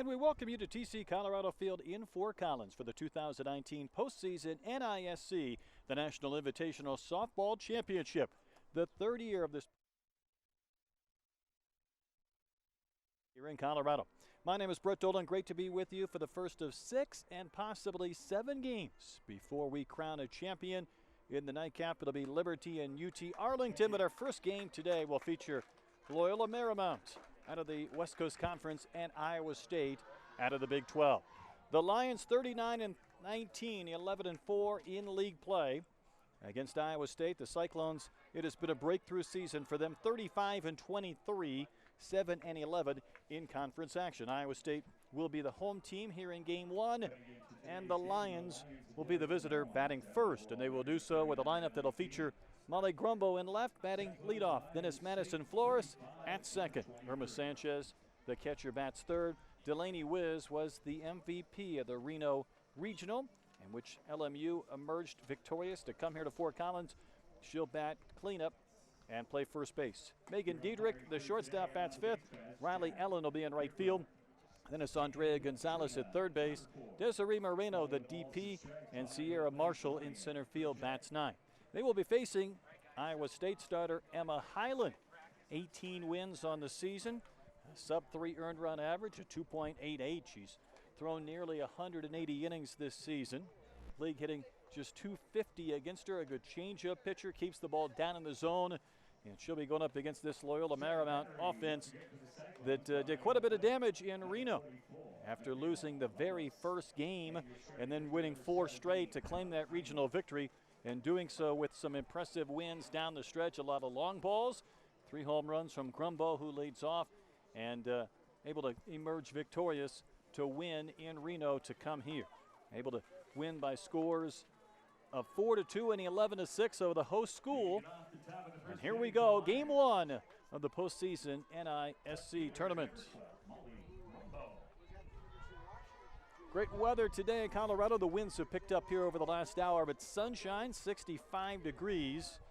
And we welcome you to TC Colorado Field in Fort Collins for the 2019 postseason NISC, the National Invitational Softball Championship, the third year of this here in Colorado. My name is Brett Dolan. Great to be with you for the first of 6 and possibly 7 games before we crown a champion. In the nightcap, it'll be Liberty and UT Arlington, but our first game today will feature Loyola Marymount out of the West Coast Conference and Iowa State out of the Big 12. The Lions 39-19, 11-4 in league play against Iowa State. The Cyclones, it has been a breakthrough season for them, 35-23, 7-11 in conference action. Iowa State will be the home team here in game 1, and the Lions will be the visitor batting first, and they will do so with a lineup that'll feature Molly Gumbo in left, batting leadoff. Then it's Madison Flores at second. Irma Sanchez, the catcher, bats third. Delaney Wiz was the MVP of the Reno Regional, in which LMU emerged victorious to come here to Fort Collins. She'll bat cleanup and play first base. Megan Diedrich, the shortstop, bats fifth. Riley Ellen will be in right field. Then it's Andrea Gonzalez at third base. Desiree Moreno, the DP, and Sierra Marshall in center field, bats ninth. They will be facing Iowa State starter Emma Highland. 18 wins on the season, a sub-3 earned run average, a 2.88. She's thrown nearly 180 innings this season. League hitting just 250 against her. A good changeup pitcher, keeps the ball down in the zone, and she'll be going up against this Loyola Marymount offense that did quite a bit of damage in Reno after losing the very first game and then winning 4 straight to claim that regional victory, and doing so with some impressive wins down the stretch. A lot of long balls, 3 home runs from Gumbo, who leads off, and able to emerge victorious to win in Reno to come here. Able to win by scores of 4-2 and 11-6 over the host school. And here we go, game 1 of the postseason NISC tournament. Great weather today in Colorado. The winds have picked up here over the last hour, but sunshine, 65 degrees.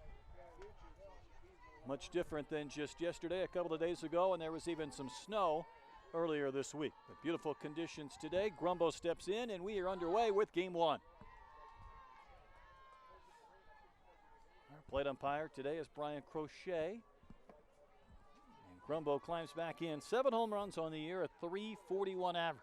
Much different than just yesterday, a couple of days ago, and there was even some snow earlier this week. But beautiful conditions today. Gumbo steps in, and we are underway with game 1. Our plate umpire today is Brian Crochet. And Gumbo climbs back in. 7 home runs on the year, a .341 average.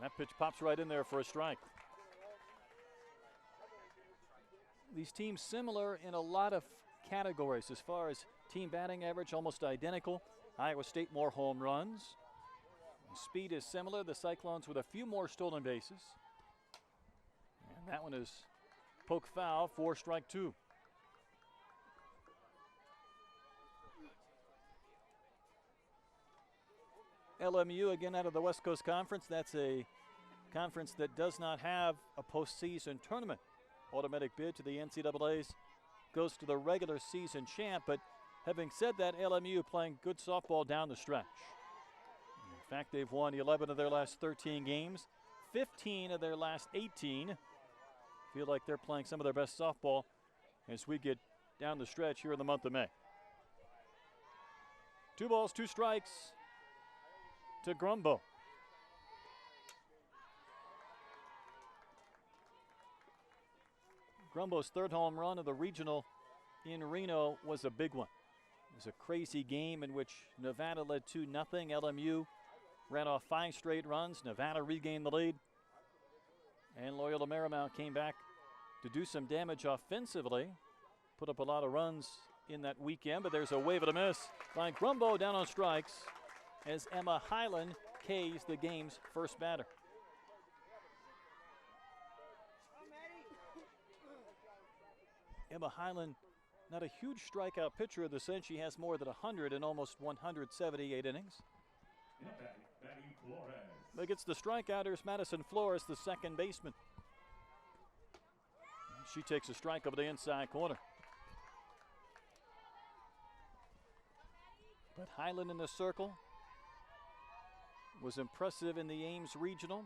That pitch pops right in there for a strike. These teams similar in a lot of categories as far as team batting average, almost identical. Iowa State more home runs. Speed is similar. The Cyclones with a few more stolen bases. And that one is poke foul for strike 2. LMU again out of the West Coast Conference. That's a conference that does not have a postseason tournament. Automatic bid to the NCAA's goes to the regular season champ, but having said that, LMU playing good softball down the stretch. In fact, they've won 11 of their last 13 games, 15 of their last 18. Feel like they're playing some of their best softball as we get down the stretch here in the month of May. 2 balls, 2 strikes to Gumbo. Gumbo's 3rd home run of the regional in Reno was a big one. It was a crazy game in which Nevada led 2-0. LMU ran off 5 straight runs. Nevada regained the lead. And Loyola Marymount came back to do some damage offensively. Put up a lot of runs in that weekend, but there's a wave and a miss by Gumbo down on strikes as Emma Highland K's the game's first batter. Emma Highland, not a huge strikeout pitcher in the sense she has more than 100 in almost 178 innings. Against the strikeouters, Madison Flores, the second baseman. She takes a strike over the inside corner. But Highland in the circle was impressive in the Ames Regional.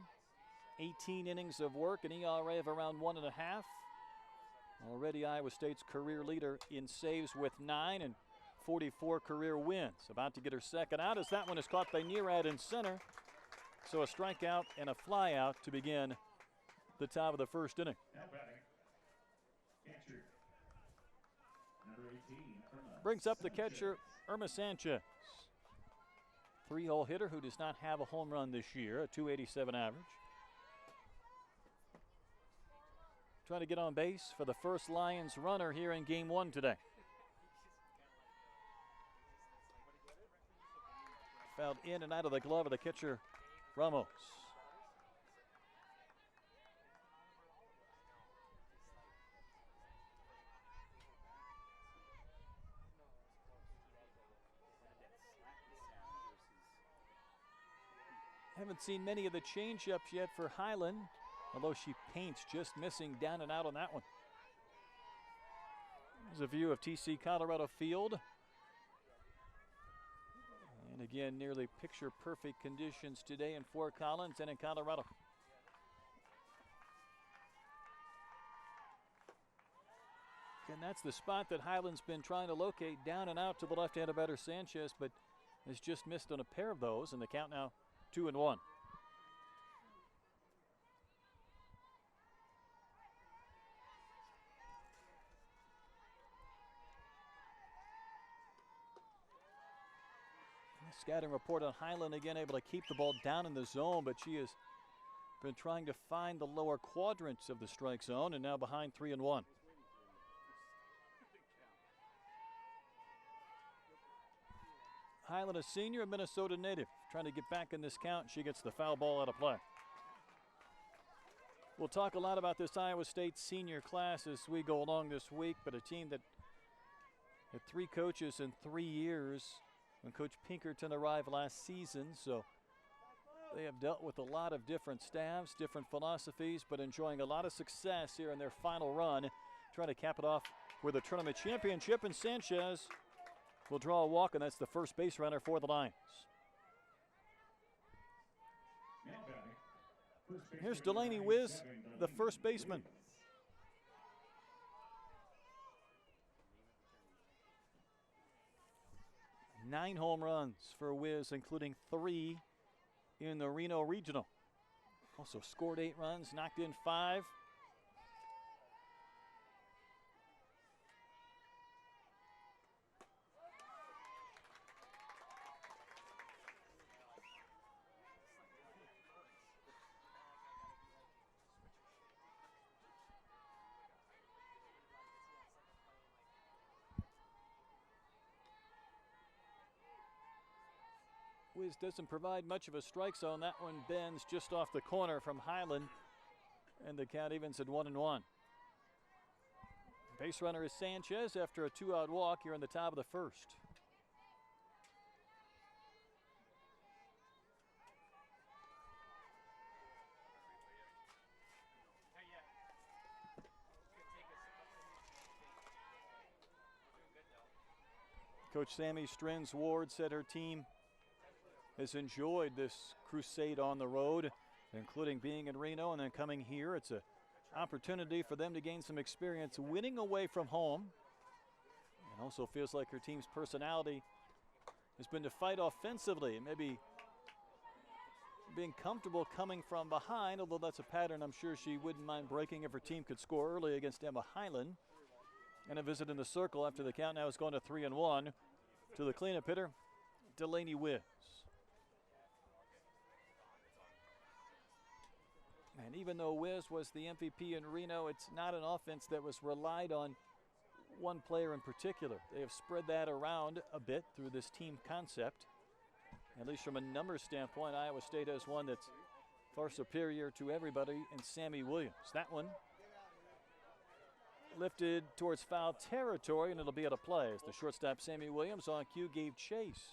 18 innings of work, an ERA of around 1.5. Already Iowa State's career leader in saves with 9 and 44 career wins. About to get her second out as that one is caught by Nearad in center. So a strikeout and a fly out to begin the top of the first inning. Brings up the catcher, Irma Sanchez. 3-hole hitter who does not have a home run this year, a .287 average. Trying to get on base for the first Lions runner here in game 1 today. Fouled in and out of the glove of the catcher, Ramos. Haven't seen many of the change-ups yet for Highland, although she paints, just missing down and out on that one. Here's a view of TC Colorado Field. And again, nearly picture-perfect conditions today in Fort Collins and in Colorado. And that's the spot that Highland's been trying to locate, down and out to the left-handed batter Sanchez, but has just missed on a pair of those, and the count now 2-1. Scouting report on Highland again, able to keep the ball down in the zone, but she has been trying to find the lower quadrants of the strike zone, and now behind 3-1. Highland, a senior, a Minnesota native, trying to get back in this count. She gets the foul ball out of play. We'll talk a lot about this Iowa State senior class as we go along this week, but a team that had 3 coaches in 3 years when Coach Pinkerton arrived last season, so they have dealt with a lot of different staffs, different philosophies, but enjoying a lot of success here in their final run, trying to cap it off with a tournament championship, and Sanchez will draw a walk, and that's the first base runner for the Lions. Here's Delaney Wiz, the first baseman. Nine home runs for Wiz, including 3 in the Reno Regional. Also scored 8 runs, knocked in 5. Wiz doesn't provide much of a strike zone. That one bends just off the corner from Highland, and the count evens at 1-1. Base runner is Sanchez after a 2-out walk here in the top of the first. Coach Sammy Strins Ward said her team has enjoyed this crusade on the road, including being in Reno and then coming here. It's an opportunity for them to gain some experience winning away from home. And also feels like her team's personality has been to fight offensively and maybe being comfortable coming from behind, although that's a pattern I'm sure she wouldn't mind breaking if her team could score early against Emma Highland. And a visit in the circle after the count now has gone to 3-1 to the cleanup hitter, Delaney Wiz. And even though Wiz was the MVP in Reno, it's not an offense that was relied on one player in particular. They have spread that around a bit through this team concept. At least from a numbers standpoint, Iowa State has one that's far superior to everybody in Sammy Williams. That one lifted towards foul territory, and it'll be at a play as the shortstop Sammy Williams on cue gave chase.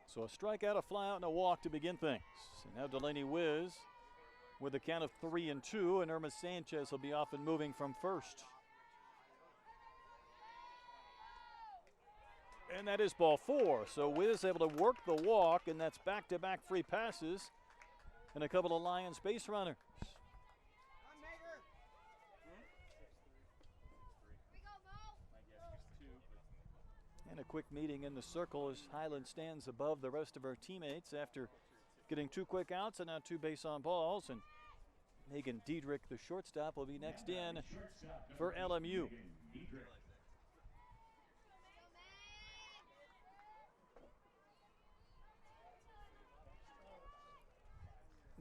So a strikeout, a fly out, and a walk to begin things. And now Delaney Wiz with a count of 3-2, and Irma Sanchez will be off and moving from first. And that is ball 4. So Wiz able to work the walk, and that's back-to-back free passes and a couple of Lions base runners. And a quick meeting in the circle as Highland stands above the rest of her teammates after getting 2 quick outs and now 2 base on balls. And Megan Diedrich, the shortstop, will be next in for LMU.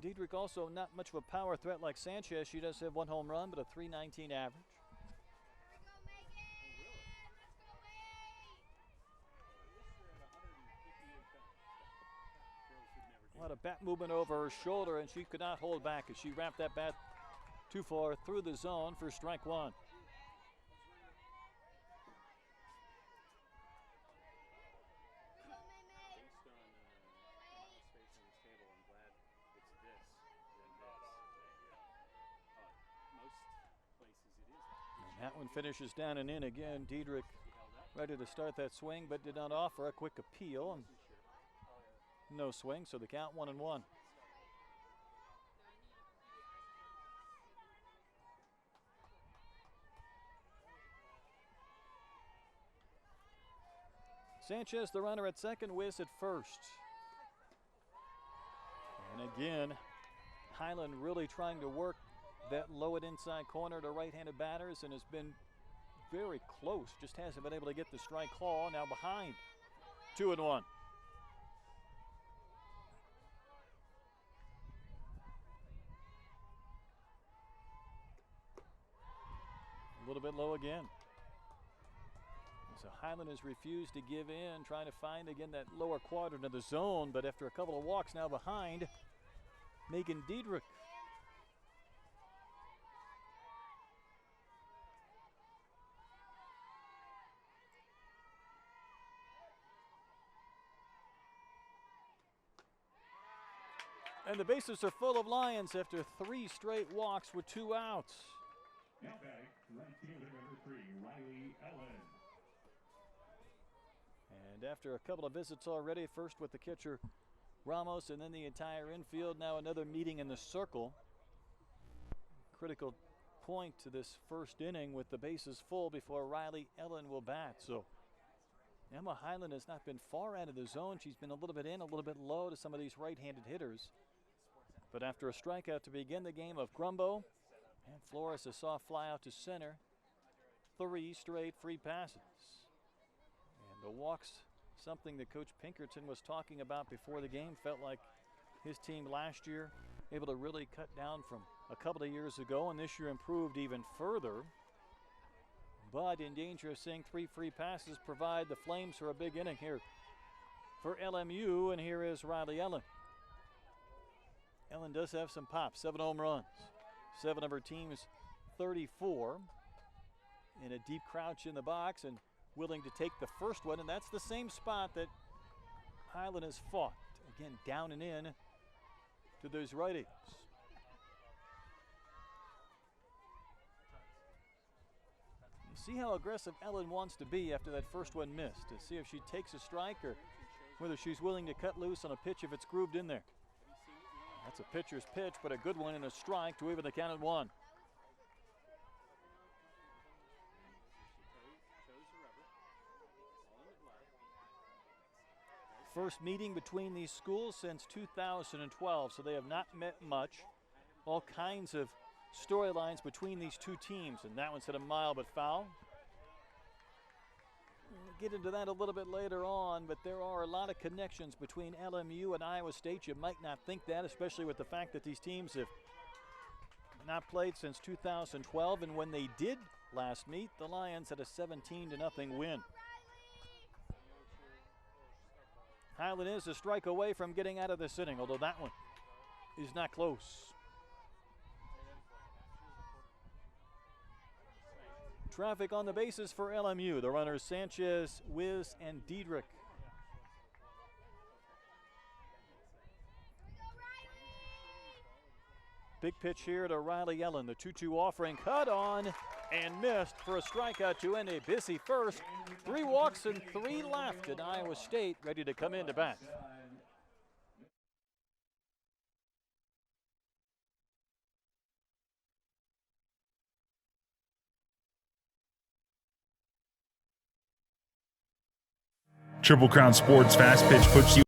Diedrich also not much of a power threat like Sanchez. She does have 1 home run, but a .319 average. A lot of bat movement over her shoulder, and she could not hold back as she wrapped that bat too far through the zone for strike 1. That one finishes down and in again. Diedrich ready to start that swing, but did not offer a quick appeal. And no swing, so the count 1-1. Sanchez, the runner at second, Wiz at first. And again, Highland really trying to work that low and inside corner to right-handed batters and has been very close. Just hasn't been able to get the strike call. Now behind, 2-1. A little bit low again. So Highland has refused to give in, trying to find again that lower quadrant of the zone, but after a couple of walks now behind, Megan Diedrich. And the bases are full of Lions after 3 straight walks with 2 outs. Now batting, right fielder number 3, Riley Ellen. And after a couple of visits already, first with the catcher Ramos and then the entire infield, now another meeting in the circle. Critical point to this first inning with the bases full before Riley Ellen will bat. So Emma Highland has not been far out of the zone. She's been a little bit in, a little bit low to some of these right-handed hitters. But after a strikeout to begin the game of Gumbo, and Flores a soft fly out to center, 3 straight free passes. And the walks, something that Coach Pinkerton was talking about before the game, felt like his team last year able to really cut down from a couple of years ago, and this year improved even further. But in danger of seeing 3 free passes provide the Flames for a big inning here for LMU, and here is Riley Ellen. Ellen does have some pop, 7 home runs, 7 of her team's 34, in a deep crouch in the box and willing to take the first one, and that's the same spot that Highland has fought. Again, down and in to those righties. You see how aggressive Ellen wants to be after that first one missed, to see if she takes a strike or whether she's willing to cut loose on a pitch if it's grooved in there. That's a pitcher's pitch, but a good one and a strike to even the count at 1. First meeting between these schools since 2012, so they have not met much. All kinds of storylines between these 2 teams, and that one's hit a mile but foul. We'll get into that a little bit later on, but there are a lot of connections between LMU and Iowa State. You might not think that, especially with the fact that these teams have not played since 2012, and when they did last meet, the Lions had a 17-0 win. Highland is a strike away from getting out of this inning, although that one is not close. Traffic on the bases for LMU. The runners Sanchez, Wiz, and Diedrich. Big pitch here to Riley Ellen. The 2-2 offering, cut on and missed for a strikeout to end a busy first. 3 walks and 3 left, and Iowa State ready to come in to bat. Triple Crown Sports Fast Pitch puts you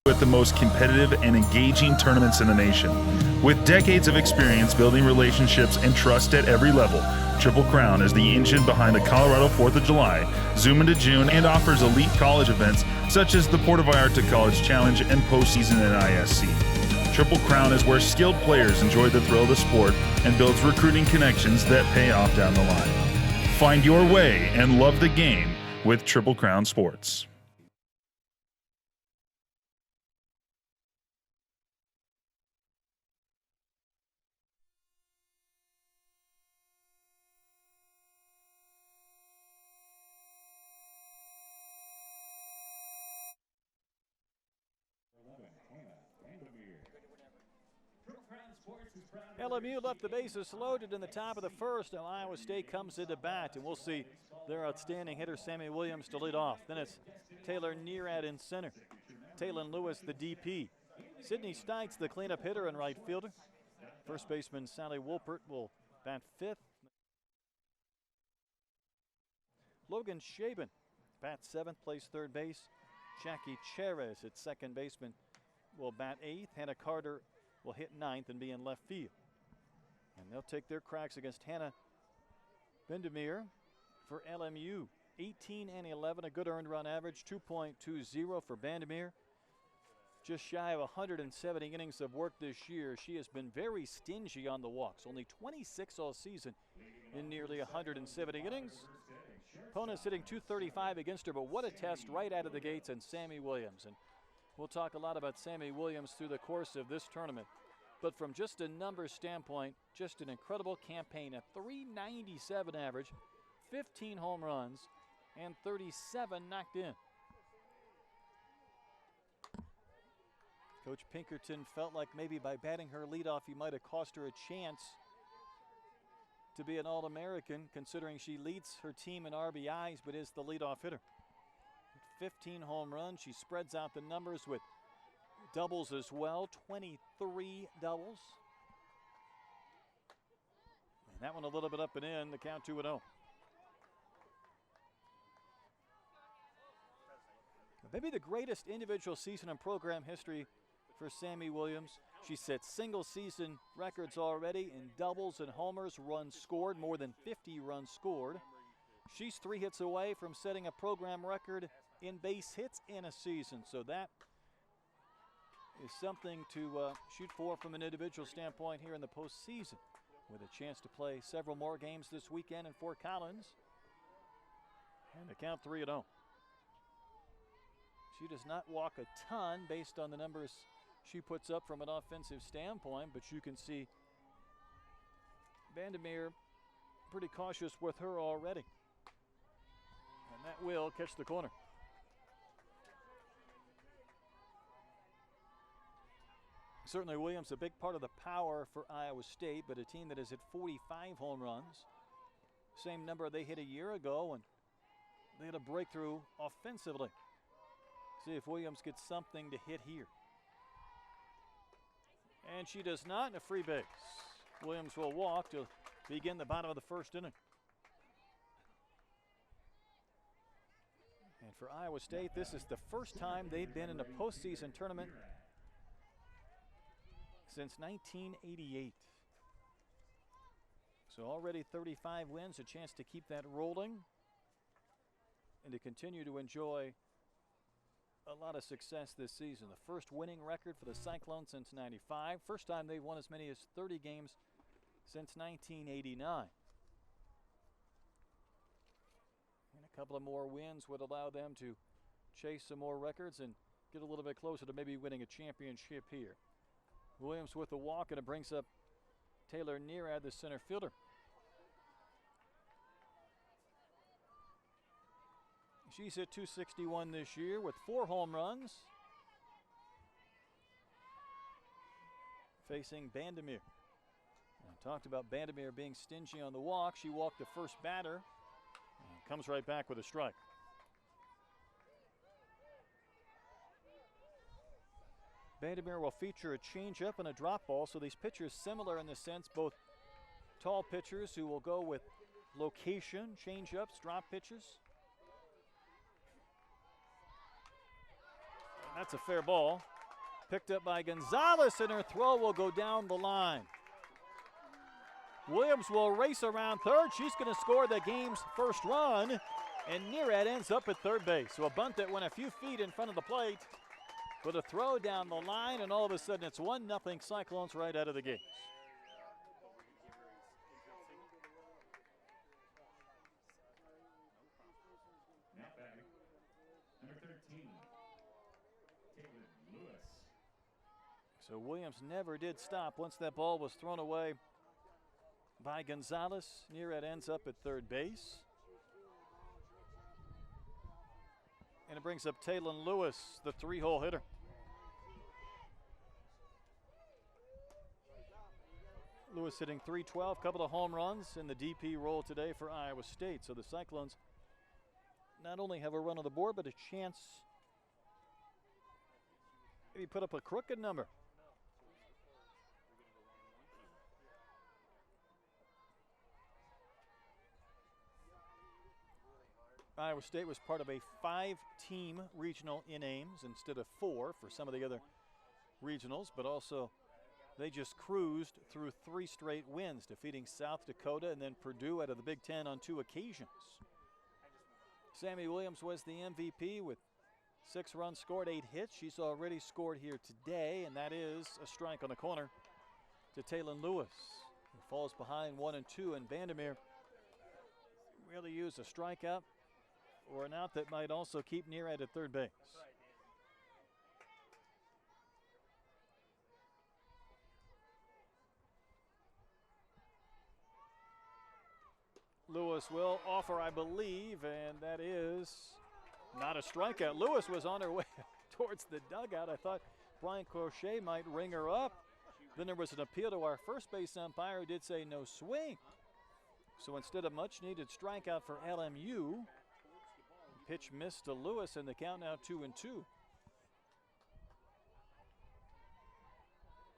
at the most competitive and engaging tournaments in the nation. With decades of experience building relationships and trust at every level, Triple Crown is the engine behind the Colorado 4th of July, Zoom into June, and offers elite college events such as the Puerto Vallarta College Challenge and postseason at NISC. Triple Crown is where skilled players enjoy the thrill of the sport and builds recruiting connections that pay off down the line. Find your way and love the game with Triple Crown Sports. LMU left the bases loaded in the top of the first. Now Iowa State comes into bat, and we'll see their outstanding hitter Sammy Williams to lead off. Then it's Taylor Nearad in center. Taylon Lewis, the DP. Sidney Stites, the cleanup hitter and right fielder. First baseman Sally Wolpert will bat 5th. Logan Shaben bats 7th, plays 3rd base. Jackie Cherez at second baseman will bat 8th. Hannah Carter will hit 9th and be in left field. And they'll take their cracks against Hannah Bendemeer for LMU. 18 and 11, a good earned run average, 2.20 for Bendemeer. Just shy of 170 innings of work this year. She has been very stingy on the walks, only 26 all season in nearly 170 innings. Opponents hitting .235 against her, but what a test right out of the gates, and Sammy Williams. And we'll talk a lot about Sammy Williams through the course of this tournament. But from just a numbers standpoint, just an incredible campaign. A .397 average, 15 home runs, and 37 knocked in. Coach Pinkerton felt like maybe by batting her leadoff, he might have cost her a chance to be an All-American, considering she leads her team in RBIs, but is the leadoff hitter. 15 home runs. She spreads out the numbers with doubles as well, 23 doubles. And that one a little bit up and in, the count 2-0. Maybe the greatest individual season in program history for Sammy Williams. She sets single season records already in doubles and homers, runs scored, more than 50 runs scored. She's 3 hits away from setting a program record in base hits in a season. So that is something to shoot for from an individual standpoint here in the postseason, with a chance to play several more games this weekend in Fort Collins. And the count 3-0. She does not walk a ton based on the numbers she puts up from an offensive standpoint, but you can see Bendemeer pretty cautious with her already. And that will catch the corner. Certainly Williams a big part of the power for Iowa State, but a team that has hit 45 home runs. Same number they hit a year ago, and they had a breakthrough offensively. See if Williams gets something to hit here. And she does not, in a free base. Williams will walk to begin the bottom of the first inning. And for Iowa State, this is the first time they've been in a postseason tournament since 1988. So already 35 wins, a chance to keep that rolling and to continue to enjoy a lot of success this season. The first winning record for the Cyclones since '95. First time they've won as many as 30 games since 1989. And a couple of more wins would allow them to chase some more records and get a little bit closer to maybe winning a championship here. Williams with the walk, and it brings up Taylor Nearad, the center fielder. She's hit .261 this year with 4 home runs. Facing Bendemeer. I talked about Vandermeer being stingy on the walk. She walked the first batter and comes right back with a strike. Vandermeer will feature a changeup and a drop ball, so these pitchers similar in the sense, both tall pitchers who will go with location, changeups, drop pitches. And that's a fair ball. Picked up by Gonzalez, and her throw will go down the line. Williams will race around third. She's going to score the game's first run, and Nearad ends up at third base. So a bunt that went a few feet in front of the plate with a throw down the line, and all of a sudden it's 1-0 Cyclones right out of the gates. Now batting, number 13, Lewis. So Williams never did stop once that ball was thrown away by Gonzalez. Nearad ends up at third base. And it brings up Taylon Lewis, the 3-hole hitter. Lewis hitting .312, couple of home runs in the DP role today for Iowa State. So the Cyclones not only have a run on the board, but a chance maybe put up a crooked number. Iowa State was part of a 5-team regional in Ames instead of 4 for some of the other regionals, but also they just cruised through 3 straight wins, defeating South Dakota and then Purdue out of the Big Ten on 2 occasions. Sammy Williams was the MVP with 6 runs scored, 8 hits. She's already scored here today, and that is a strike on the corner to Taylon Lewis, who falls behind 1-2, and Vandermeer really used a strikeout or an out that might also keep Nearad at third base. Lewis will offer, I believe, and that is not a strikeout. Lewis was on her way towards the dugout. I thought Brian Crochet might ring her up. Then there was an appeal to our first base umpire who did say no swing. So instead of much needed strikeout for LMU, pitch missed to Lewis, and the count now 2-2.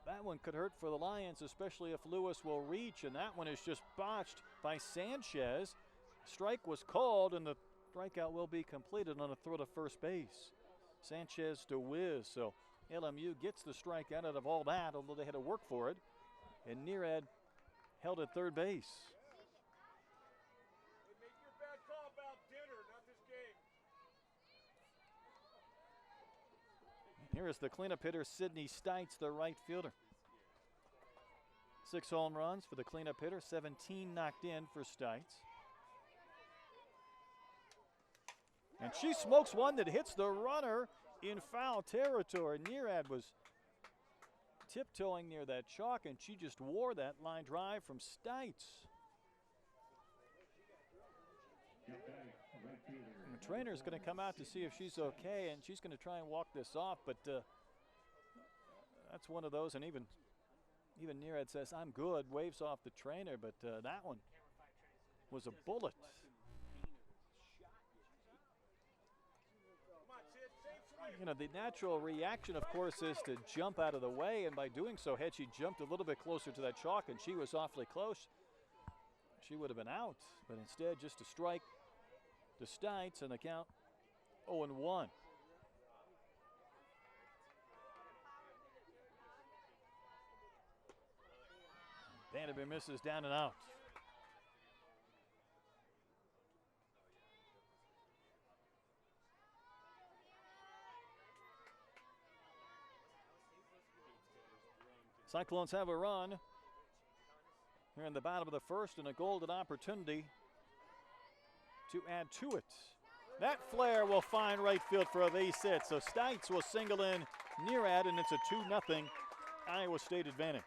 That one could hurt for the Lions, especially if Lewis will reach, and that one is just botched by Sanchez. Strike was called, and the strikeout will be completed on a throw to first base. Sanchez to whiz, so LMU gets the strikeout out of all that, although they had to work for it. And Nearad held at third base. Here is the cleanup hitter, Sydney Stites, the right fielder. 6 home runs for the cleanup hitter, 17 knocked in for Stites. And she smokes one that hits the runner in foul territory. Nearad was tiptoeing near that chalk, and she just wore that line drive from Stites. And the trainer is going to come out to see if she's okay, and she's going to try and walk this off, but that's one of those, and even Nearad says, I'm good, waves off the trainer, but that one was a bullet. You know, the natural reaction, of course, is to jump out of the way, and by doing so, had she jumped a little bit closer to that chalk, and she was awfully close, she would have been out. But instead, just a strike to Stites, and the count 0-1. Vandermeer misses down and out. Cyclones have a run here in the bottom of the first, and a golden opportunity to add to it. That flare will find right field for a base hit, so Stites will single in Nearad, and it's a 2-0 Iowa State advantage.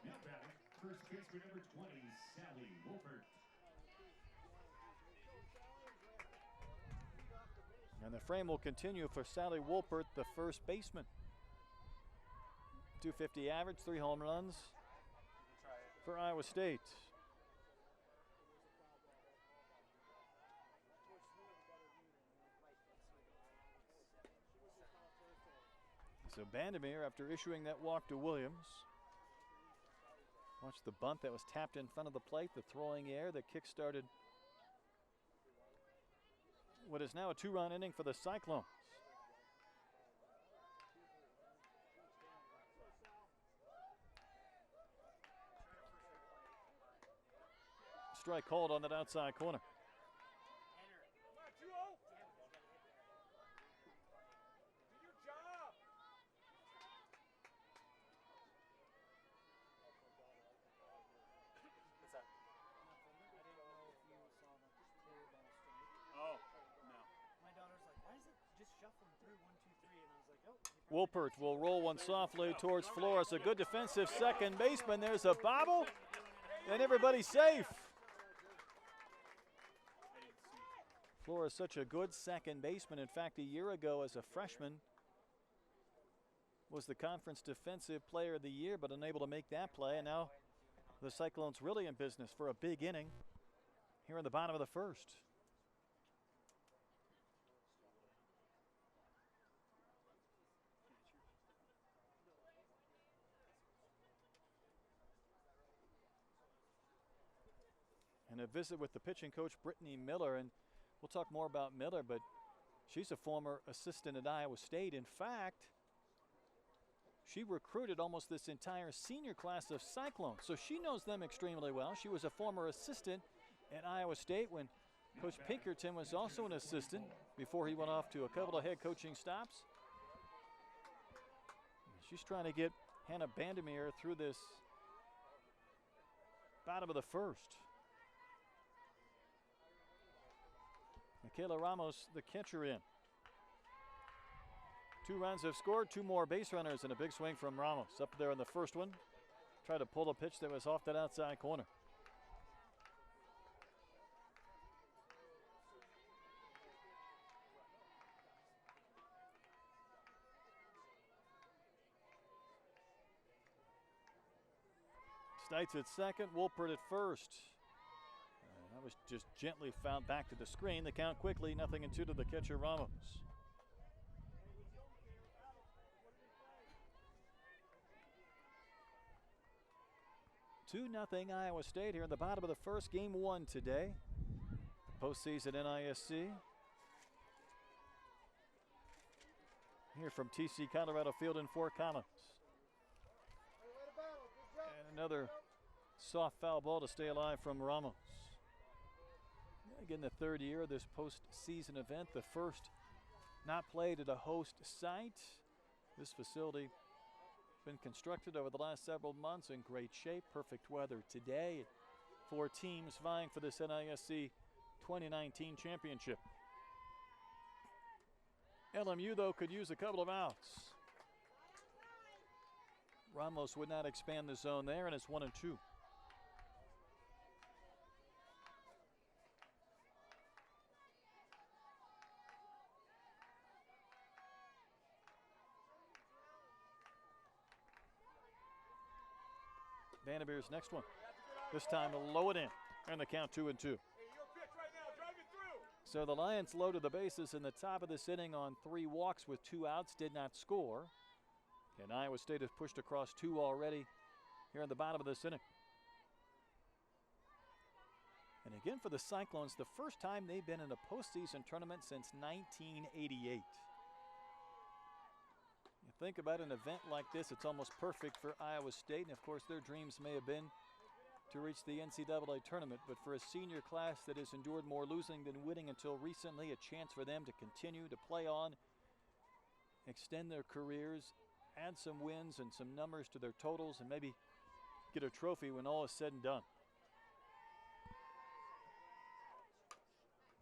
Now batting, first baseman number 20, Sally Wolpert. And the frame will continue for Sally Wolpert, the first baseman. .250 average, 3 home runs, for Iowa State. So Vandermeer, after issuing that walk to Williams, watch the bunt that was tapped in front of the plate, the throwing air that kick-started what is now a 2-run inning for the Cyclones. Strike called on that outside corner. Wolpert will roll one softly towards Flores. A good defensive second baseman. There's a bobble, and everybody's safe. Flores, such a good second baseman. In fact, a year ago as a freshman, was the conference defensive player of the year, but unable to make that play. And now the Cyclones really in business for a big inning here in the bottom of the first. And a visit with the pitching coach, Brittany Miller. And we'll talk more about Miller, but she's a former assistant at Iowa State. In fact, she recruited almost this entire senior class of Cyclones, so she knows them extremely well. She was a former assistant at Iowa State when Coach Pinkerton was also an assistant before he went off to a couple of head coaching stops. She's trying to get Hannah Vandermeer through this bottom of the first. Michaela Ramos, the catcher, in. 2 runs have scored, 2 more base runners, and a big swing from Ramos. Up there in the first one. Tried to pull a pitch that was off that outside corner. Stites at second, Wolpert at first. That was just gently fouled back to the screen. The count quickly, 0-2 to the catcher, Ramos. 2-0 Iowa State here in the bottom of the first, game 1 today. Postseason NISC. Here from TC Colorado Field in Fort Collins. And another soft foul ball to stay alive from Ramos. Again, the 3rd year of this postseason event, the first not played at a host site. This facility been constructed over the last several months, in great shape, perfect weather today. 4 teams vying for this NISC 2019 championship. LMU, though, could use a couple of outs. Ramos would not expand the zone there, and it's 1-2. Vandermeer's next one. This time low it in, and the count 2-2. So the Lions loaded the bases in the top of this inning on 3 walks with 2 outs, did not score. And Iowa State has pushed across 2 already here in the bottom of this inning. And again for the Cyclones, the first time they've been in a postseason tournament since 1988. You think about an event like this, it's almost perfect for Iowa State. And of course, their dreams may have been to reach the NCAA tournament, but for a senior class that has endured more losing than winning until recently, a chance for them to continue to play on, extend their careers, add some wins and some numbers to their totals, and maybe get a trophy when all is said and done.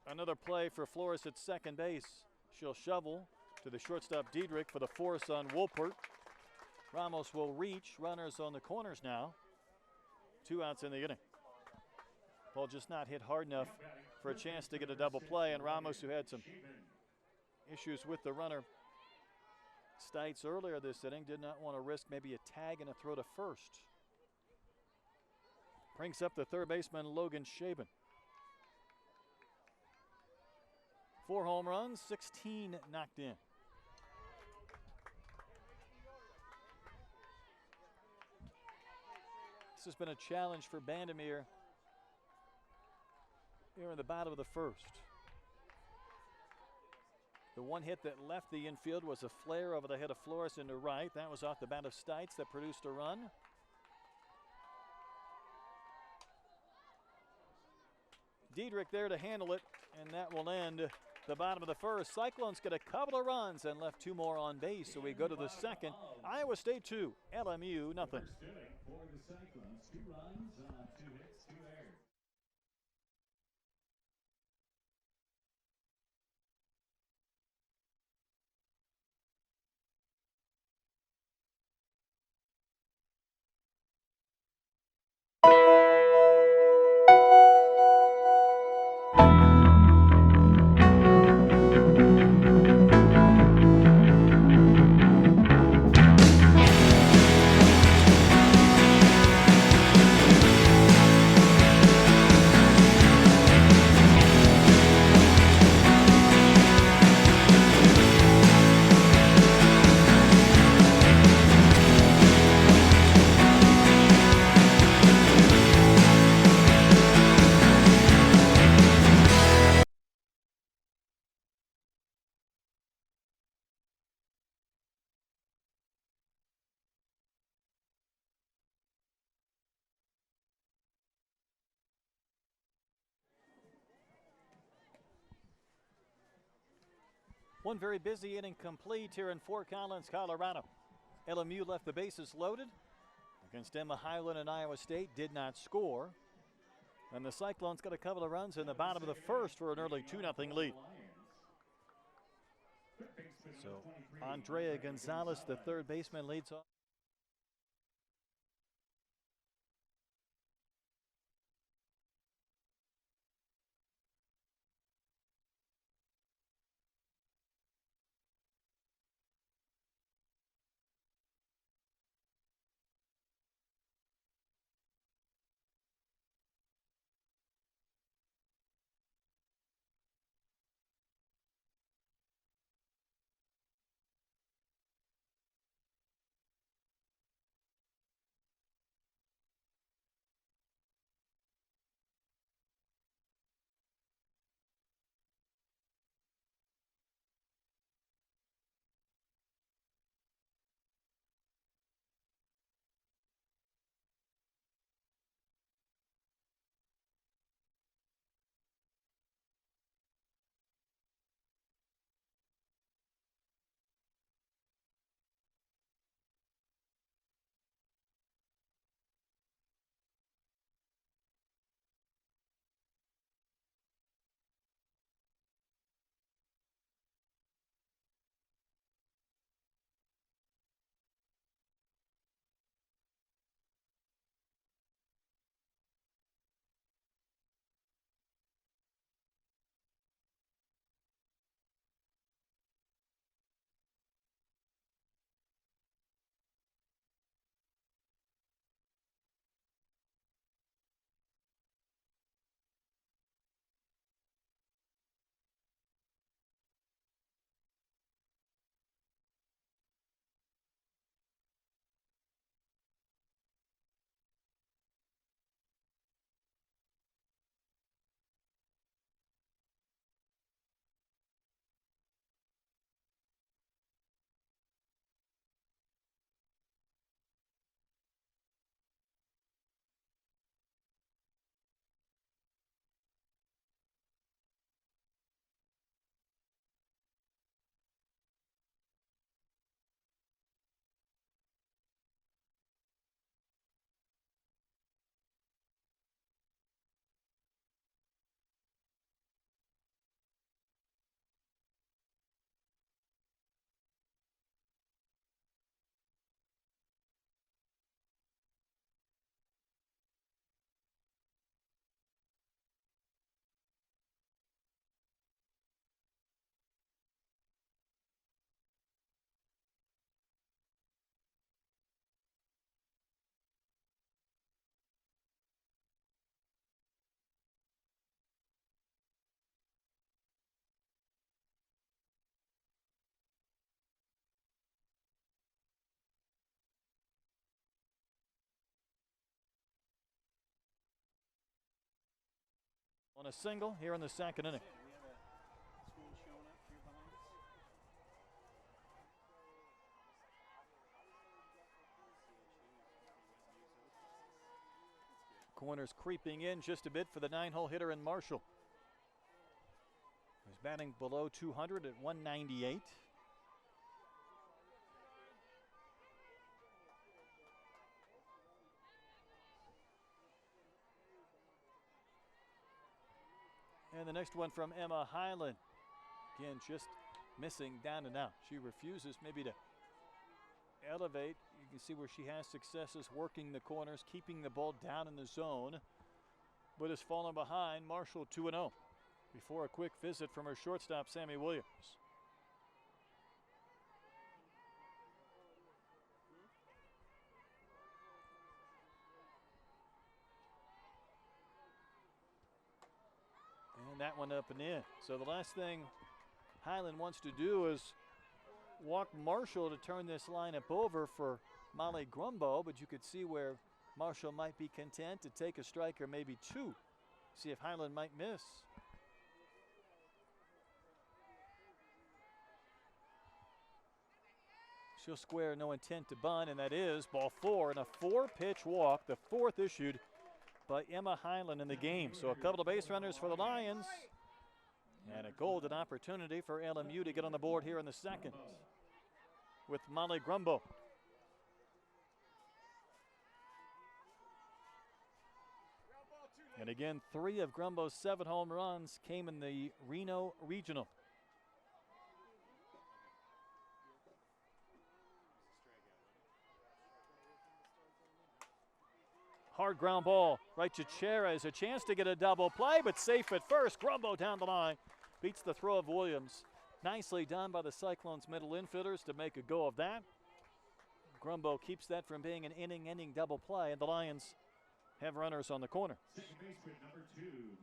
Another play for Flores at second base. She'll shovel to the shortstop Diedrich for the force on Wolpert. Ramos will reach, runners on the corners now. 2 outs in the inning. Ball just not hit hard enough for a chance to get a double play, and Ramos, who had some issues with the runner Stites earlier this inning, did not want to risk maybe a tag and a throw to first. Brings up the third baseman, Logan Shaben. 4 home runs, 16 knocked in. This has been a challenge for Bandemir here in the bottom of the first. The one hit that left the infield was a flare over the head of Flores into right. That was off the bat of Stites that produced a run. Diedrich there to handle it, and that will end the bottom of the first. Cyclones get a couple of runs and left 2 more on base, so we go to the second. Iowa State 2, LMU nothing. For the Cyclones, 2 runs on 2 hits, 2 errors. One very busy inning complete here in Fort Collins, Colorado. LMU left the bases loaded against Emma Highland and Iowa State, did not score. And the Cyclones got a couple of runs in the bottom of the first for an early 2-0 lead. So Andrea Gonzalez, the third baseman, leads off. a single here in the second inning. Corners creeping in just a bit for the 9-hole hitter in Marshall. He's batting below 200 at 198. And the next one from Emma Highland. Again, just missing down and out. She refuses maybe to elevate. You can see where she has successes working the corners, keeping the ball down in the zone, but has fallen behind Marshall 2-0 before a quick visit from her shortstop, Sammy Williams. And that one up and in. So the last thing Highland wants to do is walk Marshall to turn this lineup over for Molly Gumbo, but you could see where Marshall might be content to take a strike or maybe two. See if Highland might miss. She'll square no intent to bunt, and that is ball four and a 4-pitch walk, the fourth issued by Emma Highland in the game. So a couple of base runners for the Lions and a golden opportunity for LMU to get on the board here in the second with Molly Gumbo. And again, 3 of Grumbo's 7 home runs came in the Reno Regional. Hard ground ball right to Cherez. A chance to get a double play, but safe at first. Gumbo down the line. Beats the throw of Williams. Nicely done by the Cyclones middle infielders to make a go of that. Gumbo keeps that from being an inning-ending double play, and the Lions have runners on the corner. Second baseman number 2,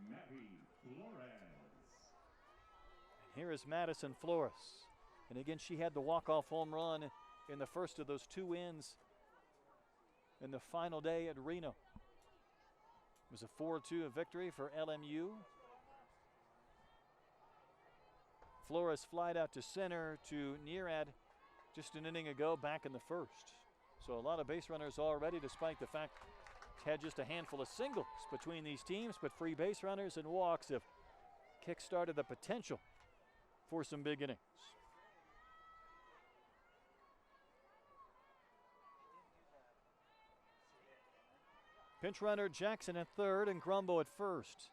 Madison Flores. Here is Madison Flores. And again, she had the walk-off home run in the first of those 2 wins in the final day at Reno. It was a 4-2 victory for LMU. Flores flied out to center to Nearad just an inning ago back in the first. So a lot of base runners already, despite the fact it's had just a handful of singles between these teams, but free base runners and walks have kick-started the potential for some big innings. Pinch runner Jackson at third and Gumbo at first.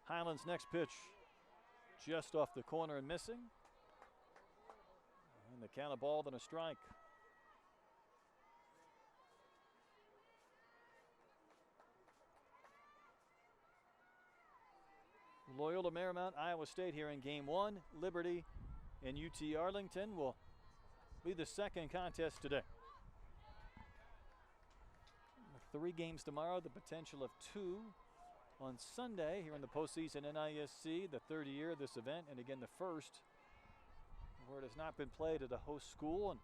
Highland's next pitch just off the corner and missing. And the count of ball, then a strike. Loyola Marymount, Iowa State here in game 1. Liberty and UT Arlington will be the second contest today. 3 games tomorrow, the potential of 2 on Sunday here in the postseason NISC, the 3rd year of this event, and again the first where it has not been played at a host school, and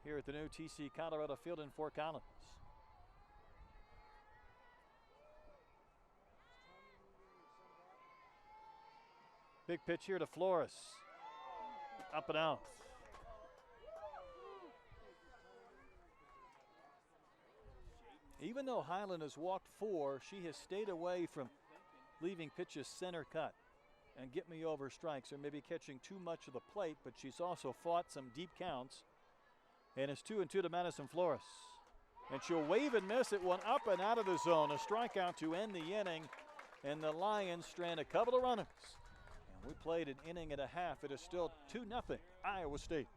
here at the new TC Colorado Field in Fort Collins. Big pitch here to Flores. Up and out. Even though Highland has walked 4, she has stayed away from leaving pitches center cut and get me over strikes or maybe catching too much of the plate, but she's also fought some deep counts. And it's 2-2 to Madison Flores. And she'll wave and miss it, one up and out of the zone. A strikeout to end the inning, and the Lions strand a couple of runners. And we played an inning and a half. It is still 2-0 Iowa State.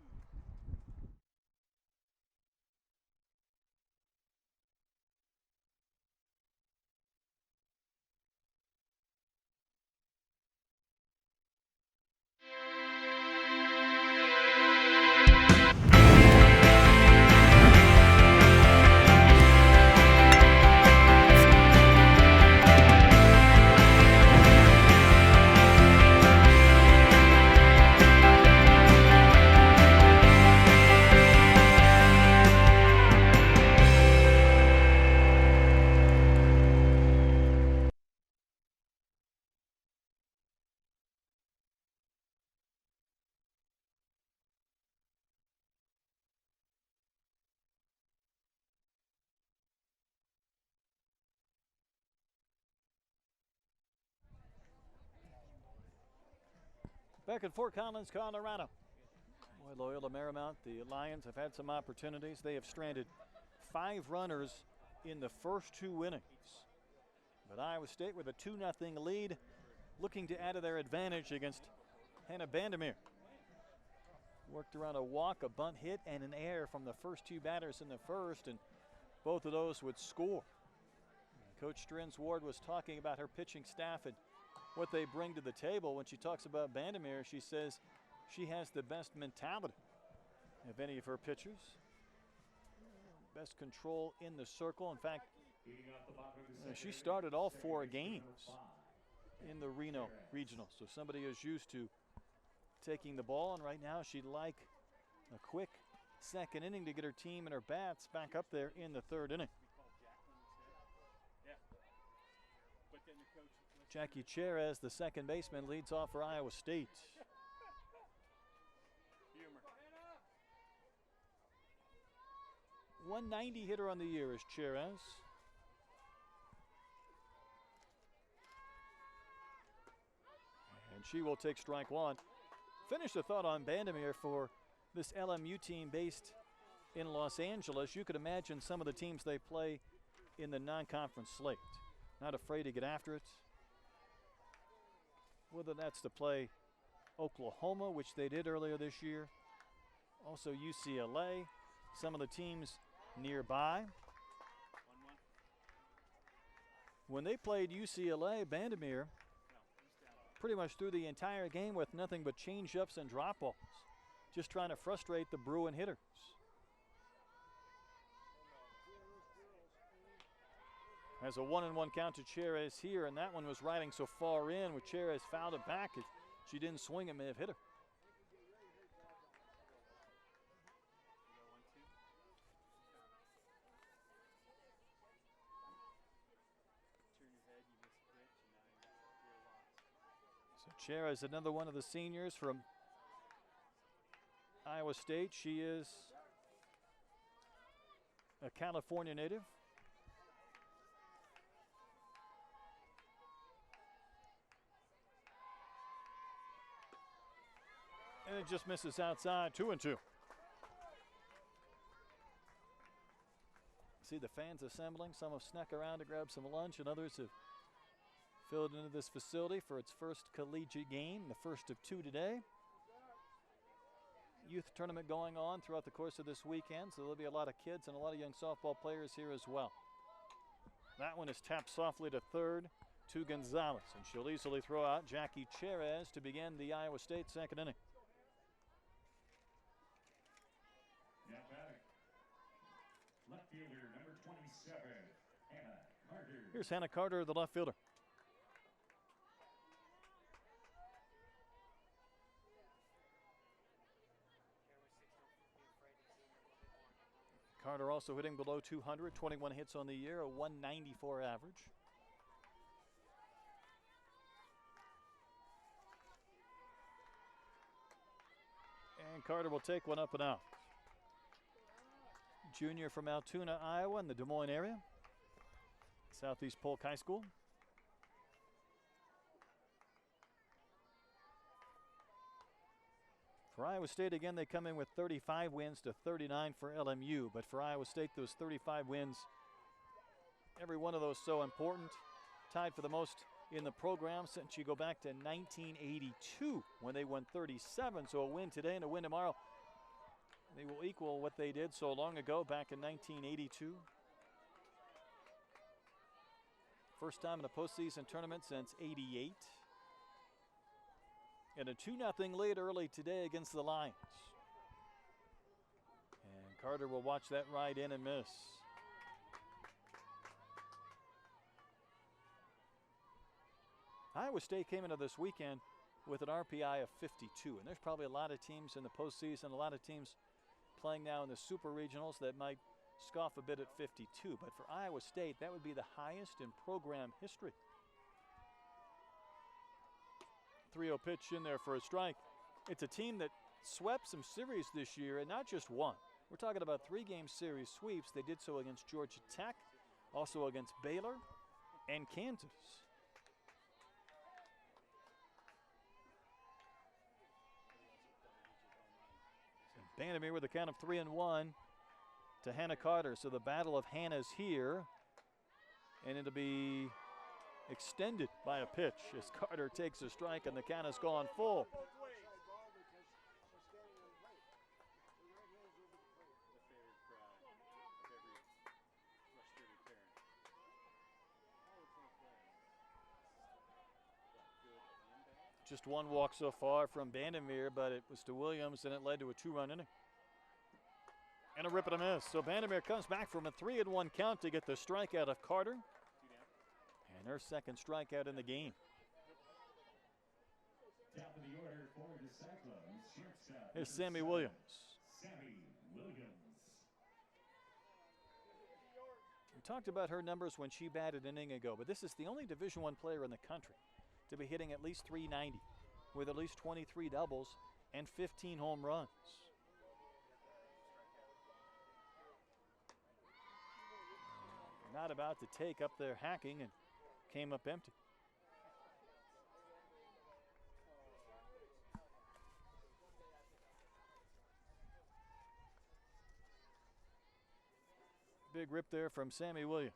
Back in Fort Collins, Colorado. Boy, Loyola Marymount, the Lions have had some opportunities. They have stranded 5 runners in the first 2 innings. But Iowa State with a 2-0 lead, looking to add to their advantage against Hannah Vandermeer. Worked around a walk, a bunt hit, and an error from the first 2 batters in the first, and both of those would score. Coach Strins Ward was talking about her pitching staff and what they bring to the table. When she talks about Vandermeer, she says she has the best mentality of any of her pitchers. Best control in the circle. In fact, she started all 4 games in the Reno regional. So somebody is used to taking the ball, and right now she'd like a quick second inning to get her team and her bats back up there in the 3rd inning. Jackie Cherez, the second baseman, leads off for Iowa State. 190 hitter on the year is Cherez. And she will take strike 1. Finish the thought on Vandermeer for this LMU team based in Los Angeles. You could imagine some of the teams they play in the non-conference slate. Not afraid to get after it. Whether that's to play Oklahoma, which they did earlier this year. Also UCLA, some of the teams nearby. When they played UCLA, Vandermeer pretty much threw the entire game with nothing but change-ups and drop balls, just trying to frustrate the Bruin hitters. Has a 1-1 count to Cherez here, and that one was riding so far in with Cherez fouled it back. If she didn't swing, it may have hit her. So Cherez, another one of the seniors from Iowa State. She is a California native. And it just misses outside, 2-2. See the fans assembling. Some have snuck around to grab some lunch, and others have filled into this facility for its first collegiate game, the first of 2 today. Youth tournament going on throughout the course of this weekend, so there'll be a lot of kids and a lot of young softball players here as well. That one is tapped softly to third to Gonzalez, and she'll easily throw out Jackie Cherez to begin the Iowa State second inning. Left fielder number 27, Hannah Carter. Here's Hannah Carter, the left fielder. Carter also hitting below 200, 21 hits on the year, a 194 average. And Carter will take one up and out. Junior from Altoona, Iowa, in the Des Moines area. Southeast Polk High School. For Iowa State, again, they come in with 35 wins to 39 for LMU. But for Iowa State, those 35 wins, every one of those so important. Tied for the most in the program since you go back to 1982 when they won 37. So a win today and a win tomorrow, they will equal what they did so long ago back in 1982. First time in a postseason tournament since '88. And a 2-0 lead early today against the Lions. And Carter will watch that ride in and miss. Iowa State came into this weekend with an RPI of 52, and there's probably a lot of teams in the postseason, a lot of teams playing now in the super regionals that might scoff a bit at 52, but for Iowa State, that would be the highest in program history. 3-0 pitch in there for a strike. It's a team that swept some series this year, and not just one. We're talking about 3-game series sweeps. They did so against Georgia Tech, also against Baylor and Kansas. Vandermeer with a count of 3-1 to Hannah Carter. So the battle of Hannah's here, and it'll be extended by a pitch as Carter takes a strike and the count has gone full. Just one walk so far from Vandermeer, but it was to Williams, and it led to a 2-run inning. And a rip and a miss. So Vandermeer comes back from a 3-1 count to get the strikeout of Carter. And her second strikeout in the game. Top of the order for the Cyclones, shortstop. Here's Sammy Williams. Sammy Williams. We talked about her numbers when she batted an inning ago, but this is the only Division I player in the country to be hitting at least .390 with at least 23 doubles and 15 home runs. Not about to take up their hacking and came up empty. Big rip there from Sammy Williams.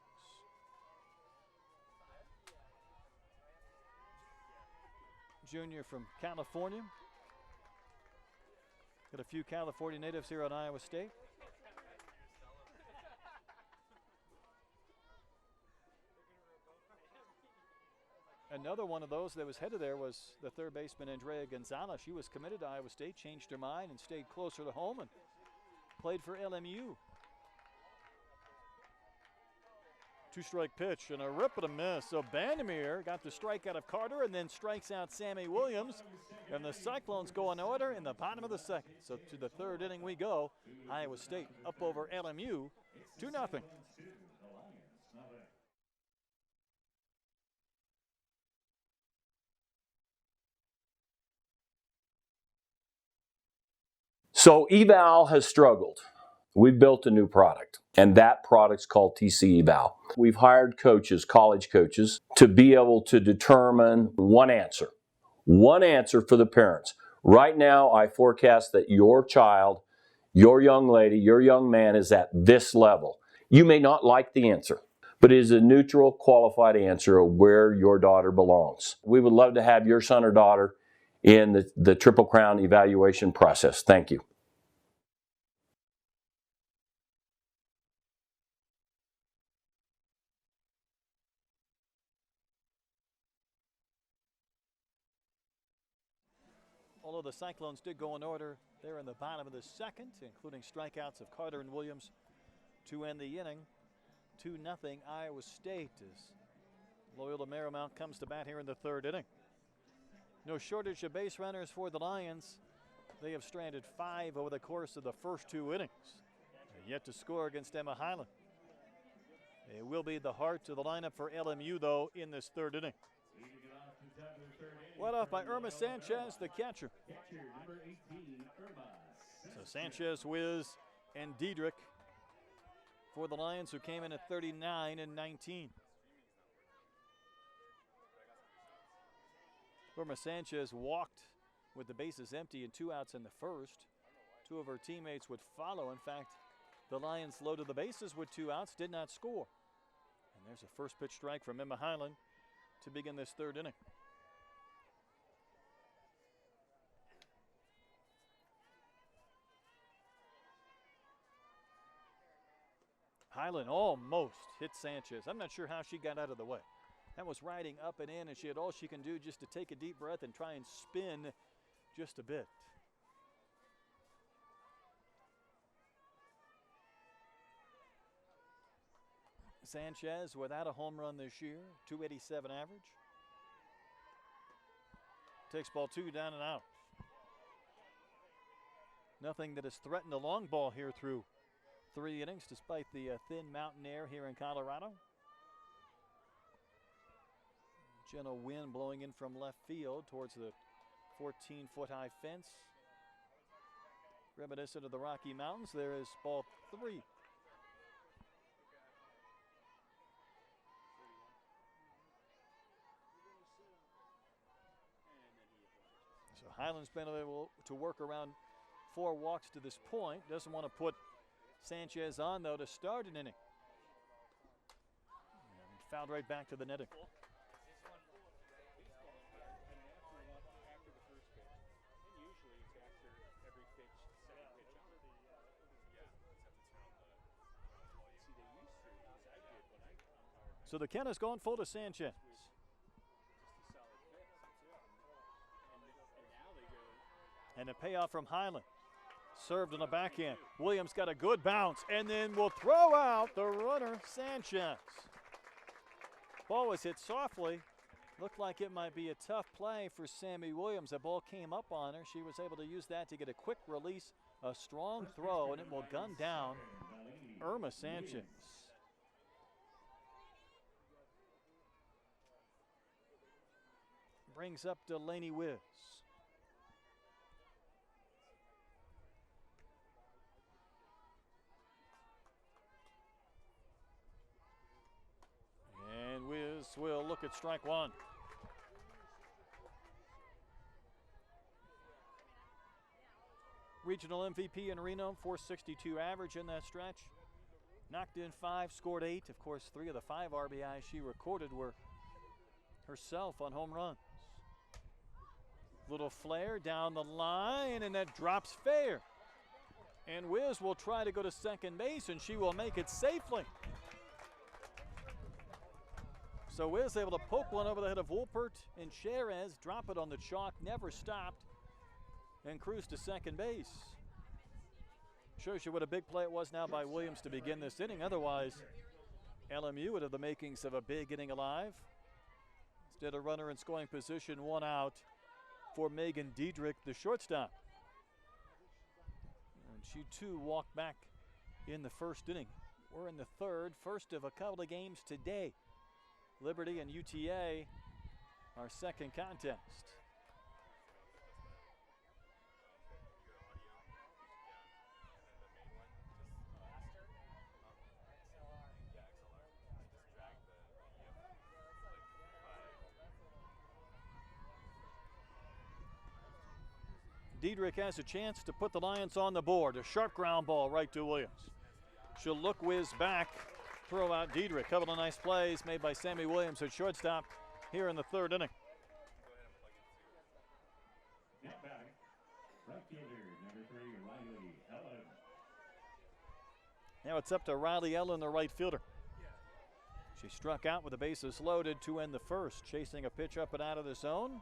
Junior from California. Got a few California natives here at Iowa State. Another one of those that was headed there was the third baseman Andrea Gonzalez. She was committed to Iowa State, changed her mind, and stayed closer to home and played for LMU. Two-strike pitch and a rip and a miss. So Vandermeer got the strikeout of Carter and then strikes out Sammy Williams. And the Cyclones go in order in the bottom of the second. So to the third inning we go. Iowa State up over LMU 2-0. So eval has struggled. We've built a new product, and that product's called TC Eval. We've hired coaches, college coaches, to be able to determine one answer for the parents. Right now, I forecast that your child, your young lady, your young man is at this level. You may not like the answer, but it is a neutral, qualified answer of where your daughter belongs. We would love to have your son or daughter in the Triple Crown evaluation process. Thank you. Although the Cyclones did go in order, they're in the bottom of the second, including strikeouts of Carter and Williams to end the inning. 2-0 Iowa State as Loyola Marymount comes to bat here in the third inning. No shortage of base runners for the Lions. They have stranded 5 over the course of the first 2 innings. They're yet to score against Emma Highland. It will be the heart of the lineup for LMU, though, in this third inning. Led off by Irma Sanchez, the catcher. So Sanchez, Wiz, and Diedrich for the Lions, who came in at 39 and 19. Irma Sanchez walked with the bases empty and 2 outs in the first. 2 of her teammates would follow. In fact, the Lions loaded the bases with 2 outs, did not score. And there's a first pitch strike from Emma Highland to begin this third inning. Highland almost hit Sanchez. I'm not sure how she got out of the way. That was riding up and in, and she had all she can do just to take a deep breath and try and spin just a bit. Sanchez without a home run this year, 287 average. Takes ball 2 down and out. Nothing that has threatened a long ball here through 3 innings, despite the thin mountain air here in Colorado. Gentle wind blowing in from left field towards the 14-foot high fence. Reminiscent of the Rocky Mountains. There is ball 3. So Highland's been able to work around 4 walks to this point. Doesn't want to put Sanchez on, though, to start an inning. And fouled right back to the netting. So the count has gone full to Sanchez. And a payoff from Highland. Served on the backhand. Williams got a good bounce and then will throw out the runner, Sanchez. Ball was hit softly. Looked like it might be a tough play for Sammy Williams. The ball came up on her. She was able to use that to get a quick release, a strong throw, and it will gun down Irma Sanchez. Brings up Delaney Wiz. And Wiz will look at strike one. Regional MVP in Reno, 462 average in that stretch. Knocked in 5, scored 8. Of course, 3 of the 5 RBIs she recorded were herself on home runs. Little flare down the line, and that drops fair. And Wiz will try to go to second base, and she will make it safely. So Wiz able to poke one over the head of Wolpert, and Cherez drop it on the chalk, never stopped, and cruise to second base. Shows you what a big play it was now by Williams to begin this inning. Otherwise, LMU would have the makings of a big inning alive. Instead, a runner in scoring position, 1 out for Megan Diedrich, the shortstop. And she too walked back in the first inning. We're in the third, first of a couple of games today. Liberty and UTA, our second contest. Diedrich has a chance to put the Lions on the board. A sharp ground ball right to Williams. She'll look Wiz back, throw out Diedrich. Couple of nice plays made by Sammy Williams at shortstop here in the third inning. Net back, right fielder, number 3, Riley Ellen. Now it's up to Riley Ellen, the right fielder. She struck out with the bases loaded to end the first, chasing a pitch up and out of the zone.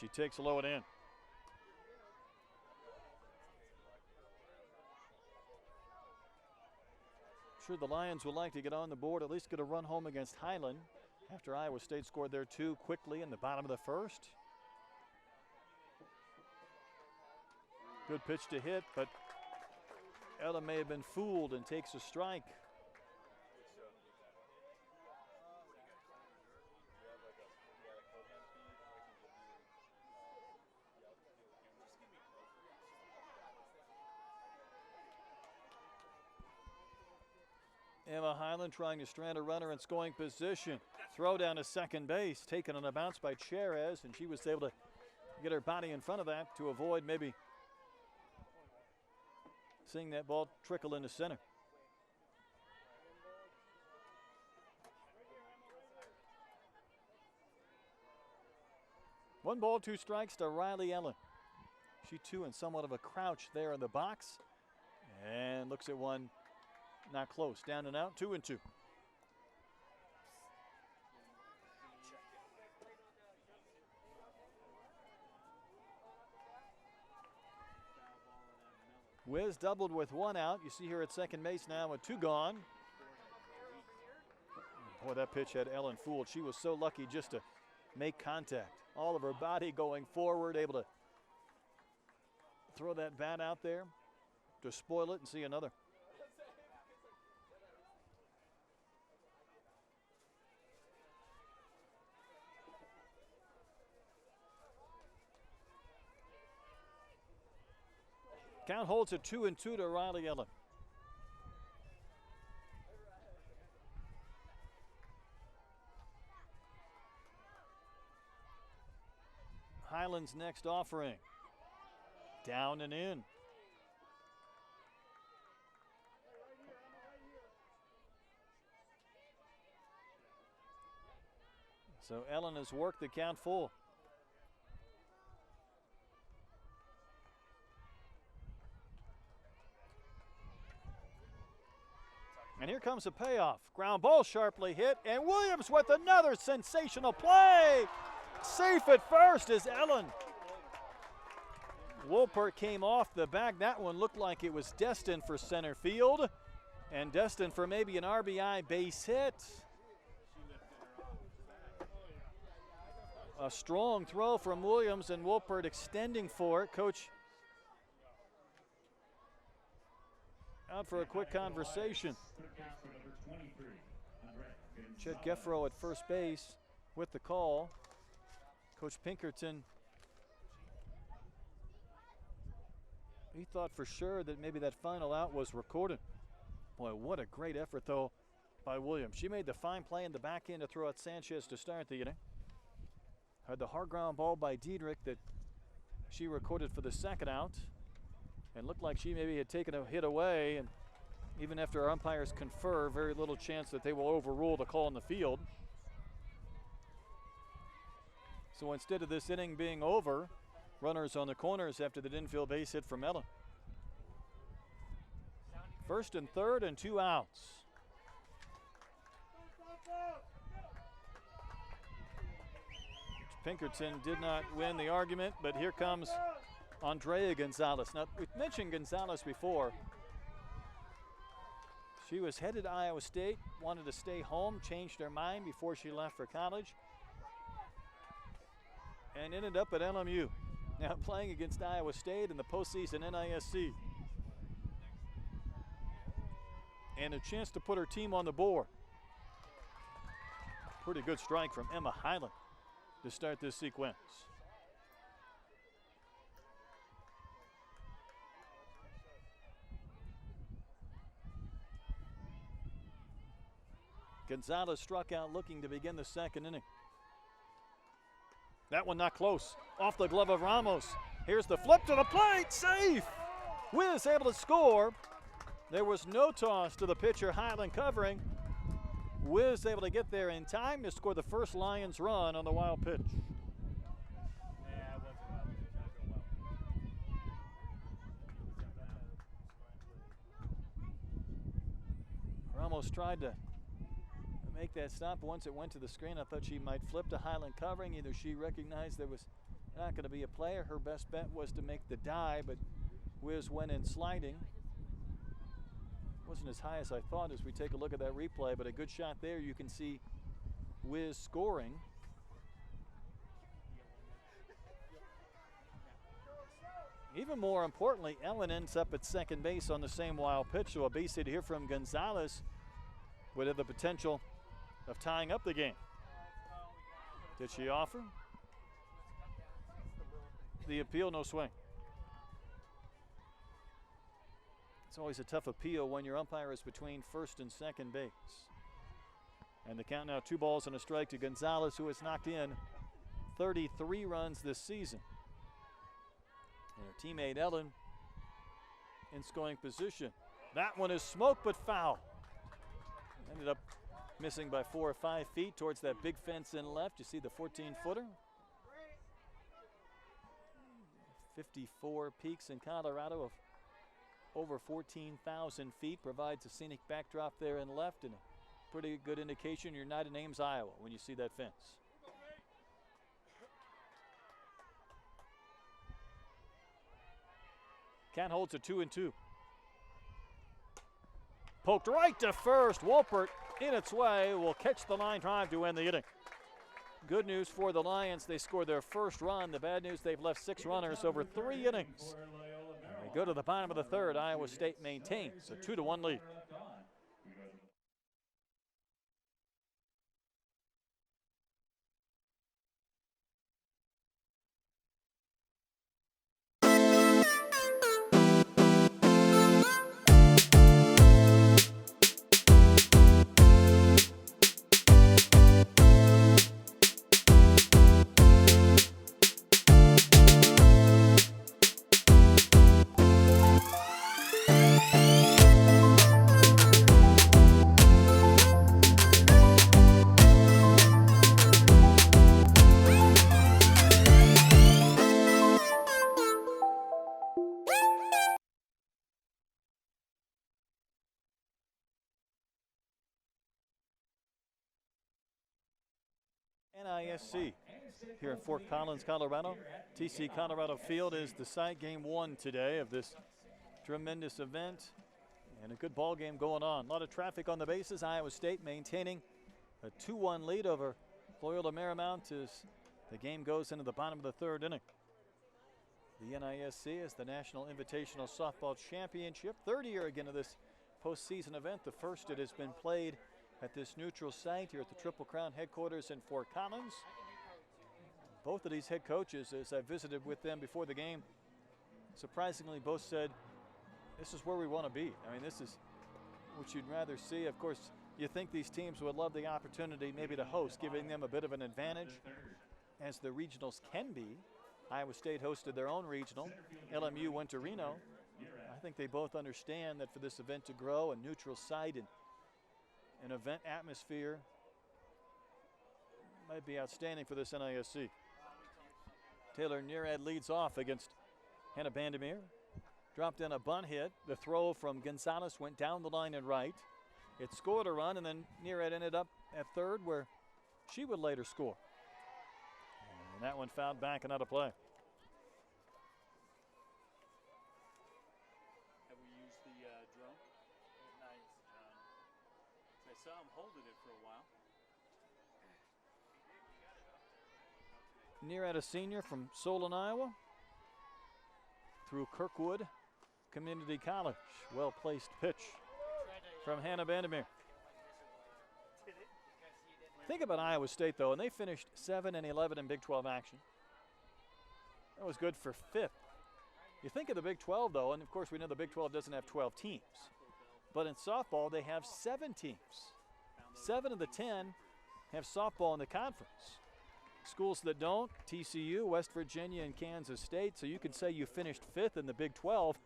She takes a low and in. Sure, the Lions would like to get on the board, at least get a run home against Highland after Iowa State scored there 2 quickly in the bottom of the first. Good pitch to hit, but Ella may have been fooled and takes a strike. Emma Highland trying to strand a runner in scoring position. Throw down to second base, taken on a bounce by Cherez, and she was able to get her body in front of that to avoid maybe seeing that ball trickle into center. One ball, 2 strikes to Riley Ellen. She too in somewhat of a crouch there in the box, and looks at one. Not close. Down and out, 2-2. Wiz doubled with 1 out. You see her at second base now with 2 gone. Boy, that pitch had Ellen fooled. She was so lucky just to make contact. All of her body going forward, able to throw that bat out there to spoil it and see another. Count holds at 2-2 to Riley Ellen. Ellen's next offering. Down and in. So Ellen has worked the count full. And here comes a payoff. Ground ball sharply hit, and Williams with another sensational play. Safe at first is Ellen. Wolpert came off the back. That one looked like it was destined for center field and destined for maybe an RBI base hit. A strong throw from Williams, and Wolpert extending for it. Coach out for a quick conversation. Chet Geffro at first base with the call. Coach Pinkerton, he thought for sure that maybe that final out was recorded. Boy, what a great effort, though, by Williams. She made the fine play in the back end to throw out Sanchez to start the inning. Had the hard ground ball by Diedrich that she recorded for the second out. And looked like she maybe had taken a hit away, and even after our umpires confer, very little chance that they will overrule the call in the field. So instead of this inning being over, runners on the corners after the infield base hit from Ellen. First and third and 2 outs. Pinkerton did not win the argument, but here comes Andrea Gonzalez. Now, we've mentioned Gonzalez before. She was headed to Iowa State, wanted to stay home, changed her mind before she left for college, and ended up at LMU. Now playing against Iowa State in the postseason NISC. And a chance to put her team on the board. Pretty good strike from Emma Highland to start this sequence. Gonzalez struck out looking to begin the second inning. That one not close. Off the glove of Ramos. Here's the flip to the plate. Safe. Wiz able to score. There was no toss to the pitcher, Highland covering. Wiz able to get there in time to score the first Lions run on the wild pitch. Ramos tried to make that stop. Once it went to the screen, I thought she might flip to Highland covering. Either she recognized there was not going to be a play, or her best bet was to make the dive, but Wiz went in sliding. Wasn't as high as I thought as we take a look at that replay, but a good shot there. You can see Wiz scoring. Even more importantly, Ellen ends up at second base on the same wild pitch, so a base hit here from Gonzalez would have the potential of tying up the game. Did she offer? The appeal, no swing. It's always a tough appeal when your umpire is between first and second base. And the count now 2 balls and a strike to Gonzalez, who has knocked in 33 runs this season. And her teammate Ellen in scoring position. That one is smoked but foul. Ended up missing by 4 or 5 feet towards that big fence in left. You see the 14-footer. 54 peaks in Colorado of over 14,000 feet. Provides a scenic backdrop there in left, and a pretty good indication you're not in Ames, Iowa when you see that fence. Count holds a 2-2. Poked right to first. Wolpert in its way will catch the line drive to end the inning. Good news for the Lions. They scored their first run. The bad news, they've left 6 runners over 3 innings. They go to the bottom of the third. Iowa State maintains a 2-1 lead. NISC here in Fort Collins, Colorado. TC Colorado Field is the site. Game 1 today of this tremendous event. And a good ball game going on. A lot of traffic on the bases. Iowa State maintaining a 2-1 lead over Loyola Marymount as the game goes into the bottom of the 3rd inning. The NISC is the National Invitational Softball Championship. 3rd year again of this postseason event. The first it has been played at this neutral site here at the Triple Crown headquarters in Fort Collins. Both of these head coaches, as I visited with them before the game, surprisingly both said, this is where we want to be. I mean, this is what you'd rather see. Of course, you think these teams would love the opportunity maybe to host, giving them a bit of an advantage, as the regionals can be. Iowa State hosted their own regional. LMU went to Reno. I think they both understand that for this event to grow, a neutral site and an event atmosphere might be outstanding for this NISC. Taylor Nearad leads off against Hannah Vandermeer. Dropped in a bunt hit. The throw from Gonzalez went down the line and right. It scored a run, and then Nearad ended up at 3rd where she would later score. And that one fouled back and out of play. Have we used the drone? Nice. I saw him holding it for a while. Nearad, a senior from Solon, Iowa, through Kirkwood Community College. Well-placed pitch from Hannah Vandermeer. Think about Iowa State, though, and they finished 7-11 in Big 12 action. That was good for 5th. You think of the Big 12, though, and of course we know the Big 12 doesn't have 12 teams. But in softball, they have 7 teams. 7 of the 10 have softball in the conference. Schools that don't, TCU, West Virginia, and Kansas State. So you could say you finished 5th in the Big 12,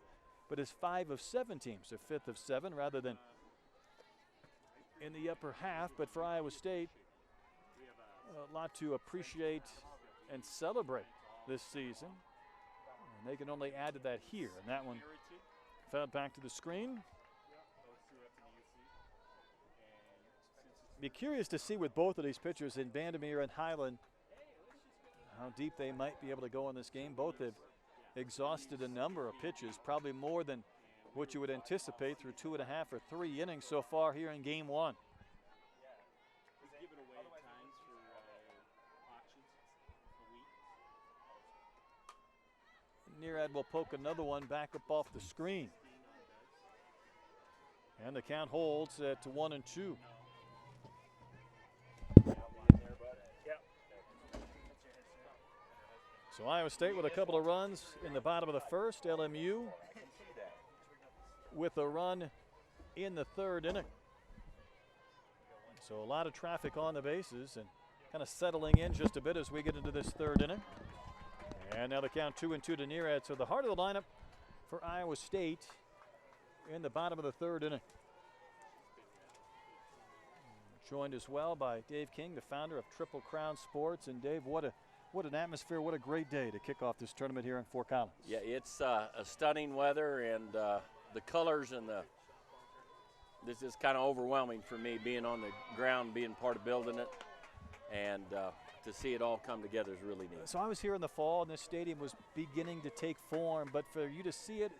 but it's 5 of 7 teams, so 5th of 7 rather than in the upper half. But for Iowa State, a lot to appreciate and celebrate this season. And they can only add to that here. And that one fell back to the screen. Be curious to see with both of these pitchers in Vandermeer and Highland how deep they might be able to go in this game. Both have exhausted a number of pitches, probably more than what you would anticipate through 2.5 or 3 innings so far here in Game 1. Nearad will poke another one back up off the screen. And the count holds at 1-2. So Iowa State with a couple of runs in the bottom of the 1st. LMU with a run in the 3rd inning. So a lot of traffic on the bases and kind of settling in just a bit as we get into this 3rd inning. And now the count 2-2 to Nearad. So the heart of the lineup for Iowa State in the bottom of the 3rd inning. Joined as well by Dave King, the founder of Triple Crown Sports. And Dave, what an atmosphere, what a great day to kick off this tournament here in Fort Collins. Yeah, it's a stunning weather, and the colors and this is kind of overwhelming for me, being on the ground, being part of building it, and to see it all come together is really neat. So I was here in the fall, and this stadium was beginning to take form, but for you to see it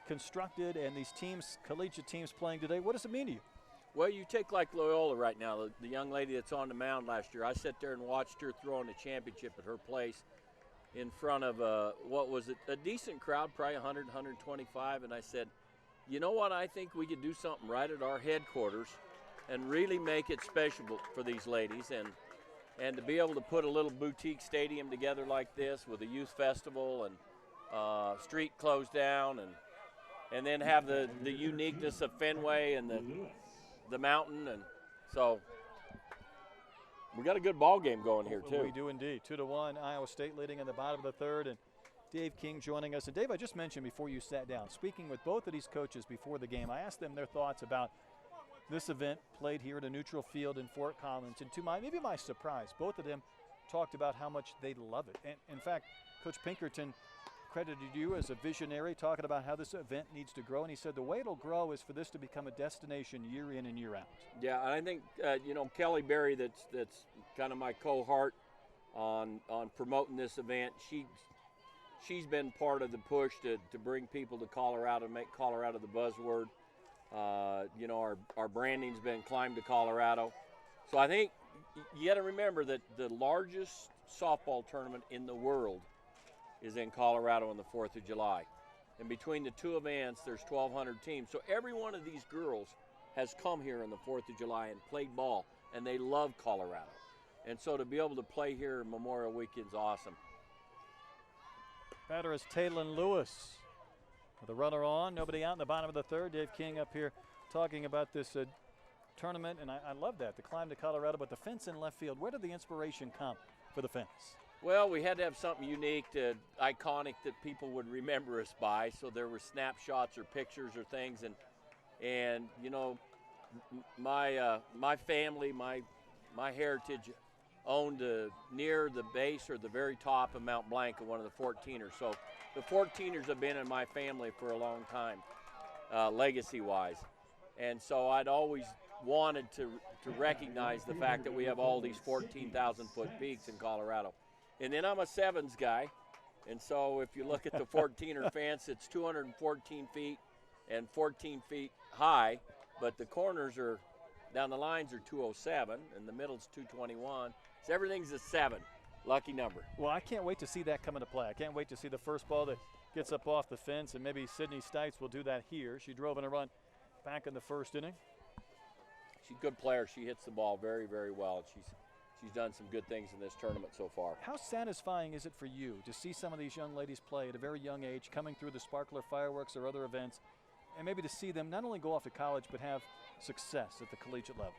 constructed and these teams, collegiate teams playing today, what does it mean to you? Well, you take like Loyola right now, the young lady that's on the mound last year. I sat there and watched her throw in the championship at her place in front of a decent crowd, probably 100, 125, and I said, you know what, I think we could do something right at our headquarters and really make it special for these ladies, and to be able to put a little boutique stadium together like this with a youth festival and street closed down, and then have the uniqueness of Fenway and the mountain, and so we got a good ball game going here too. We do indeed. 2-1, Iowa State leading in the bottom of the 3rd, and Dave King joining us. And Dave, I just mentioned before you sat down, speaking with both of these coaches before the game, I asked them their thoughts about this event played here at a neutral field in Fort Collins, and to maybe my surprise, both of them talked about how much they love it. And in fact, Coach Pinkerton credited you as a visionary, talking about how this event needs to grow. And he said the way it'll grow is for this to become a destination year in and year out. Yeah, and I think, Kelly Berry, that's kind of my cohort on promoting this event, she's been part of the push to bring people to Colorado, make Colorado the buzzword. Our branding's been Climb to Colorado. So I think you got to remember that the largest softball tournament in the world is in Colorado on the 4th of July. And between the two events, there's 1,200 teams. So every one of these girls has come here on the 4th of July and played ball, and they love Colorado. And so to be able to play here Memorial Weekend's awesome. Batter is Taylon Lewis. With a runner on, nobody out in the bottom of the third. Dave King up here talking about this tournament, and I love that, the Climb to Colorado, but the fence in left field, where did the inspiration come for the fence? Well, we had to have something unique, iconic that people would remember us by, so there were snapshots or pictures or things, and my family, my heritage owned near the base or the very top of Mount Blanca, one of the 14ers. So the 14ers have been in my family for a long time, legacy-wise. And so I'd always wanted to recognize the fact that we have all these 14,000-foot peaks in Colorado. And then I'm a sevens guy, and so if you look at the 14er fence, it's 214 feet and 14 feet high, but the corners are, down the lines are 207, and the middle's 221. So everything's a 7, lucky number. Well, I can't wait to see that come into play. I can't wait to see the first ball that gets up off the fence, and maybe Sydney Stites will do that here. She drove in a run back in the first inning. She's a good player. She hits the ball very, very well. She's done some good things in this tournament so far. How satisfying is it for you to see some of these young ladies play at a very young age, coming through the Sparkler Fireworks or other events, and maybe to see them not only go off to college but have success at the collegiate level?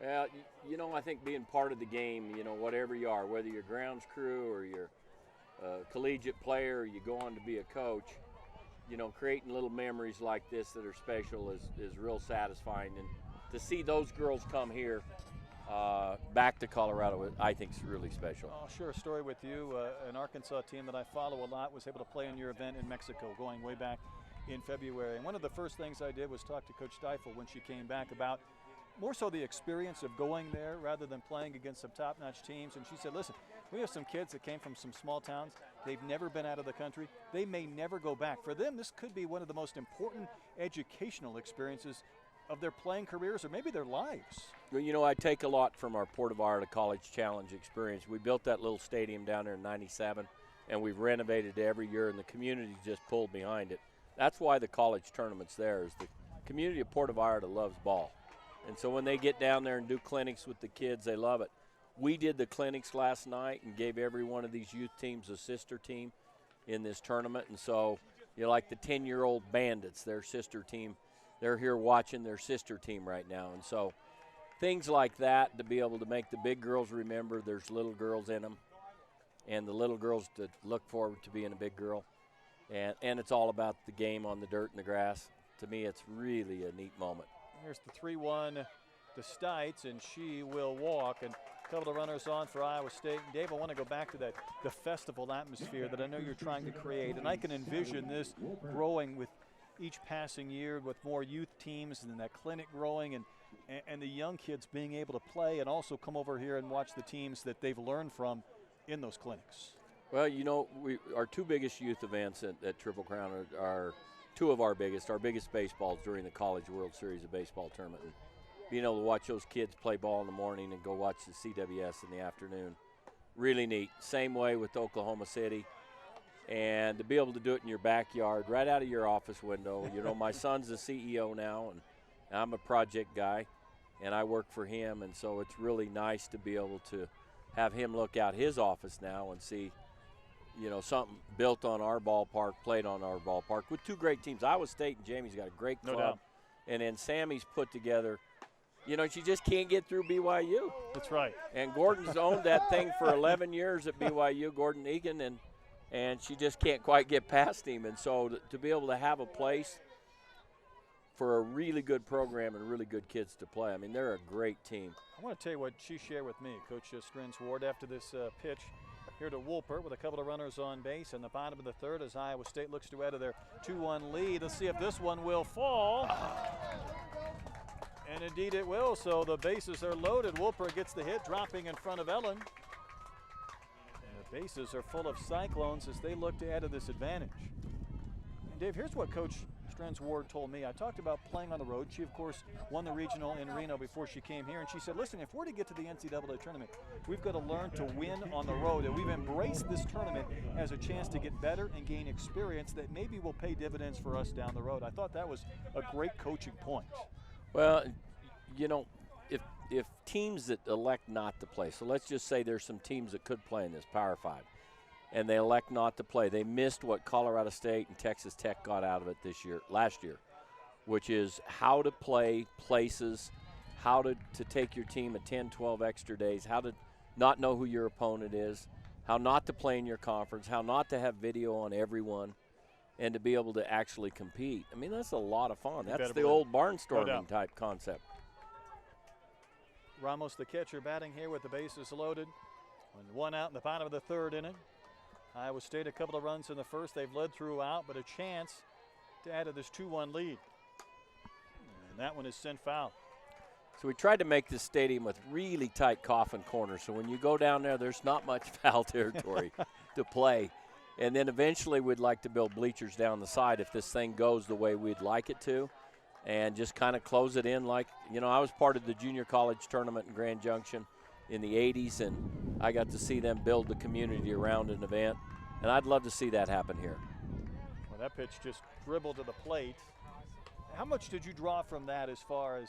Well, I think being part of the game, whatever you are, whether you're grounds crew or you're a collegiate player or you go on to be a coach, creating little memories like this that are special is real satisfying. And to see those girls come here back to Colorado, I think is really special. I'll share a story with you. An Arkansas team that I follow a lot was able to play in your event in Mexico going way back in February. And one of the first things I did was talk to Coach Steifel when she came back about more so the experience of going there rather than playing against some top-notch teams. And she said, listen, we have some kids that came from some small towns. They've never been out of the country. They may never go back. For them, this could be one of the most important educational experiences of their playing careers or maybe their lives. Well, I take a lot from our Puerto Vallarta College Challenge experience. We built that little stadium down there in '97, and we've renovated it every year, and the community just pulled behind it. That's why the college tournament's there, is the community of Puerto Vallarta loves ball. And so when they get down there and do clinics with the kids, they love it. We did the clinics last night and gave every one of these youth teams a sister team in this tournament. And so, like the 10-year-old Bandits, their sister team, they're here watching their sister team right now. And so things like that, to be able to make the big girls remember there's little girls in them, and the little girls to look forward to being a big girl. And it's all about the game on the dirt and the grass. To me, it's really a neat moment. Here's the 3-1 to Stites, and she will walk. And a couple of runners on for Iowa State. And Dave, I want to go back to the festival atmosphere that I know you're trying to create. And I can envision this growing with each passing year, with more youth teams and that clinic growing, and the young kids being able to play and also come over here and watch the teams that they've learned from in those clinics. Well, our two biggest youth events at Triple Crown are two of our biggest baseballs during the College World Series of Baseball tournament. And being able to watch those kids play ball in the morning and go watch the CWS in the afternoon, really neat. Same way with Oklahoma City. And to be able to do it in your backyard, right out of your office window. My son's the CEO now, and I'm a project guy, and I work for him. And so it's really nice to be able to have him look out his office now and see, something built on our ballpark, played on our ballpark with two great teams. Iowa State and Jamie's got a great club. No doubt. And then Sammy's put together, she just can't get through BYU. That's right. And Gordon's owned that thing for 11 years at BYU, Gordon Egan, and she just can't quite get past him. And so to be able to have a place for a really good program and really good kids to play, they're a great team. I want to tell you what she shared with me, Coach Strins Ward, after this pitch. here to Woolpert with a couple of runners on base in the bottom of the third as Iowa State looks to add to their 2-1 lead. Let's see if this one will fall. And indeed it will, so the bases are loaded. Woolpert gets the hit, dropping in front of Ellen. And the bases are full of Cyclones as they look to add to this advantage. And Dave, here's what Coach Strenz Ward told me. I talked about playing on the road. She, of course, won the regional in Reno before she came here, and she said, listen, if we're to get to the NCAA tournament, we've got to learn to win on the road, and we've embraced this tournament as a chance to get better and gain experience that maybe will pay dividends for us down the road. I thought that was a great coaching point. Well, you know, if teams that elect not to play, so let's just say there's some teams that could play in this Power 5, and they elect not to play. They missed what Colorado State and Texas Tech got out of it last year, which is how to play places, how to take your team at 10, 12 extra days, how to not know who your opponent is, how not to play in your conference, how not to have video on everyone, and to be able to actually compete. I mean, that's a lot of fun. That's the old barnstorming type concept. Ramos, the catcher, batting here with the bases loaded. And one out in the bottom of the third inning. Iowa State a couple of runs in the first. They've led throughout, but a chance to add to this 2-1 lead. And that one is sent foul. So we tried to make this stadium with really tight coffin corners. So when you go down there, there's not much foul territory to play. And then eventually we'd like to build bleachers down the side if this thing goes the way we'd like it to, and just kind of close it in like, you know, I was part of the junior college tournament in Grand Junction in the 80s, and I got to see them build the community around an event, and I'd love to see that happen here. Well, that pitch just dribbled to the plate. How much did you draw from that as far as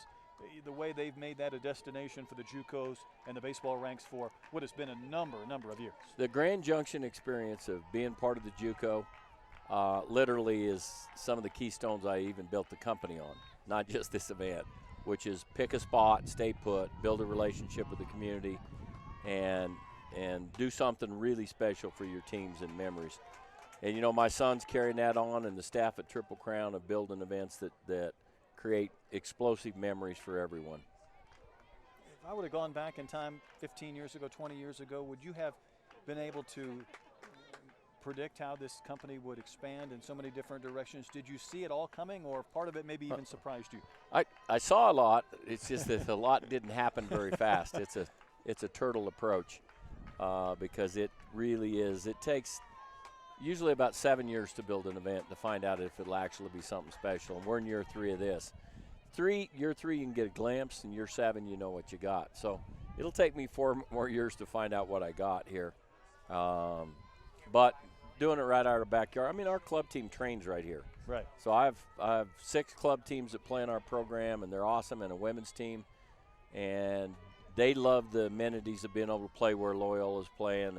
the way they've made that a destination for the JUCOs and the baseball ranks for what has been a number of years? The Grand Junction experience of being part of the JUCO literally is some of the keystones I even built the company on, not just this event, which is pick a spot, stay put, build a relationship with the community, and do something really special for your teams and memories. And, you know, my son's carrying that on, and the staff at Triple Crown of building events that create explosive memories for everyone. If I would have gone back in time 15 years ago, 20 years ago, would you have been able to predict how this company would expand in so many different directions? Did you see it all coming, or part of it maybe even surprised you? I saw a lot. It's just that a lot didn't happen very fast. It's a turtle approach because it really is. It takes usually about 7 years to build an event to find out if it'll actually be something special. And we're in year 3 of this. Year 3 you can get a glimpse, and year 7 you know what you got. So it'll take me 4 more years to find out what I got here. But doing it right out of our backyard. I mean, our club team trains right here. Right. So I have 6 club teams that play in our program, and they're awesome, and a women's team. And they love the amenities of being able to play where Loyola's playing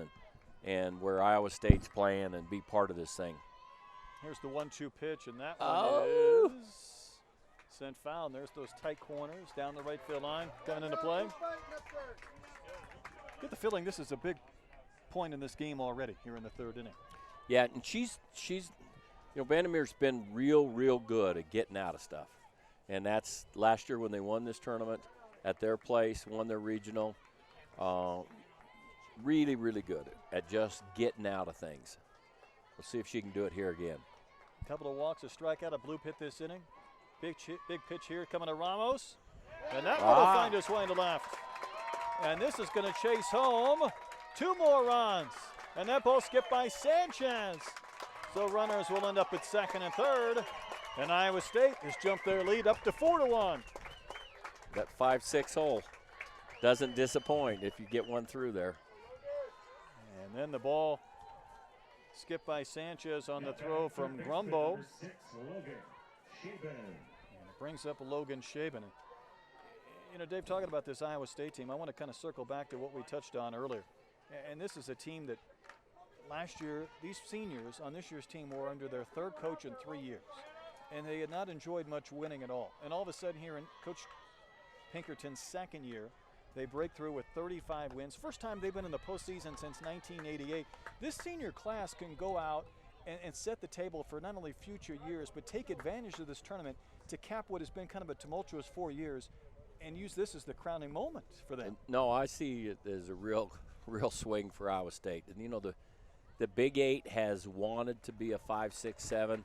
and where Iowa State's playing and be part of this thing. Here's the 1-2 pitch, and that one is sent foul. And there's those tight corners down the right field line coming into play. Get the feeling this is a big point in this game already here in the third inning. Yeah, and she's you know, Vandermeer's been real good at getting out of stuff. And that's last year when they won this tournament at their place, won their regional. Really good at just getting out of things. We'll see if she can do it here again. A couple of walks, a strikeout, a blue hit this inning. Big pitch here coming to Ramos. And that one will find its way to left. And this is going to chase home 2 more runs. And that ball skipped by Sanchez. So runners will end up at second and third. And Iowa State has jumped their lead up to 4-1. That 5-6 hole doesn't disappoint if you get one through there. And then the ball skipped by Sanchez on the throw from Gumbo. And it brings up Logan Shaben. You know, Dave, talking about this Iowa State team, I want to kind of circle back to what we touched on earlier. And this is a team that last year, these seniors on this year's team were under their 3rd coach in 3 years. And they had not enjoyed much winning at all. And all of a sudden here in Coach Pinkerton's 2nd year, they break through with 35 wins. First time they've been in the postseason since 1988. This senior class can go out and set the table for not only future years, but take advantage of this tournament to cap what has been kind of a tumultuous 4 years and use this as the crowning moment for them. No, I see it as a real real swing for Iowa State. And, you know, the Big Eight has wanted to be a 5, 6, 7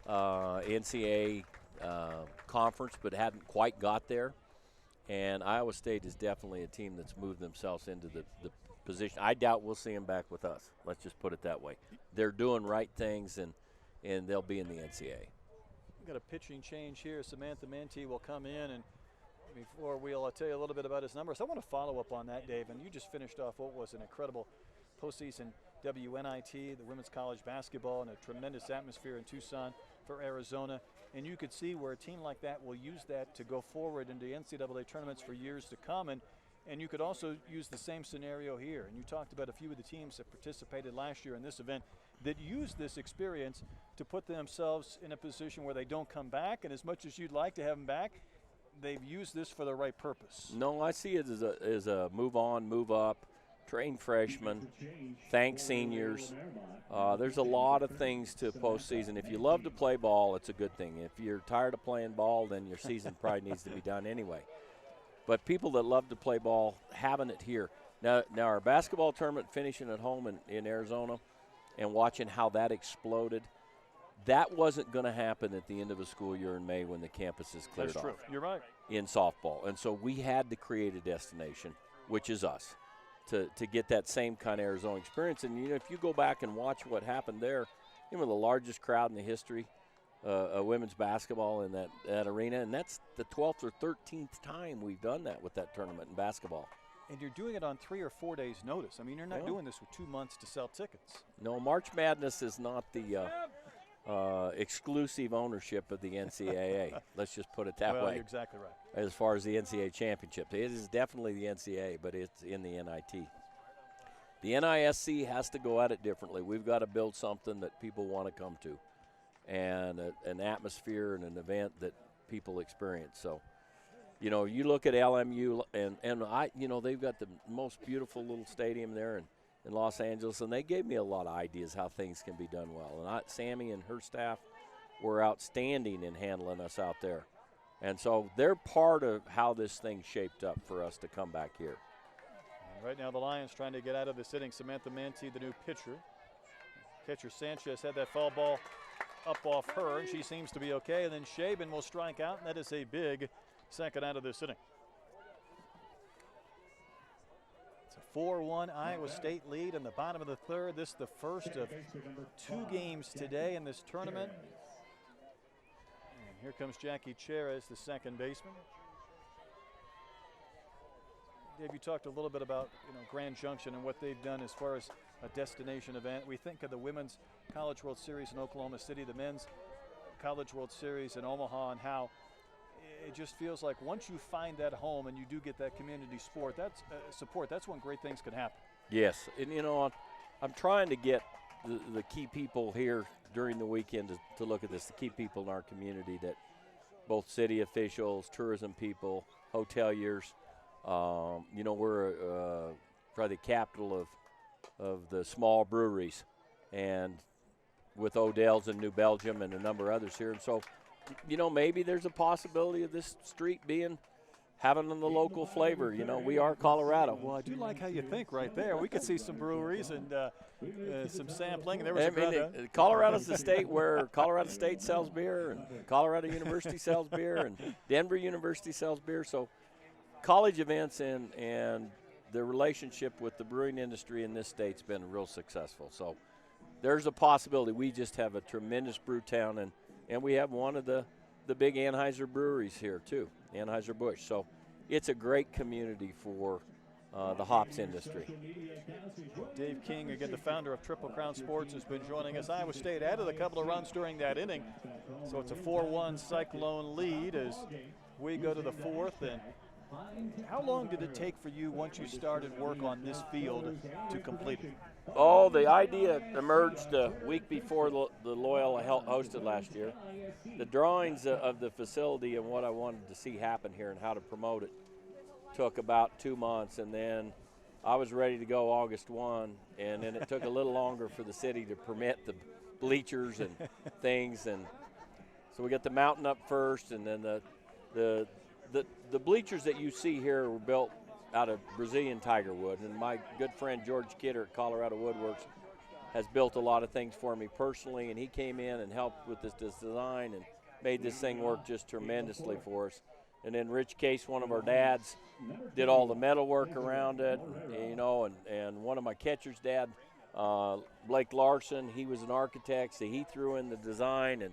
NCAA conference, but hadn't quite got there. And Iowa State is definitely a team that's moved themselves into the position. I doubt we'll see them back with us. Let's just put it that way. They're doing right things, and they'll be in the NCAA. We've got a pitching change here. Samantha Mantee will come in, and before we'll tell you a little bit about his numbers, I want to follow up on that, Dave. And you just finished off what was an incredible postseason WNIT, the women's college basketball, and a tremendous atmosphere in Tucson for Arizona. And you could see where a team like that will use that to go forward into NCAA tournaments for years to come. And you could also use the same scenario here. And you talked about a few of the teams that participated last year in this event that used this experience to put themselves in a position where they don't come back. And as much as you'd like to have them back, they've used this for the right purpose. No, I see it as a move on, move up, train freshmen, thank seniors. There's a lot of things to postseason. If you love to play ball, it's a good thing. If you're tired of playing ball, then your season probably needs to be done anyway. But people that love to play ball, having it here. Now our basketball tournament finishing at home in Arizona and watching how that exploded, that wasn't going to happen at the end of a school year in May when the campus is cleared off. That's true. You're right. In softball. And so we had to create a destination, which is us, to get that same kind of Arizona experience. And, you know, if you go back and watch what happened there, you know, the largest crowd in the history of women's basketball in that arena, and that's the 12th or 13th time we've done that with that tournament in basketball. And you're doing it on 3 or 4 days' notice. I mean, you're not doing this with 2 months to sell tickets. No, March Madness is not the exclusive ownership of the NCAA. Let's just put it that way. You're exactly right. As far as the NCAA championship, it is definitely the NCAA, but it's in the NIT. The NISC has to go at it differently. We've got to build something that people want to come to, and an atmosphere and an event that people experience. So, you know, you look at LMU, and you know, they've got the most beautiful little stadium there in Los Angeles, and they gave me a lot of ideas how things can be done well. And Sammy and her staff were outstanding in handling us out there. And so they're part of how this thing shaped up for us to come back here. And right now the Lions trying to get out of this inning. Samantha Mantee, the new pitcher. Catcher Sanchez had that foul ball up off her, and she seems to be okay. And then Shaban will strike out, and that is a big second out of this inning. It's a 4-1 Iowa State lead in the bottom of the third. This is the first of 2 games today in this tournament. And here comes Jackie Cherez, the second baseman. Dave, you talked a little bit about, you know, Grand Junction and what they've done as far as a destination event. We think of the Women's College World Series in Oklahoma City, the Men's College World Series in Omaha, and how it just feels like once you find that home and you do get that community support, that's when great things can happen. Yes, and you know, I'm trying to get the key people here during the weekend to look at this, the key people in our community, that both city officials, tourism people, hoteliers. You know, we're probably the capital of the small breweries, and with Odell's in New Belgium and a number of others here. And so, you know, maybe there's a possibility of this street having the local flavor. You know, we are Colorado. Well, I do like how you think right there. We could see some breweries and some sampling. And there was Colorado's the state where Colorado State sells beer, and Colorado University sells beer, and Denver University sells beer. So college events and the relationship with the brewing industry in this state's been real successful. So there's a possibility. We just have a tremendous brew town, and we have one of the big Anheuser breweries here too, Anheuser-Busch. So it's a great community for the hops industry. Dave King, again, the founder of Triple Crown Sports, has been joining us. Iowa State added a couple of runs during that inning, so it's a 4-1 Cyclone lead as we go to the fourth. And how long did it take for you once you started work on this field to complete it? Oh, the idea emerged a week before the Loyola hosted last year. The drawings of the facility and what I wanted to see happen here and how to promote it took about 2 months, and then I was ready to go August 1, and then it took a little longer for the city to permit the bleachers and things, and so we got the mountain up first, and then the bleachers that you see here were built out of Brazilian tiger wood, and my good friend George Kidder at Colorado Woodworks has built a lot of things for me personally, and he came in and helped with this design and made this thing work just tremendously for us. And then Rich Case, one of our dads, did all the metal work around it, you know, and one of my catcher's dad, Blake Larson, he was an architect, so he threw in the design,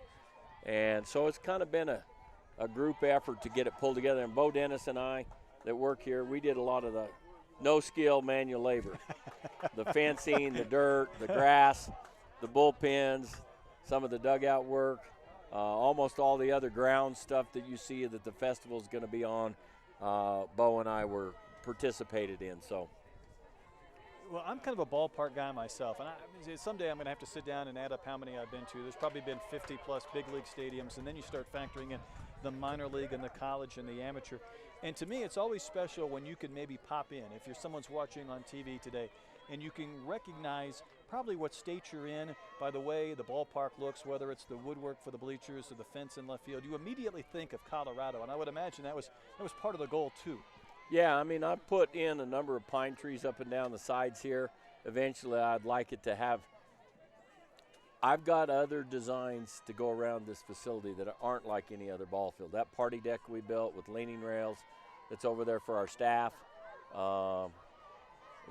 and so it's kind of been a group effort to get it pulled together. And Bo Dennis and I that work here, we did a lot of the no-skill manual labor. The fencing, the dirt, the grass, the bullpens, some of the dugout work, almost all the other ground stuff that you see that the festival is going to be on, Bo and I were participated in. So. Well, I'm kind of a ballpark guy myself, and someday I'm going to have to sit down and add up how many I've been to. There's probably been 50-plus big league stadiums, and then you start factoring in the minor league and the college and the amateur. And to me, it's always special when you can maybe pop in. If someone's watching on TV today, and you can recognize probably what state you're in by the way the ballpark looks, whether it's the woodwork for the bleachers or the fence in left field, you immediately think of Colorado, and I would imagine that was part of the goal too. Yeah, I mean, I've put in a number of pine trees up and down the sides here. Eventually, I'd like it to have – I've got other designs to go around this facility that aren't like any other ball field. That party deck we built with leaning rails that's over there for our staff. And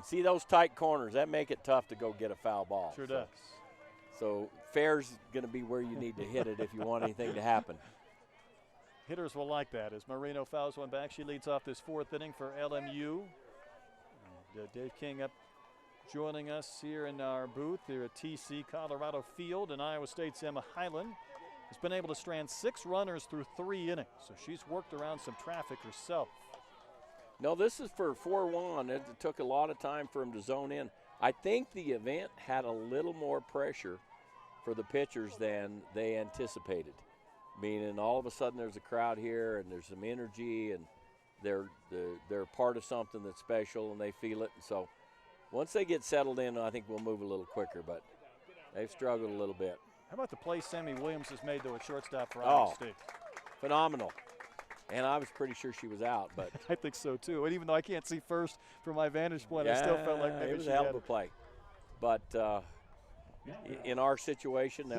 see those tight corners, that make it tough to go get a foul ball. Sure does. So fair's going to be where you need to hit it if you want anything to happen. Hitters will like that as Marino fouls one back. She leads off this fourth inning for LMU. And, Dave King up joining us here in our booth here at TC Colorado Field. And Iowa State's Emma Highland has been able to strand 6 runners through 3 innings. So she's worked around some traffic herself. No, this is for 4-1. It took a lot of time for them to zone in. I think the event had a little more pressure for the pitchers than they anticipated. Meaning all of a sudden there's a crowd here and there's some energy and they're part of something that's special and they feel it. And so once they get settled in, I think we'll move a little quicker, but they've struggled a little bit. How about the play Sammy Williams has made, though, at shortstop for Iowa State? Phenomenal. And I was pretty sure she was out, but I think so too. And even though I can't see first from my vantage point, I still felt like maybe it was a hell of a play. But in our situation,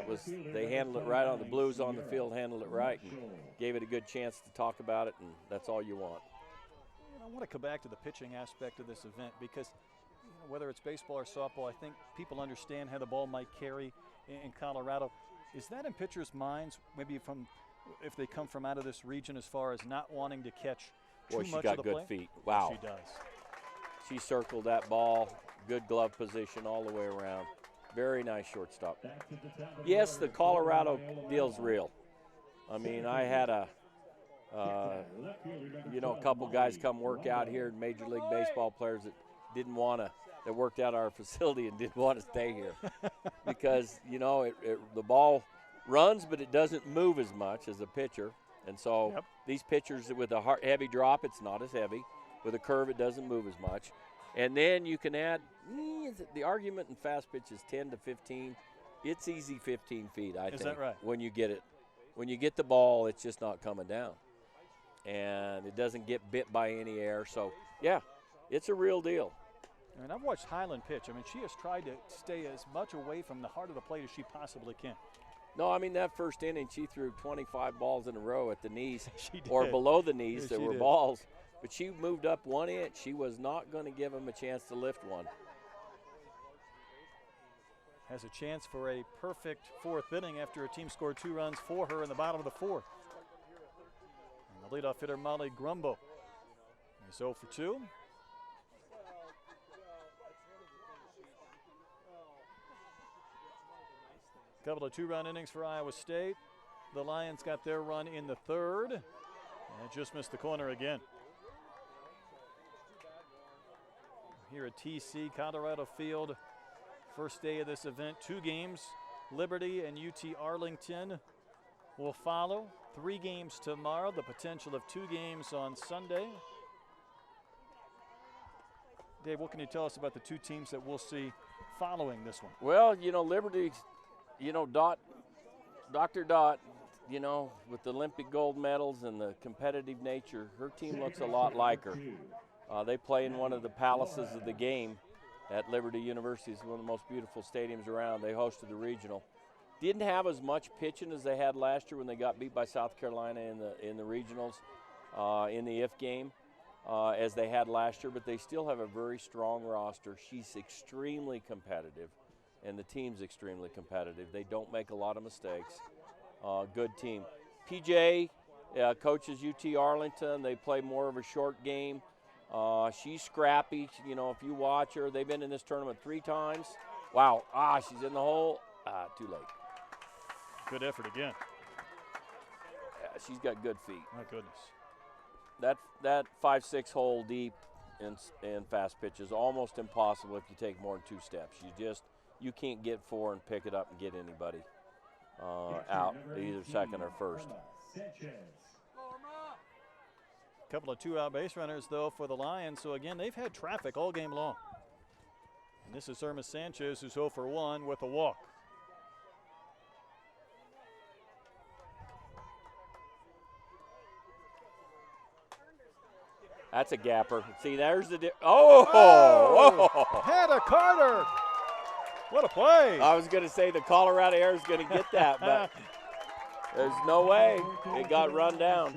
they handled it right on. The Blues on the field handled it right and gave it a good chance to talk about it, and that's all you want. I want to come back to the pitching aspect of this event because whether it's baseball or softball, I think people understand how the ball might carry in Colorado. Is that in pitchers' minds, maybe if they come from out of this region, as far as not wanting to catch too much of the play? Boy, she got good feet. Wow. She does. She circled that ball, good glove position all the way around. Very nice shortstop. Yes, the Colorado deal's real. I mean, I had a couple guys come work out here, Major League Baseball players that worked out our facility and didn't want to stay here because, the ball runs, but it doesn't move as much as a pitcher. And so these pitchers with a heavy drop, it's not as heavy. With a curve, it doesn't move as much. And then you can add, the argument in fast pitch is 10 to 15. It's easy 15 feet, I think. Is that right? When you get it. When you get the ball, it's just not coming down. And it doesn't get bit by any air. So, yeah, it's a real deal. I mean, I've watched Highland pitch. I mean, she has tried to stay as much away from the heart of the plate as she possibly can. No, I mean, that first inning, she threw 25 balls in a row at the knees She did. or below the knees. Yeah, there were did. balls. But she moved up 1 inch. She was not going to give them a chance to lift one. Has a chance for a perfect fourth inning after a team scored 2 runs for her in the bottom of the fourth. And the leadoff hitter, Molly Gumbo, is 0 for 2. Couple of 2-run innings for Iowa State. The Lions got their run in the third and just missed the corner again. Here at TC Colorado Field, first day of this event, 2 games. Liberty and UT Arlington will follow. 3 games tomorrow, the potential of 2 games on Sunday. Dave, what can you tell us about the 2 teams that we'll see following this one? Well, Liberty, Dr. Dot, with the Olympic gold medals and the competitive nature, her team looks a lot like her. They play in one of the palaces of the game at Liberty University. It's one of the most beautiful stadiums around. They hosted the regional. Didn't have as much pitching as they had last year when they got beat by South Carolina in the regionals, in the IF game, as they had last year, but they still have a very strong roster. She's extremely competitive, and the team's extremely competitive. They don't make a lot of mistakes. Good team. PJ coaches UT Arlington. They play more of a short game. She's scrappy. You know, if you watch her, they've been in this tournament 3 times. Wow. She's in the hole. Too late. Good effort again. Yeah, she's got good feet. My goodness. That 5-6 hole deep in fast pitch is almost impossible if you take more than 2 steps. You can't get 4 and pick it up and get anybody out, either second or first. A couple of 2-out base runners, though, for the Lions. So, again, they've had traffic all game long. And this is Irma Sanchez, who's 0 for 1 with a walk. That's a gapper. See, there's the oh! Hannah Carter! What a play! I was going to say the Colorado Air is going to get that, but there's no way. It got run down.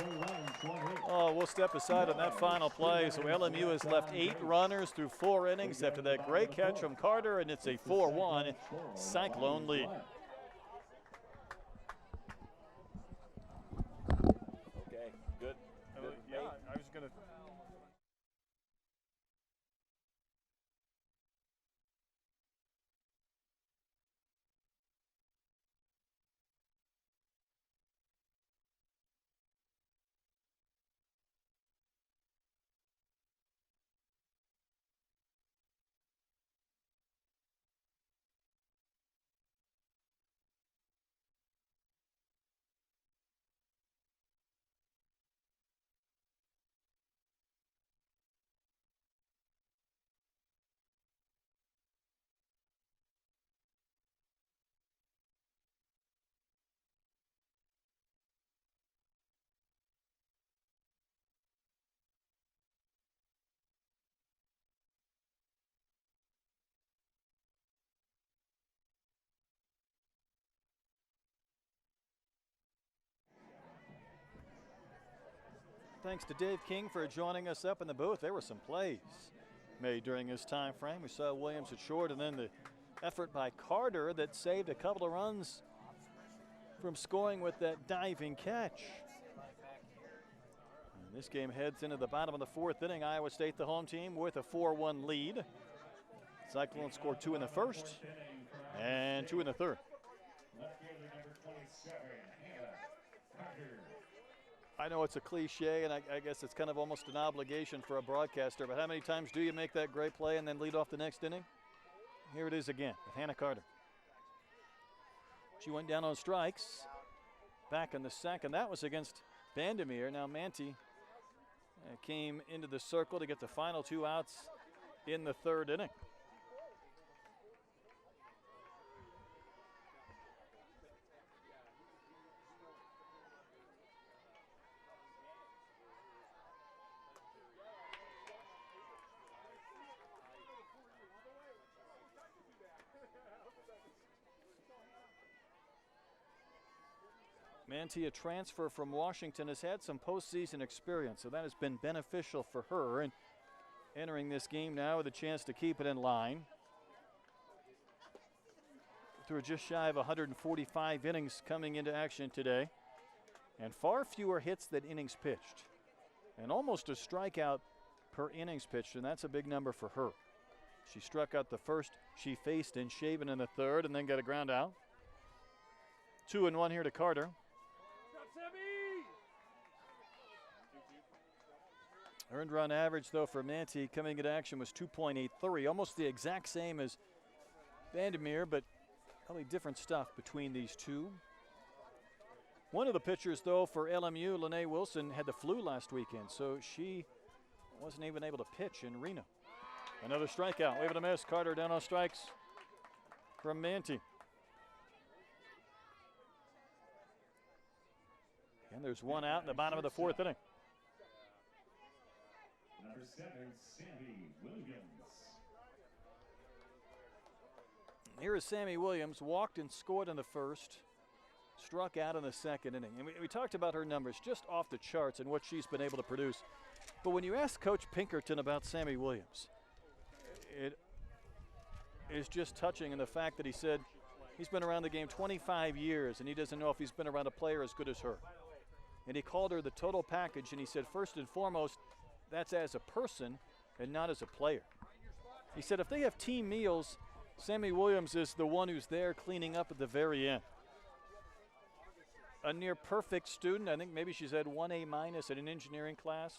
Oh, we'll step aside on that final play. So LMU has left 8 runners through 4 innings after that great catch from Carter, and it's a 4-1 Cyclone lead. Okay, good. Yeah, I was going to. Thanks to Dave King for joining us up in the booth. There were some plays made during his time frame. We saw Williams at short, and then the effort by Carter that saved a couple of runs from scoring with that diving catch. And this game heads into the bottom of the 4th inning. Iowa State, the home team, with a 4-1 lead. Cyclones scored 2 in the first and 2 in the third. I know it's a cliche, and I guess it's kind of almost an obligation for a broadcaster, but how many times do you make that great play and then lead off the next inning? Here it is again with Hannah Carter. She went down on strikes back in the second. That was against Vandermeer. Now Manti came into the circle to get the final 2 outs in the 3rd inning. Manti, a transfer from Washington, has had some postseason experience, so that has been beneficial for her. And entering this game now with a chance to keep it in line. Through just shy of 145 innings coming into action today, and far fewer hits than innings pitched, and almost a strikeout per innings pitched, and that's a big number for her. She struck out the first she faced in Shaven in the 3rd, and then got a ground out. 2-1 here to Carter. Earned run average, though, for Manti coming into action was 2.83, almost the exact same as Vandermeer, but probably different stuff between these two. One of the pitchers, though, for LMU, Lene Wilson, had the flu last weekend, so she wasn't even able to pitch in Reno. Another strikeout, wave and a miss. Carter down on strikes from Manti. And there's 1 out in the bottom of the 4th inning. Number 7, Sammy Williams. Here is Sammy Williams, walked and scored in the first, struck out in the second inning. And we talked about her numbers just off the charts and what she's been able to produce. But when you ask Coach Pinkerton about Sammy Williams, it is just touching in the fact that he said he's been around the game 25 years and he doesn't know if he's been around a player as good as her. And he called her the total package, and he said first and foremost, that's as a person and not as a player. He said if they have team meals, Sammy Williams is the one who's there cleaning up at the very end. A near perfect student. I think maybe she's had 1 A- in an engineering class.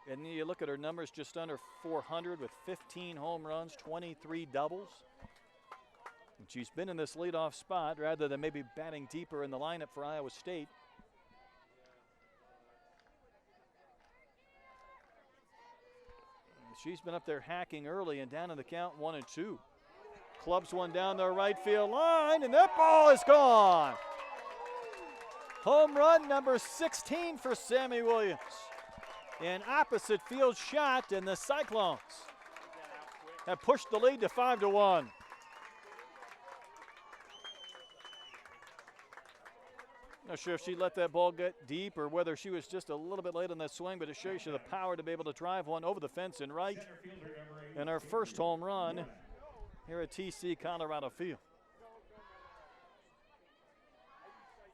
And then you look at her numbers, just under 400 with 15 home runs, 23 doubles. And she's been in this leadoff spot rather than maybe batting deeper in the lineup for Iowa State. She's been up there hacking early and down in the count 1-2. Clubs one down the right field line, and that ball is gone. Home run number 16 for Sammy Williams. An opposite field shot, and the Cyclones have pushed the lead to 5-1. Not sure if she let that ball get deep or whether she was just a little bit late on that swing, but it shows you the power to be able to drive one over the fence and right. And our first home run here at TC Colorado Field.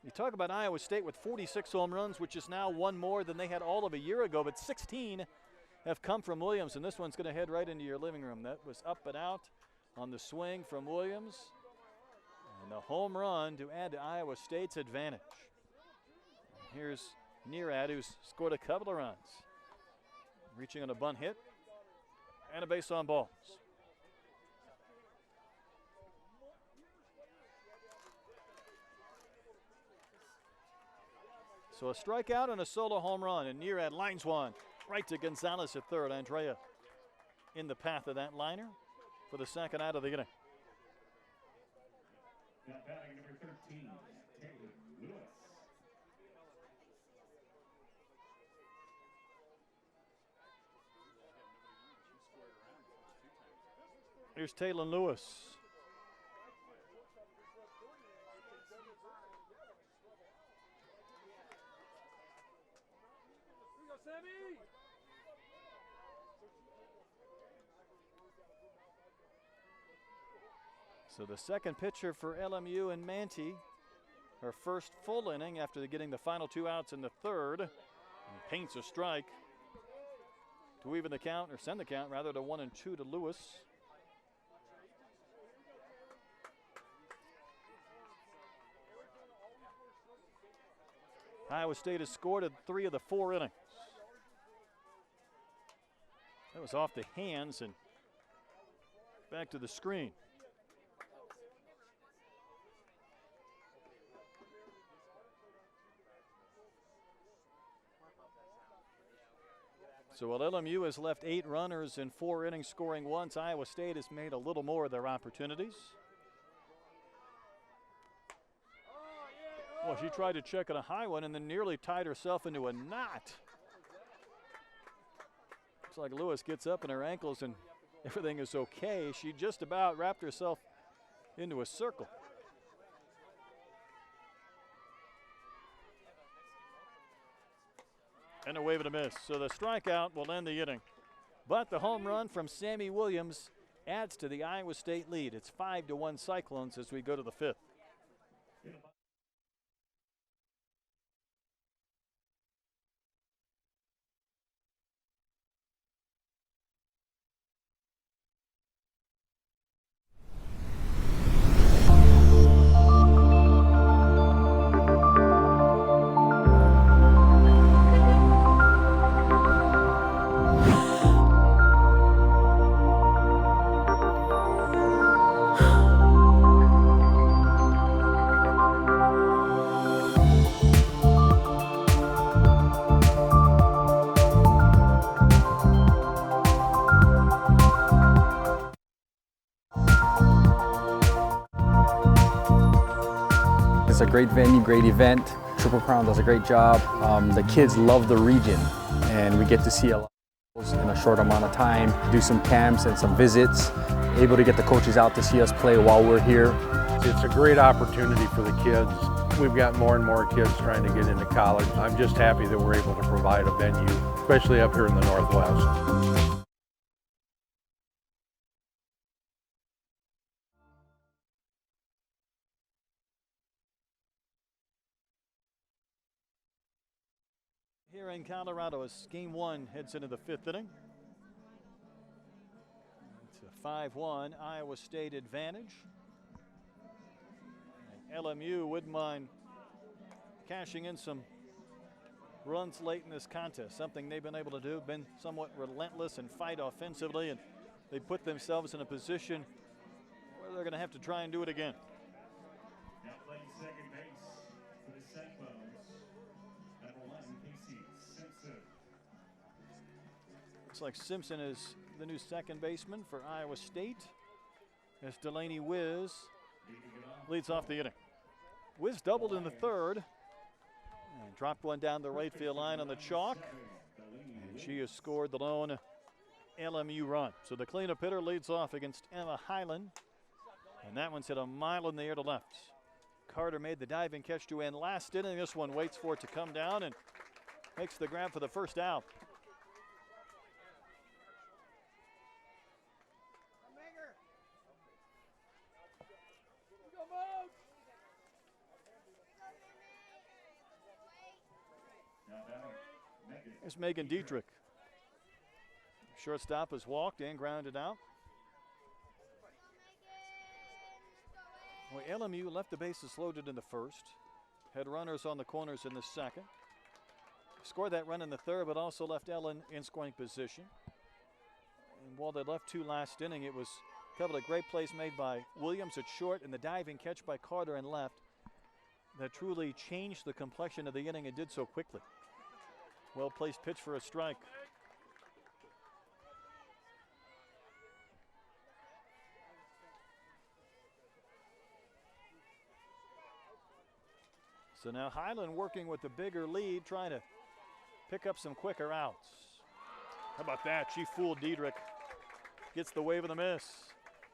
You talk about Iowa State with 46 home runs, which is now one more than they had all of a year ago, but 16 have come from Williams, and this one's going to head right into your living room. That was up and out on the swing from Williams. And the home run to add to Iowa State's advantage. Here's Nearad, who's scored a couple of runs. Reaching on a bunt hit and a base on balls. So a strikeout and a solo home run, and Nearad lines one right to Gonzalez at third. Andrea in the path of that liner for the second out of the inning. Now batting number 13, Taylor Lewis. Here's Taylor Lewis. So the second pitcher for LMU and Manti, her first full inning after getting the final 2 outs in the third, and paints a strike to even the count, or send the count rather, to 1-2 to Lewis. Iowa State has scored in 3 of the 4 innings. That was off the hands and back to the screen. So while LMU has left 8 runners in 4 innings, scoring once, Iowa State has made a little more of their opportunities. Well, she tried to check on a high one and then nearly tied herself into a knot. Looks like Lewis gets up in her ankles and everything is okay. She just about wrapped herself into a circle. And a wave and a miss. So the strikeout will end the inning. But the home run from Sammy Williams adds to the Iowa State lead. It's 5-1 Cyclones as we go to the 5th. It's a great venue, great event. Triple Crown does a great job. The kids love the region, and we get to see a lot. In a short amount of time, do some camps and some visits, able to get the coaches out to see us play while we're here. It's a great opportunity for the kids. We've got more and more kids trying to get into college. I'm just happy that we're able to provide a venue, especially up here in the Northwest. Here in Colorado as game one heads into the fifth inning. It's a 5-1 Iowa State advantage. And LMU wouldn't mind cashing in some runs late in this contest, something they've been able to do, been somewhat relentless and fight offensively, and they put themselves in a position where they're going to have to try and do it again. Now playing second base for the Cyclones. Number 1, Casey Simpson. Looks like Simpson is the new second baseman for Iowa State as Delaney Wiz leads off the inning. Wiz doubled in the third and dropped one down the right field line on the chalk. And she has scored the lone LMU run. So the cleanup hitter leads off against Emma Highland. And that one's hit a mile in the air to left. Carter made the diving catch to end last inning. This one waits for it to come down and makes the grab for the first out. Here's Megan Diedrich. Shortstop has walked and grounded out. Well, LMU left the bases loaded in the first. Had runners on the corners in the second. Scored that run in the third, but also left Ellen in scoring position. And while they left two last inning, it was a couple of great plays made by Williams at short and the diving catch by Carter in left that truly changed the complexion of the inning and did so quickly. Well-placed pitch for a strike. So now Highland working with the bigger lead, trying to pick up some quicker outs. How about that? She fooled Diedrich. Gets the wave of the miss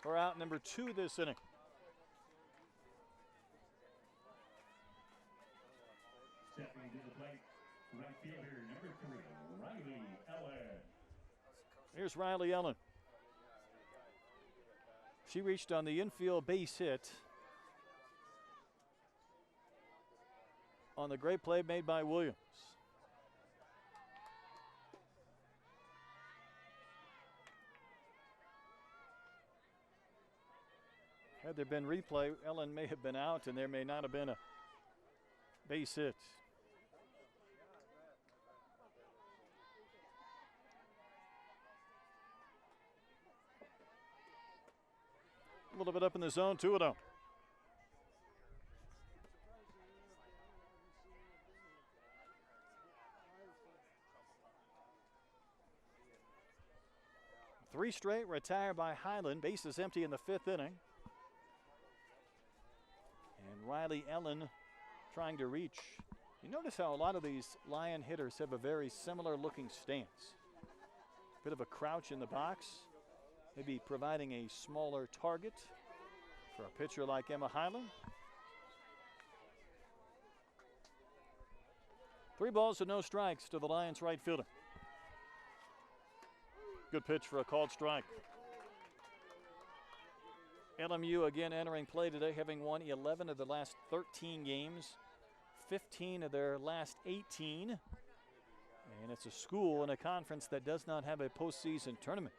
for out number 2 this inning. Stepping to the plate, right fielder number 3, Riley Ellen. Here's Riley Ellen. She reached on the infield base hit on the great play made by Williams. Had there been replay, Ellen may have been out and there may not have been a base hit. A little bit up in the zone, 2-0. Three straight retired by Highland. Bases empty in the 5th inning. And Riley Ellen trying to reach. You notice how a lot of these Lion hitters have a very similar looking stance. Bit of a crouch in the box. Maybe providing a smaller target for a pitcher like Emma Highland. 3 balls and no strikes to the Lions right fielder. Good pitch for a called strike. LMU again entering play today, having won 11 of the last 13 games, 15 of their last 18. And it's a school in a conference that does not have a postseason tournament.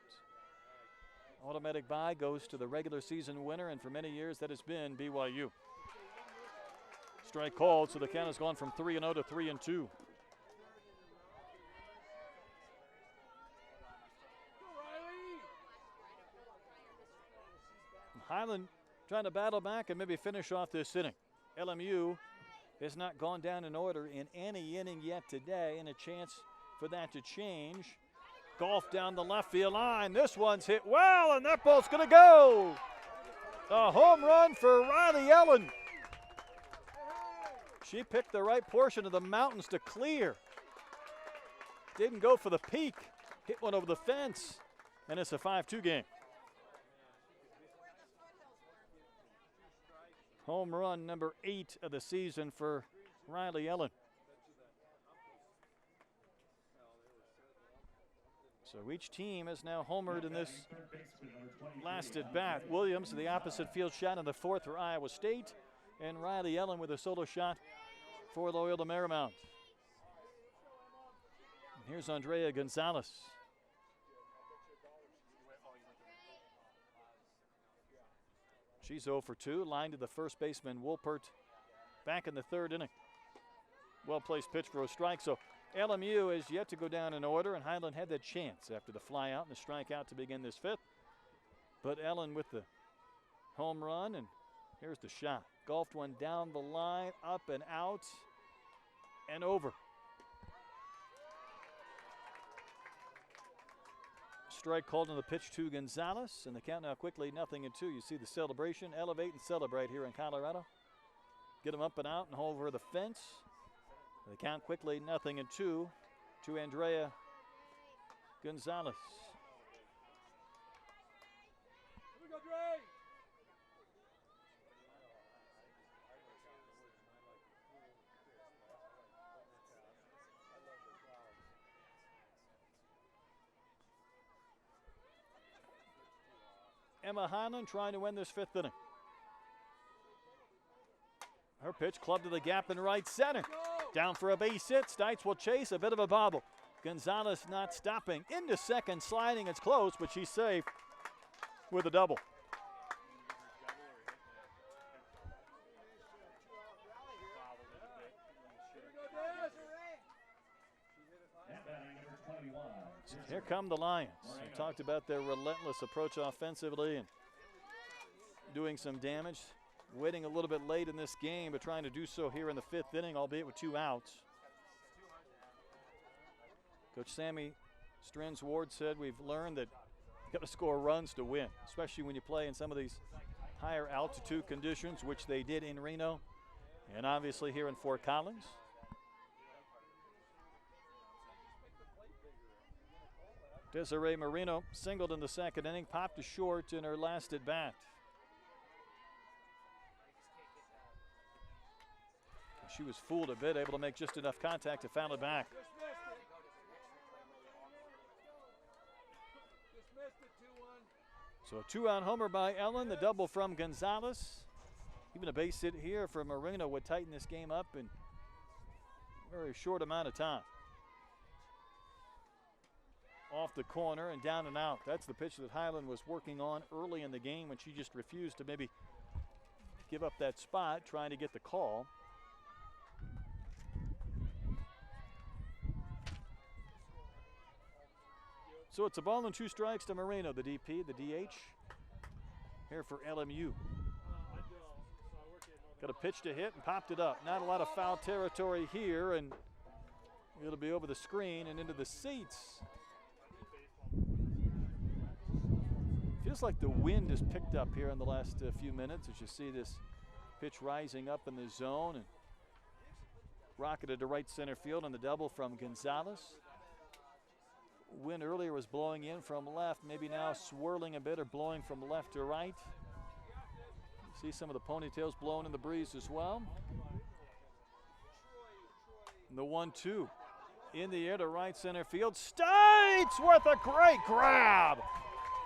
Automatic bye goes to the regular season winner, and for many years that has been BYU. Strike called, so the count has gone from 3-0 to 3-2. Highland trying to battle back and maybe finish off this inning. LMU has not gone down in order in any inning yet today, and a chance for that to change. Golf down the left field line. This one's hit well, and that ball's going to go. A home run for Riley Ellen. She picked the right portion of the mountains to clear. Didn't go for the peak. hit one over the fence, and it's a 5-2 game. Home run number 8 of the season for Riley Ellen. So each team has now homered in this last at bat. Williams, the opposite field shot in the 4th for Iowa State, and Riley Ellen with a solo shot for Loyola Marymount. And here's Andrea Gonzalez. She's 0 for 2, line to the first baseman Wolpert back in the 3rd inning. Well-placed pitch for a strike, so LMU is yet to go down in order, and Highland had that chance after the fly out and the strikeout to begin this 5th. But Ellen with the home run, and here's the shot. Golfed one down the line, up and out, and over. Strike called on the pitch to Gonzalez, and the count now quickly 0-2. You see the celebration, elevate and celebrate here in Colorado. Get them up and out and over the fence. The count quickly 0-2 to Andrea Gonzalez. Here we go, Dre. Emma Highland trying to win this 5th inning. Her pitch clubbed to the gap in right center. Down for a base hit. Stites will chase, a bit of a bobble. Gonzalez not stopping. Into second, sliding. It's close, but she's safe with a double. Here come the Lions. We talked about their relentless approach offensively and doing some damage. Waiting a little bit late in this game, but trying to do so here in the 5th inning, albeit with 2 outs. Coach Sammy Strins-Ward said we've learned that you got to score runs to win, especially when you play in some of these higher altitude conditions, which they did in Reno and obviously here in Fort Collins. Desiree Marino singled in the 2nd inning, popped to short in her last at bat. She was fooled a bit, able to make just enough contact to foul it back. So a 2-out homer by Ellen, the double from Gonzalez. Even a base hit here from Marino would tighten this game up in a very short amount of time. Off the corner and down and out. That's the pitch that Highland was working on early in the game when she just refused to maybe give up that spot, trying to get the call. So it's a ball and 2 strikes to Marino, the DP, the DH, here for LMU. Got a pitch to hit and popped it up. Not a lot of foul territory here, and it'll be over the screen and into the seats. Feels like the wind has picked up here in the last few minutes as you see this pitch rising up in the zone and rocketed to right center field on the double from Gonzalez. Wind earlier was blowing in from left, maybe now swirling a bit or blowing from left to right. You see some of the ponytails blowing in the breeze as well. And the 1-2 in the air to right center field. Stites with a great grab.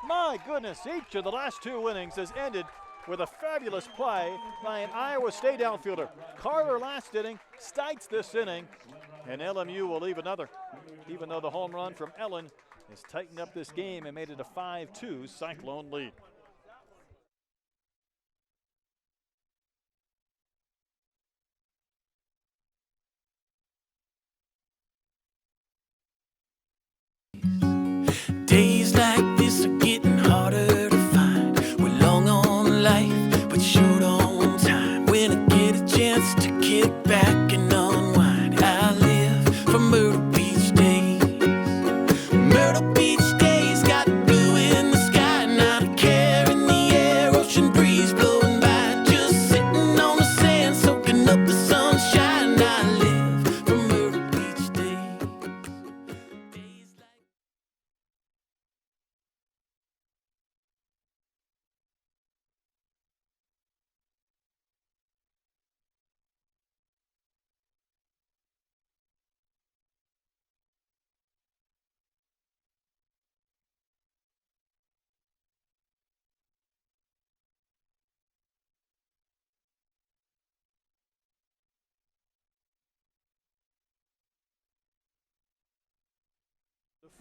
My goodness, each of the last 2 innings has ended with a fabulous play by an Iowa State outfielder. Carter last inning, Stites this inning, and LMU will leave another, even though the home run from Ellen has tightened up this game and made it a 5-2 Cyclone lead. Days like this are getting harder to find. We're long on life, but short on time. When I get a chance to kick back and unwind, I live for Myrtle Beach days. Myrtle Beach days got blue in the sky, not a care in the air, ocean breeze blowing by, just sitting on the sand, soaking up the sunshine. I live for Myrtle Beach days.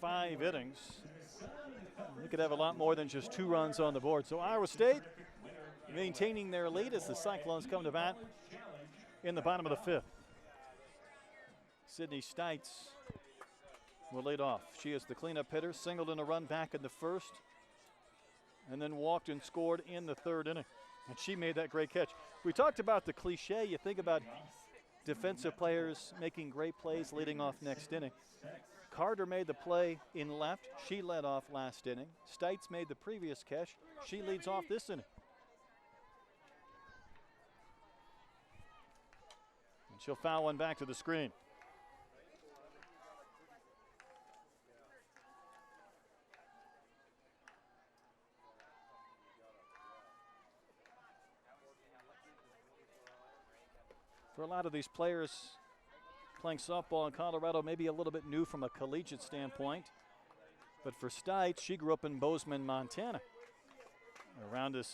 5 innings. They could have a lot more than just 2 runs on the board. So Iowa State maintaining their lead as the Cyclones come to bat in the bottom of the 5th. Sydney Stites will lead off. She is the cleanup hitter, singled in a run back in the 1st, and then walked and scored in the 3rd inning. And she made that great catch. We talked about the cliche. You think about defensive players making great plays leading off next inning. Carter made the play in left. She led off last inning. Stites made the previous catch. She leads off this inning. And she'll foul one back to the screen. For a lot of these players playing softball in Colorado, maybe a little bit new from a collegiate standpoint. But for Stites, she grew up in Bozeman, Montana. Around this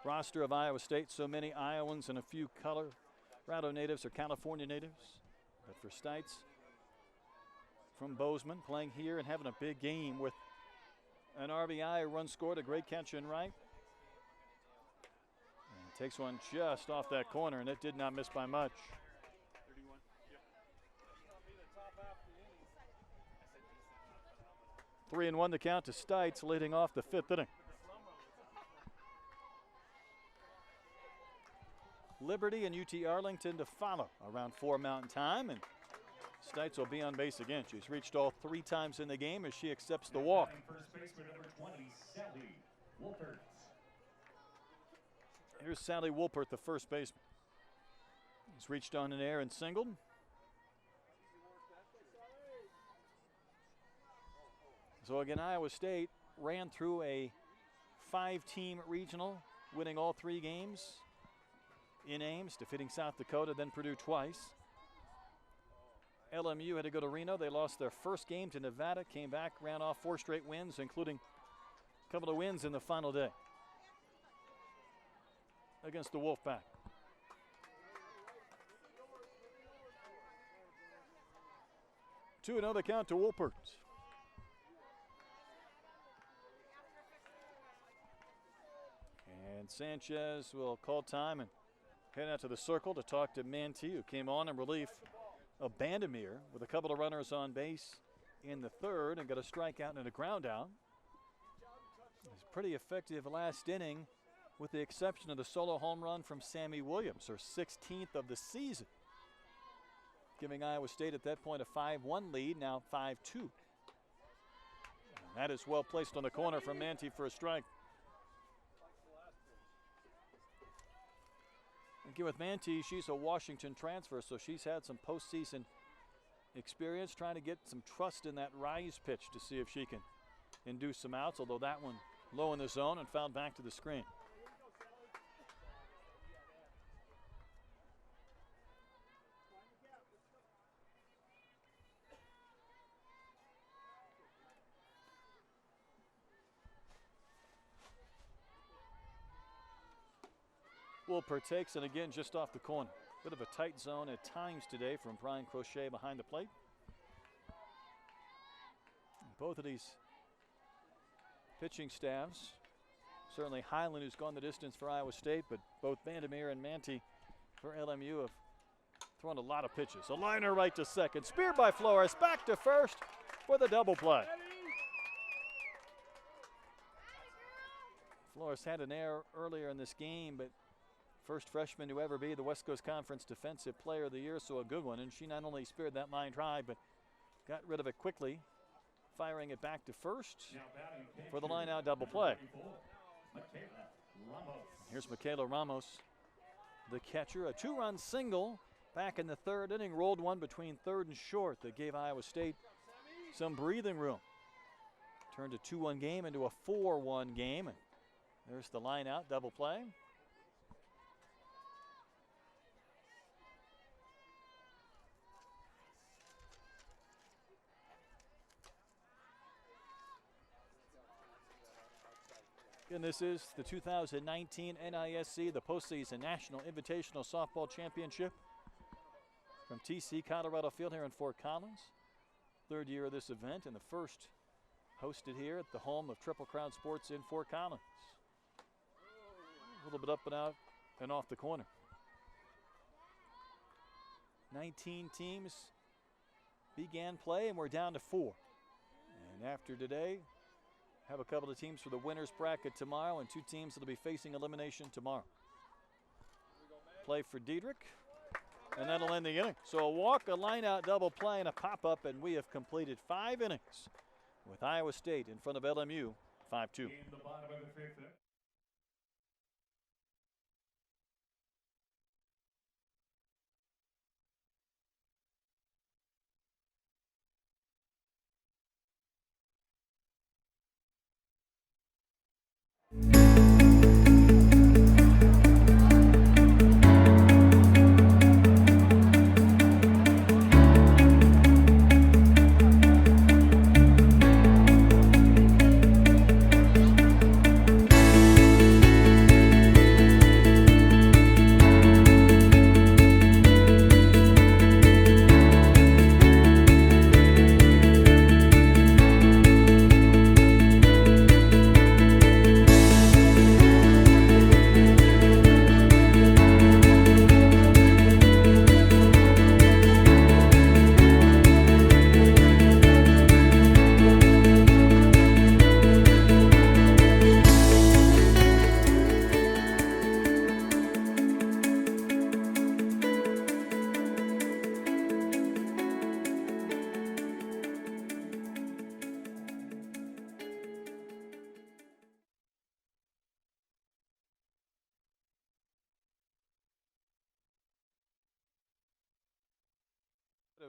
roster of Iowa State, so many Iowans and a few Colorado natives or California natives. But for Stites, from Bozeman, playing here and having a big game with an RBI, a run scored, a great catch in right. Takes one just off that corner, and it did not miss by much. 3-1 the count to Stites, leading off the 5th inning. Liberty and UT Arlington to follow around 4 Mountain Time, and Stites will be on base again. She's reached all 3 times in the game as she accepts the walk. First baseman number 20, Sally Wolpert. Here's Sally Wolpert, the first baseman. He's reached on an air and singled. So again, Iowa State ran through a 5-team regional, winning all 3 games in Ames, defeating South Dakota, then Purdue twice. LMU had to go to Reno. They lost their first game to Nevada, came back, ran off 4 straight wins, including a couple of wins in the final day against the Wolfpack. Two another count to Wolpert. And Sanchez will call time and head out to the circle to talk to Mantee, who came on in relief of Bandemir with a couple of runners on base in the 3rd and got a strikeout and a ground out. It was pretty effective last inning, with the exception of the solo home run from Sammy Williams, her 16th of the season, giving Iowa State at that point a 5-1 lead, now 5-2. That is well placed on the corner from Mantee for a strike. Again, with Mantee, she's a Washington transfer, so she's had some postseason experience trying to get some trust in that rise pitch to see if she can induce some outs, although that one low in the zone and fouled back to the screen. Wolpert takes, and again just off the corner. Bit of a tight zone at times today from Brian Crochet behind the plate. Both of these pitching staffs, certainly Highland, who's gone the distance for Iowa State, but both Bandemir and Mantee for LMU have thrown a lot of pitches. A liner right to second, speared by Flores, back to first for the double play. Flores had an error earlier in this game, but first freshman to ever be the West Coast Conference Defensive Player of the Year, so a good one. And she not only spared that line drive, but got rid of it quickly, firing it back to first for the line out double play. Here's Michaela Ramos, the catcher. A 2-run single back in the 3rd inning, rolled one between 3rd and short that gave Iowa State some breathing room. Turned a 2-1 game into a 4-1 game. And there's the line out double play. And this is the 2019 NISC, the postseason National Invitational Softball Championship from TC Colorado Field here in Fort Collins. 3rd year of this event and the first hosted here at the home of Triple Crown Sports in Fort Collins. A little bit up and out and off the corner. 19 teams began play, and we're down to 4. And after today, have a couple of teams for the winner's bracket tomorrow and 2 teams that will be facing elimination tomorrow. Play for Diedrich, and that'll end the inning. So a walk, a line-out double play, and a pop-up, and we have completed 5 innings with Iowa State in front of LMU, 5-2. In the bottom of the 5th.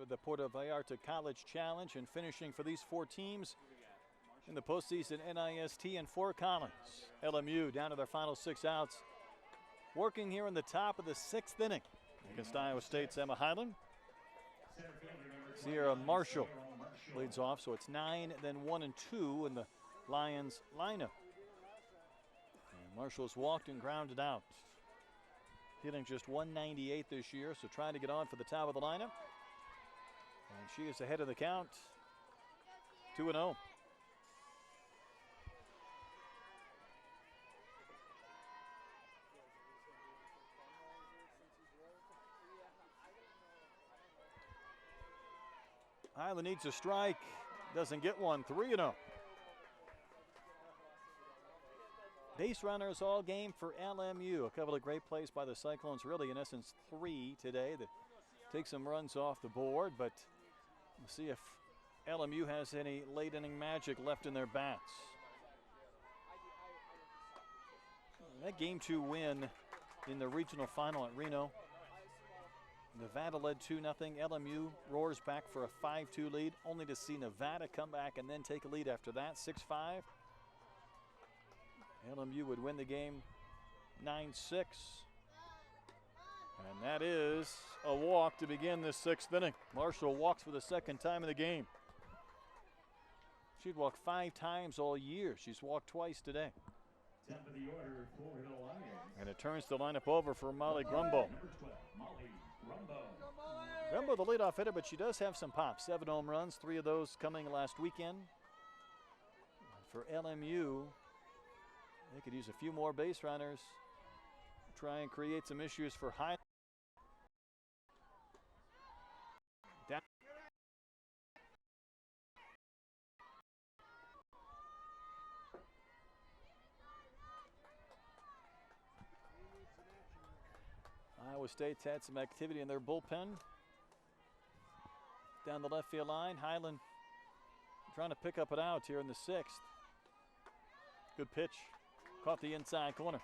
The Puerto Vallarta College Challenge, and finishing for these 4 teams in the postseason NIST and Fort Collins. LMU down to their final 6 outs, working here in the top of the 6th inning against Iowa State's Emma Highland. Sierra Marshall leads off, so it's 9, then 1 and 2 in the Lions lineup. And Marshall's walked and grounded out, hitting just 198 this year, so trying to get on for the top of the lineup. And she is ahead of the count, 2-0. Highland needs a strike, doesn't get one, 3-0. Baserunners all game for LMU. A couple of great plays by the Cyclones, really in essence 3 today that take some runs off the board, but we'll see if LMU has any late inning magic left in their bats. That game 2 win in the regional final at Reno. Nevada led 2-0. LMU roars back for a 5-2 lead, only to see Nevada come back and then take a lead after that, 6-5. LMU would win the game 9-6. And that is a walk to begin this 6th inning. Marshall walks for the 2nd time in the game. She'd walked 5 times all year. She's walked twice today. Top of the order for the Lions. And it turns the lineup over for Molly Gumbo. Gumbo, the leadoff hitter, but she does have some pops. 7 home runs, 3 of those coming last weekend. For LMU, they could use a few more base runners, try and create some issues for High. Iowa State's had some activity in their bullpen. Down the left field line, Highland trying to pick up an out here in the 6th. Good pitch, caught the inside corner.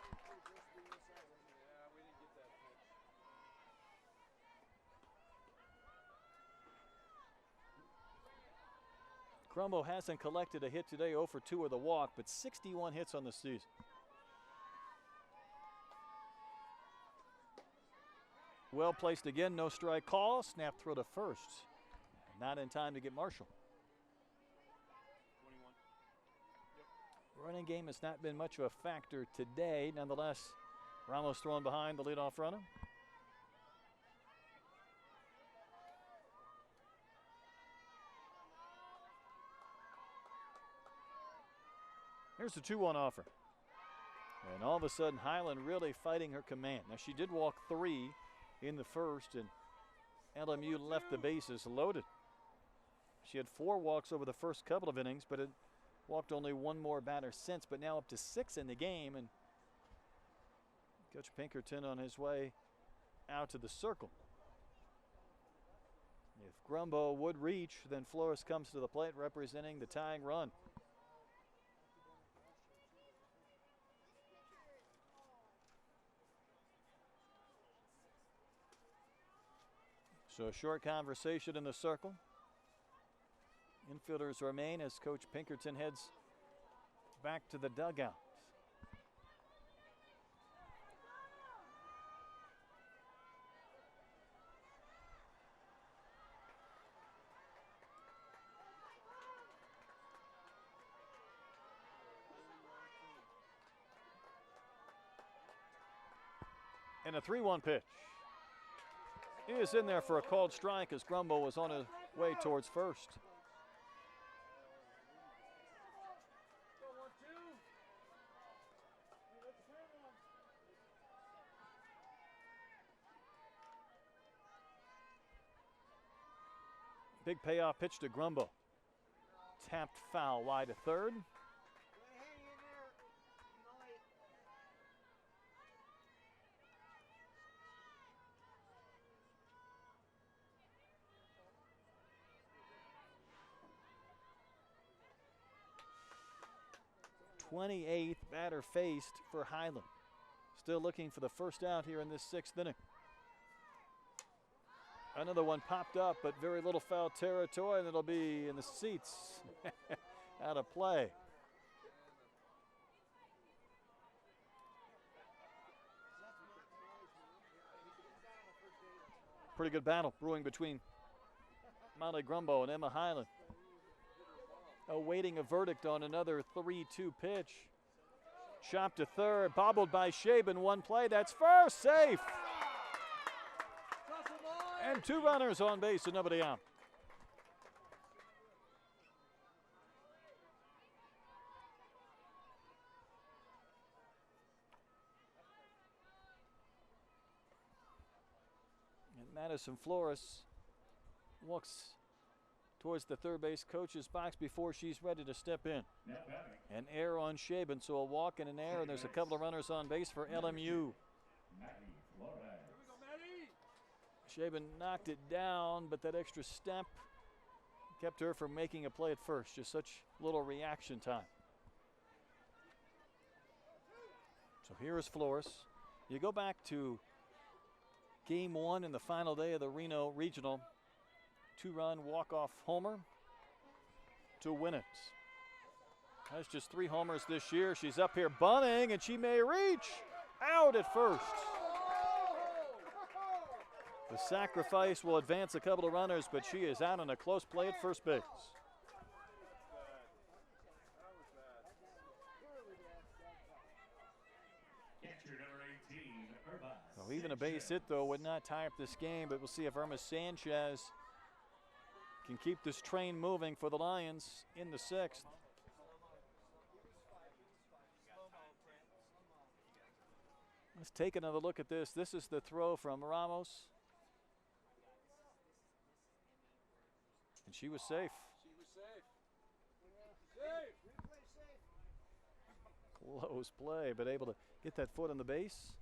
Gumbo hasn't collected a hit today, 0 for 2 with a walk, but 61 hits on the season. Well placed again, no strike call, snap throw to first. Not in time to get Marshall. 21. Running game has not been much of a factor today. Nonetheless, Ramos thrown behind the leadoff runner. Here's the 2-1 offer. And all of a sudden, Highland really fighting her command. Now, she did walk 3 in the first, and LMU left the bases loaded. She had 4 walks over the first couple of innings, but had walked only 1 more batter since, but now up to 6 in the game. And Coach Pinkerton on his way out to the circle. If Gumbo would reach, then Flores comes to the plate representing the tying run. So a short conversation in the circle. Infielders remain as Coach Pinkerton heads back to the dugout. And a 3-1 pitch. He is in there for a called strike as Gumbo was on his way towards first. Big payoff pitch to Gumbo. Tapped foul wide to third. '28th batter faced for Highland. Still looking for the first out here in this 6th inning. Another one popped up, but very little foul territory, and it'll be in the seats. Out of play. Pretty good battle brewing between Molly Gumbo and Emma Highland. Awaiting a verdict on another 3-2 pitch. Chopped to third, bobbled by Shaben. One play, that's first, safe. And 2 runners on base and nobody out. And Madison Flores walks towards the third base coach's box before she's ready to step in. An error on Shaben, so a walk and an error, and there's a couple of runners on base for LMU. Shaben knocked it down, but that extra step kept her from making a play at first. Just such little reaction time. So here is Flores. You go back to game 1 in the final day of the Reno Regional. 2-run walk-off homer to win it. Has just 3 homers this year. She's up here bunting, and she may reach. Out at first. The sacrifice will advance a couple of runners, but she is out on a close play at first base. Well, even a base hit, though, would not tie up this game, but we'll see if Irma Sanchez can keep this train moving for the Lions in the 6th. Let's take another look at this. This is the throw from Ramos. And she was safe. Close play, but able to get that foot on the base.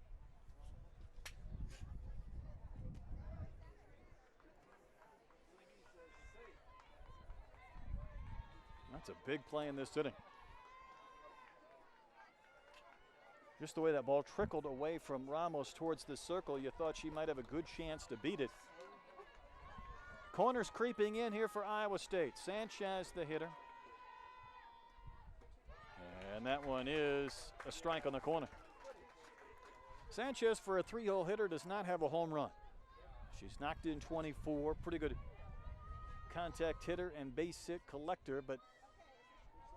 That's a big play in this inning. Just the way that ball trickled away from Ramos towards the circle, you thought she might have a good chance to beat it. Corners creeping in here for Iowa State. Sanchez, the hitter. And that one is a strike on the corner. Sanchez, for a 3-hole hitter, does not have a home run. She's knocked in 24. Pretty good contact hitter and base hit collector, but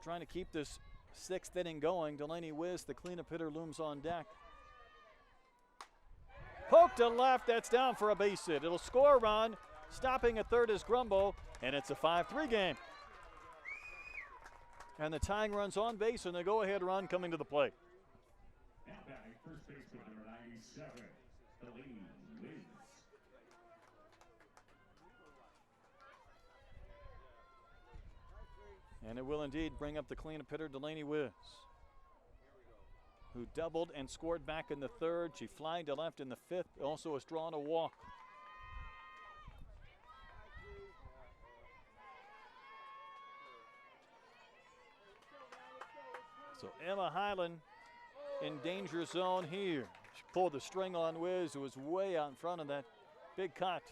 trying to keep this 6th inning going. Delaney Wiz, the cleanup hitter, looms on deck. Poke to left, that's down for a base hit. It'll score a run. Stopping at third is Gumbo, and it's a 5-3 game. And the tying run's on base, and the go-ahead run coming to the plate. Now batting first baseman number 97, Brittany Miller. And it will indeed bring up the cleanup hitter, Delaney Wiz, who doubled and scored back in the third. She flied to left in the fifth, also has drawn a walk. So Emma Highland in danger zone here. She pulled the string on Wiz, who was way out in front of that big cut.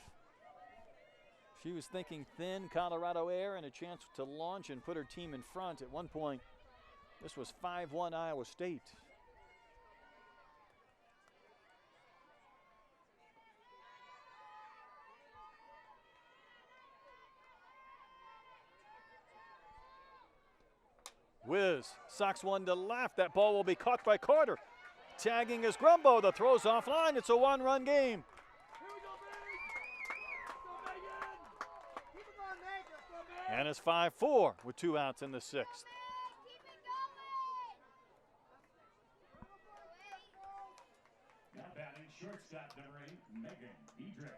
She was thinking thin Colorado air and a chance to launch and put her team in front. At one point, this was 5-1 Iowa State. Wiz socks one to left. That ball will be caught by Carter. Tagging is Gumbo. The throw's offline. It's a one-run game. And it's 5-4 with 2 outs in the 6th. Now batting shortstop number 8, Megan Diedrich.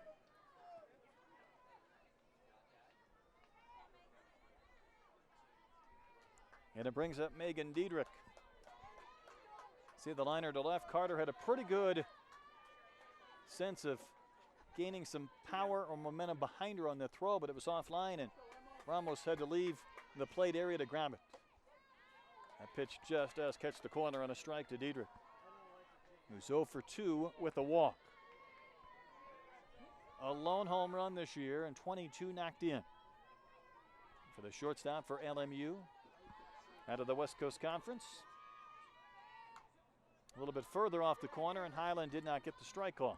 And it brings up Megan Diedrich. See the liner to left. Carter had a pretty good sense of gaining some power or momentum behind her on the throw, but it was offline, and Ramos had to leave the plate area to grab it. That pitch just does catch the corner on a strike to Diedrich, who's 0 for 2 with a walk. A lone home run this year and 22 knocked in for the shortstop for LMU. Out of the West Coast Conference. A little bit further off the corner, and Highland did not get the strike call.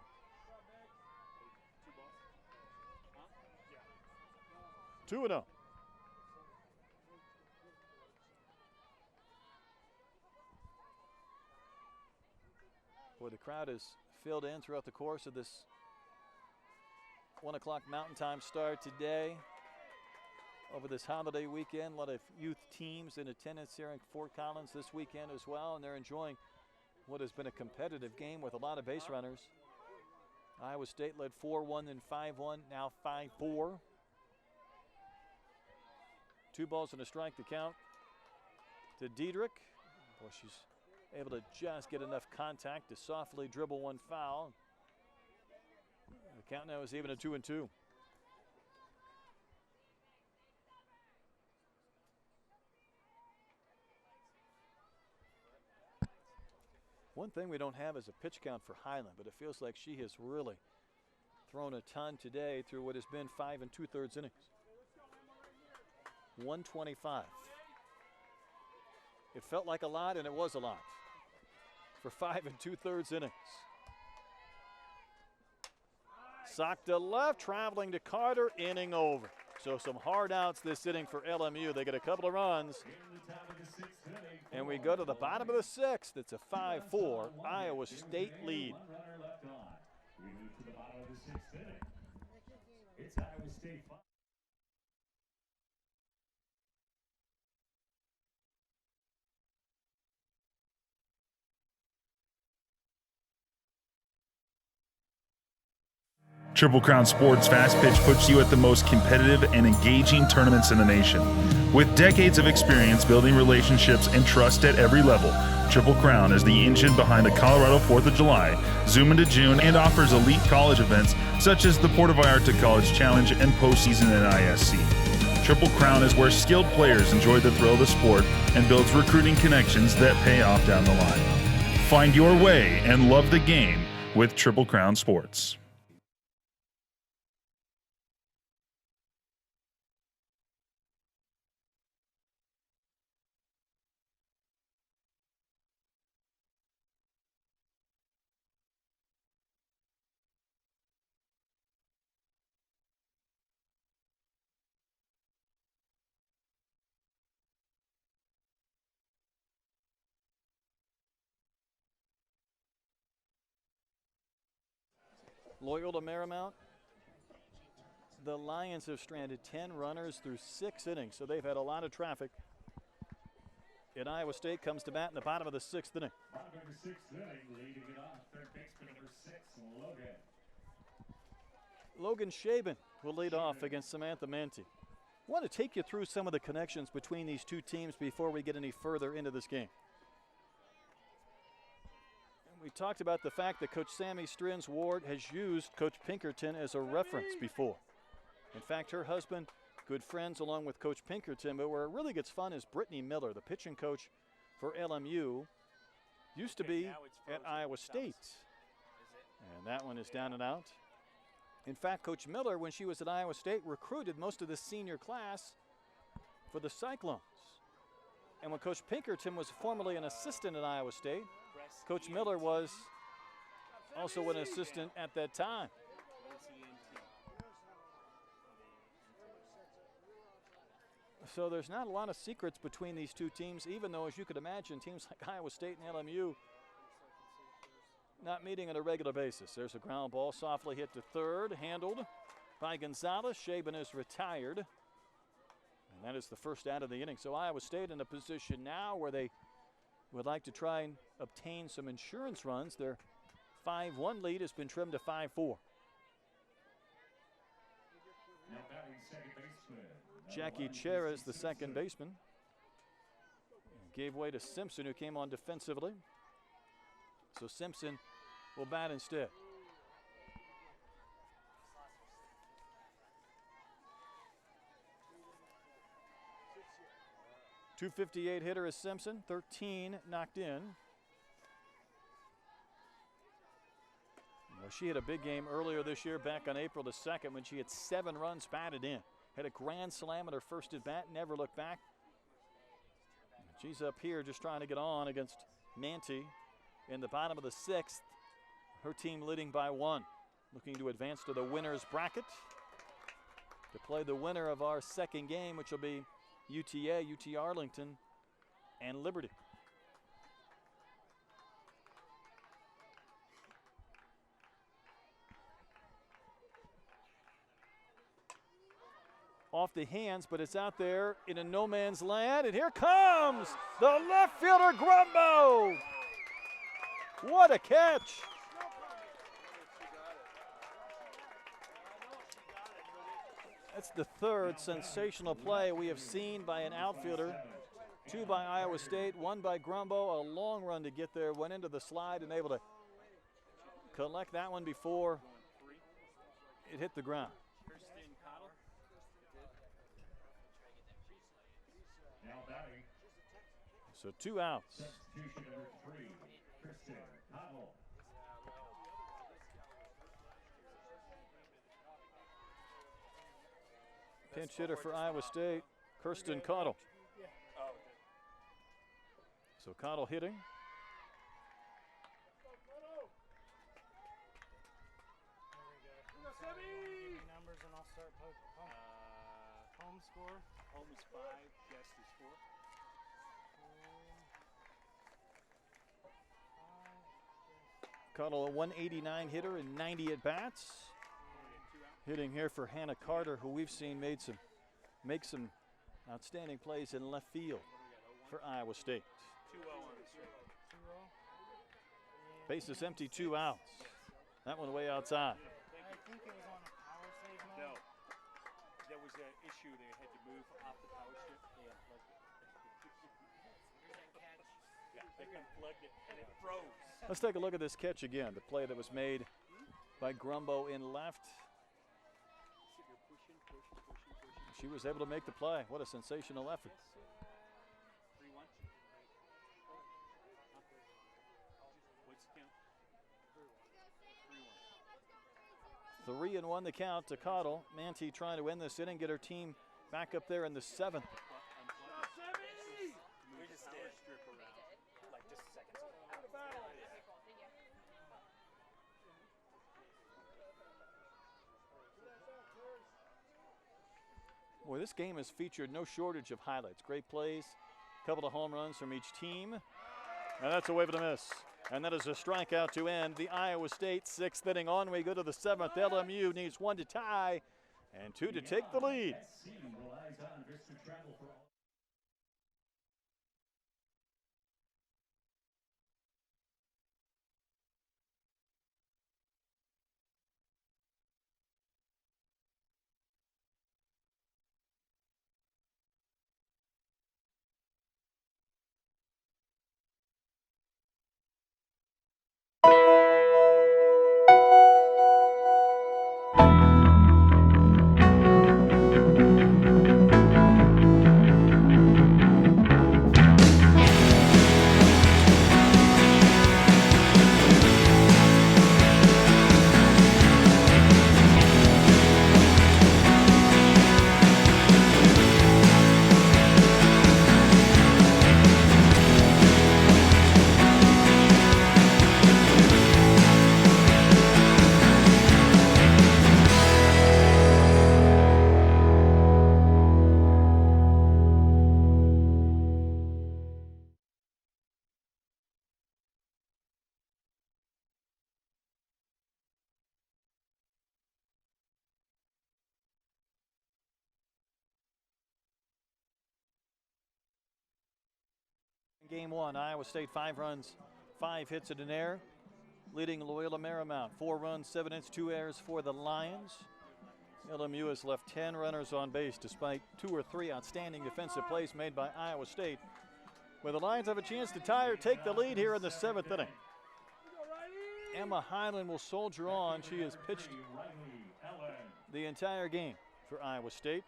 Two and 0. Boy, the crowd has filled in throughout the course of this 1 o'clock Mountain Time start today. Over this holiday weekend, a lot of youth teams in attendance here in Fort Collins this weekend as well, and they're enjoying what has been a competitive game with a lot of base runners. Iowa State led 4-1, then 5-1, now 5-4. 2 balls and a strike to count to Diedrich. Well, she's able to just get enough contact to softly dribble one foul. The count now is even at 2-2. One thing we don't have is a pitch count for Highland, but it feels like she has really thrown a ton today through what has been 5 2/3 innings. 125. It felt like a lot, and it was a lot for 5 2/3 innings. Sock to left, traveling to Carter, inning over. So some hard outs this inning for LMU. They get a couple of runs. And we go to the bottom of the 6th. It's a 5-4 Iowa State lead. We move to the bottom of the 6th inning. It's Iowa State 5. Triple Crown Sports Fast Pitch puts you at the most competitive and engaging tournaments in the nation. With decades of experience building relationships and trust at every level, Triple Crown is the engine behind the Colorado 4th of July, Zoom into June, and offers elite college events such as the Puerto Vallarta College Challenge and postseason NISC. Triple Crown is where skilled players enjoy the thrill of the sport and builds recruiting connections that pay off down the line. Find your way and love the game with Triple Crown Sports. Loyola Marymount. The Lions have stranded 10 runners through 6 innings, so they've had a lot of traffic. And Iowa State comes to bat in the bottom of the 6th inning. Bottom of the 6th inning, leading it off, third baseman number 6, Logan. Logan Shaban will lead off against Samantha Manti. I want to take you through some of the connections between these two teams before we get any further into this game. And we talked about the fact that Coach Sammy Strins Ward has used Coach Pinkerton as a reference before. In fact, her husband, good friends along with Coach Pinkerton, but where it really gets fun is Brittany Miller, the pitching coach for LMU, used to be at Iowa State. And that one is down and out. In fact, Coach Miller, when she was at Iowa State, recruited most of the senior class for the Cyclones. And when Coach Pinkerton was formerly an assistant at Iowa State, Coach Miller was also an assistant at that time. So there's not a lot of secrets between these two teams, even though, as you could imagine, teams like Iowa State and LMU not meeting on a regular basis. There's a ground ball softly hit to third, handled by Gonzalez. Shaban is retired. And that is the first out of the inning. So Iowa State in a position now where they would like to try and obtain some insurance runs. Their 5-1 lead has been trimmed to 5-4. Now batting second baseman. Jackie Chera is the second baseman. Gave way to Simpson, who came on defensively. So Simpson will bat instead. .258 hitter is Simpson, 13 knocked in. Well, she had a big game earlier this year back on April the 2nd when she had 7 runs batted in. Had a grand slam at her first at bat, never looked back. She's up here just trying to get on against Manti in the bottom of the 6th. Her team leading by 1. Looking to advance to the winner's bracket to play the winner of our second game, which will be UTA, UT Arlington, and Liberty. Off the hands, but it's out there in a no man's land, and here comes the left fielder, Gumbo. What a catch. That's the third sensational play we have seen by an outfielder. 2 by Iowa State, 1 by Gumbo. A long run to get there, went into the slide and able to collect that one before it hit the ground. Now batting. So 2 outs. Substitution number 3, Kristen Cottle. Pinch hitter for Iowa State, Kirsten Cottle. So Cottle hitting. Numbers and I'll start home score. Home is 5, guest is 4. Cottle, a 189 hitter and 90 at bats. Hitting here for Hannah Carter, who we've seen make some outstanding plays in left field for Iowa State. 2-0 on the string. Base is empty, 2 outs. That one way outside. I think it was on a power save mode. No. There was an issue. They had to move off the power shift. Yeah. Yeah, they unplugged it and it froze. Let's take a look at this catch again. The play that was made by Gumbo in left. She was able to make the play. What a sensational effort. 3-1. What's the count? 3-1 the count to Cottle. Manti trying to win this inning, get her team back up there in the 7th. We just did strip around like just seconds. Boy, this game has featured no shortage of highlights. Great plays, a couple of home runs from each team. And that's a wave and a miss. And that is a strikeout to end the Iowa State 6th inning. On we go to the 7th. LMU needs 1 to tie and 2 to take the lead. SC relies on Vista Travel for Game 1, Iowa State 5 runs, 5 hits in an air, leading Loyola Marymount 4 runs, 7 hits, 2 errors for the Lions. LMU has left 10 runners on base despite 2 or 3 outstanding defensive plays made by Iowa State. Where the Lions have a chance to tie or take the lead here in the 7th inning. Emma Highland will soldier on. She has pitched the entire game for Iowa State.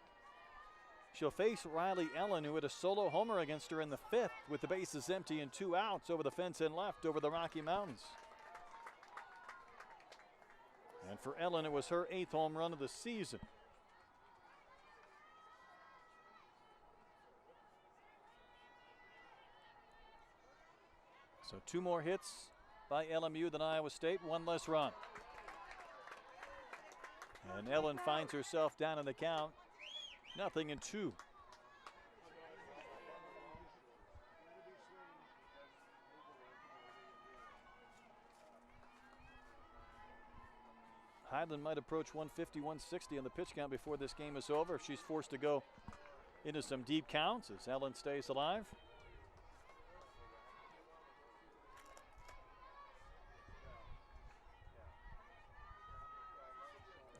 She'll face Riley Ellen, who hit a solo homer against her in the 5th with the bases empty and 2 outs over the fence and left over the Rocky Mountains. And for Ellen, it was her 8th home run of the season. So 2 more hits by LMU than Iowa State, 1 less run. And Ellen finds herself down in the count, 0-2. Highland might approach 150, 160 on the pitch count before this game is over. She's forced to go into some deep counts as Ellen stays alive.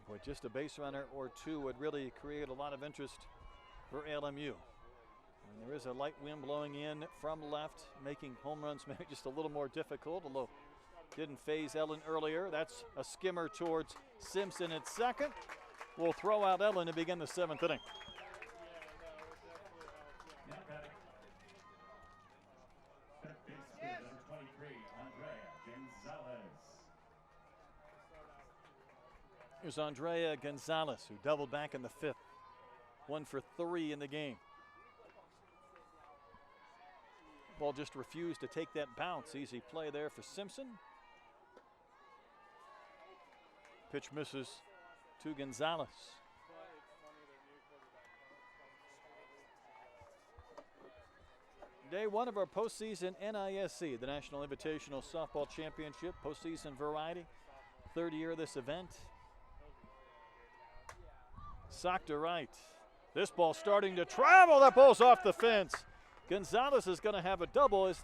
Boy, just a base runner or 2 would really create a lot of interest for LMU. And there is a light wind blowing in from left, making home runs maybe just a little more difficult, although didn't phase Ellen earlier. That's a skimmer towards Simpson at second. We'll throw out Ellen to begin the 7th inning. Here's Andrea Gonzalez, who doubled back in the 5th. 1 for 3 in the game. Ball just refused to take that bounce. Easy play there for Simpson. Pitch misses to Gonzalez. Day 1 of our postseason NISC, the National Invitational Softball Championship, postseason variety. 3rd year of this event. Socked to right. This ball starting to travel. That ball's off the fence. Gonzalez is going to have a double as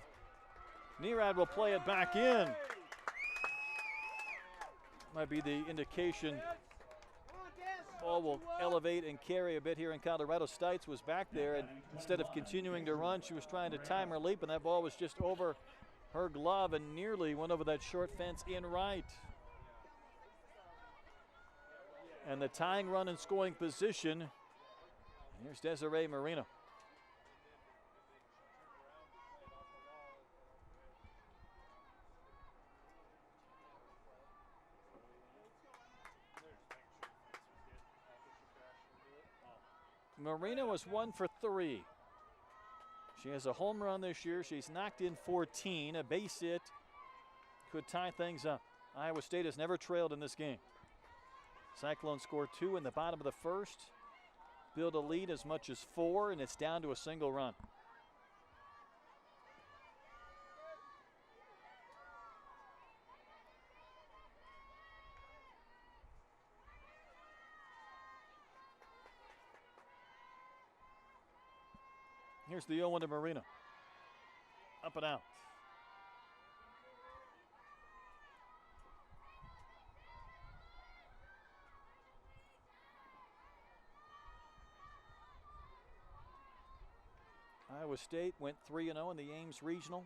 Nearad will play it back in. Might be the indication ball will elevate and carry a bit here in Colorado. Stites was back there, and instead of continuing to run, she was trying to time her leap, and that ball was just over her glove and nearly went over that short fence in right. And the tying run in scoring position. Here's Desiree Marino. Marino is 1 for 3. She has a home run this year. She's knocked in 14. A base hit could tie things up. Iowa State has never trailed in this game. Cyclones score 2 in the bottom of the 1st. Build a lead as much as 4, and it's down to a single run. Here's the 0-1 to Marino. Up and out. Iowa State went 3-0 in the Ames Regional.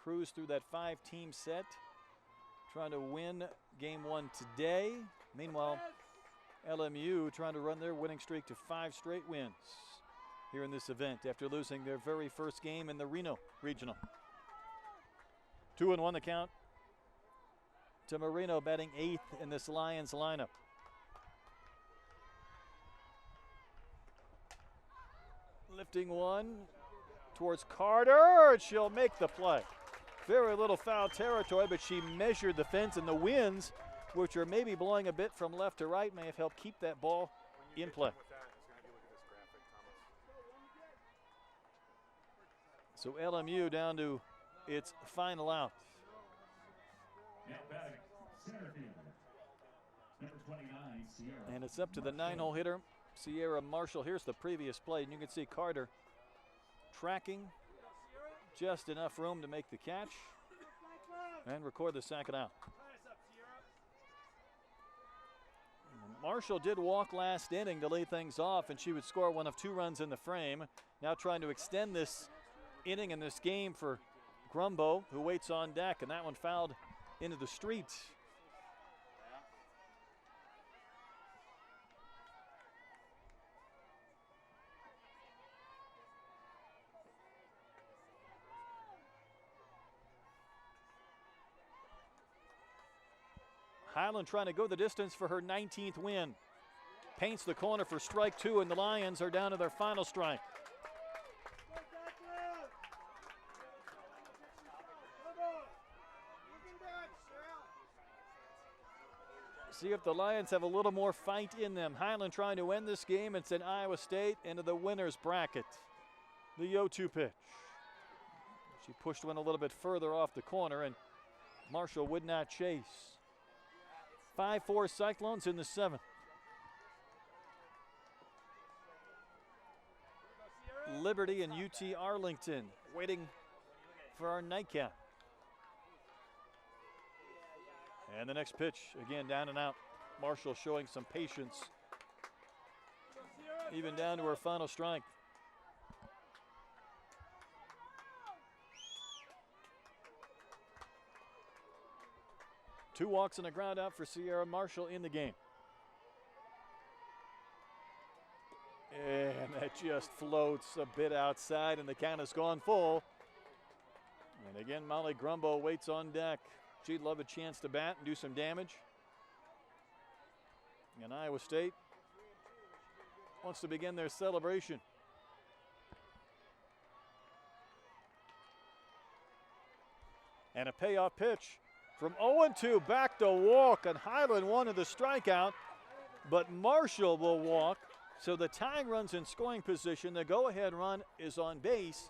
Cruised through that 5-team set. Trying to win game 1 today. Meanwhile, LMU trying to run their winning streak to 5 straight wins here in this event after losing their very first game in the Reno Regional. 2-1 the count to Marino, batting 8th in this Lions lineup. Lifting one towards Carter, and she'll make the play. Very little foul territory, but she measured the fence, and the winds, which are maybe blowing a bit from left to right, may have helped keep that ball in play. So LMU down to its final out. And it's up to the 9-hole hitter, Sierra Marshall. Here's the previous play, and you can see Carter tracking just enough room to make the catch and record the second out. Marshall did walk last inning to lead things off, and she would score one of 2 runs in the frame. Now trying to extend this inning and this game for Gumbo, who waits on deck, and that one fouled into the street. Highland trying to go the distance for her 19th win. Paints the corner for strike 2, and the Lions are down to their final strike. See if the Lions have a little more fight in them. Highland trying to end this game and send Iowa State into the winner's bracket. The 0-2 pitch. She pushed one a little bit further off the corner, and Marshall would not chase. 5-4 Cyclones in the 7th. Liberty and UT Arlington waiting for our nightcap. And the next pitch, again down and out. Marshall showing some patience, even down to her final strike. Two walks and a ground out for Sierra Marshall in the game. And that just floats a bit outside, and the count has gone full. And again, Molly Gumbo waits on deck. She'd love a chance to bat and do some damage. And Iowa State wants to begin their celebration. And a payoff pitch from 0-2 back to walk, and Highland wanted the strikeout, but Marshall will walk. So the tying run's in scoring position. The go-ahead run is on base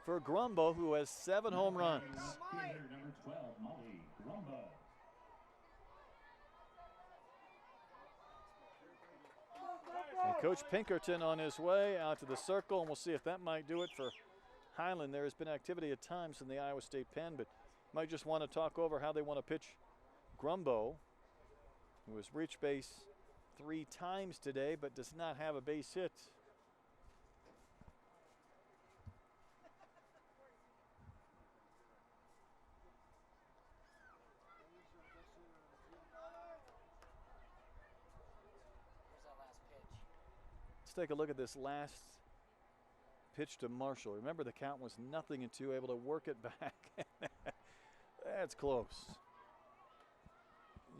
for Gumbo, who has 7 home runs. Number 12, Molly Gumbo. And Coach Pinkerton on his way out to the circle, and we'll see if that might do it for Highland. There has been activity at times in the Iowa State pen, but might just want to talk over how they want to pitch Gumbo, who has reached base 3 times today but does not have a base hit. Let's take a look at this last pitch to Marshall. Remember, the count was 0-2, able to work it back. That's close.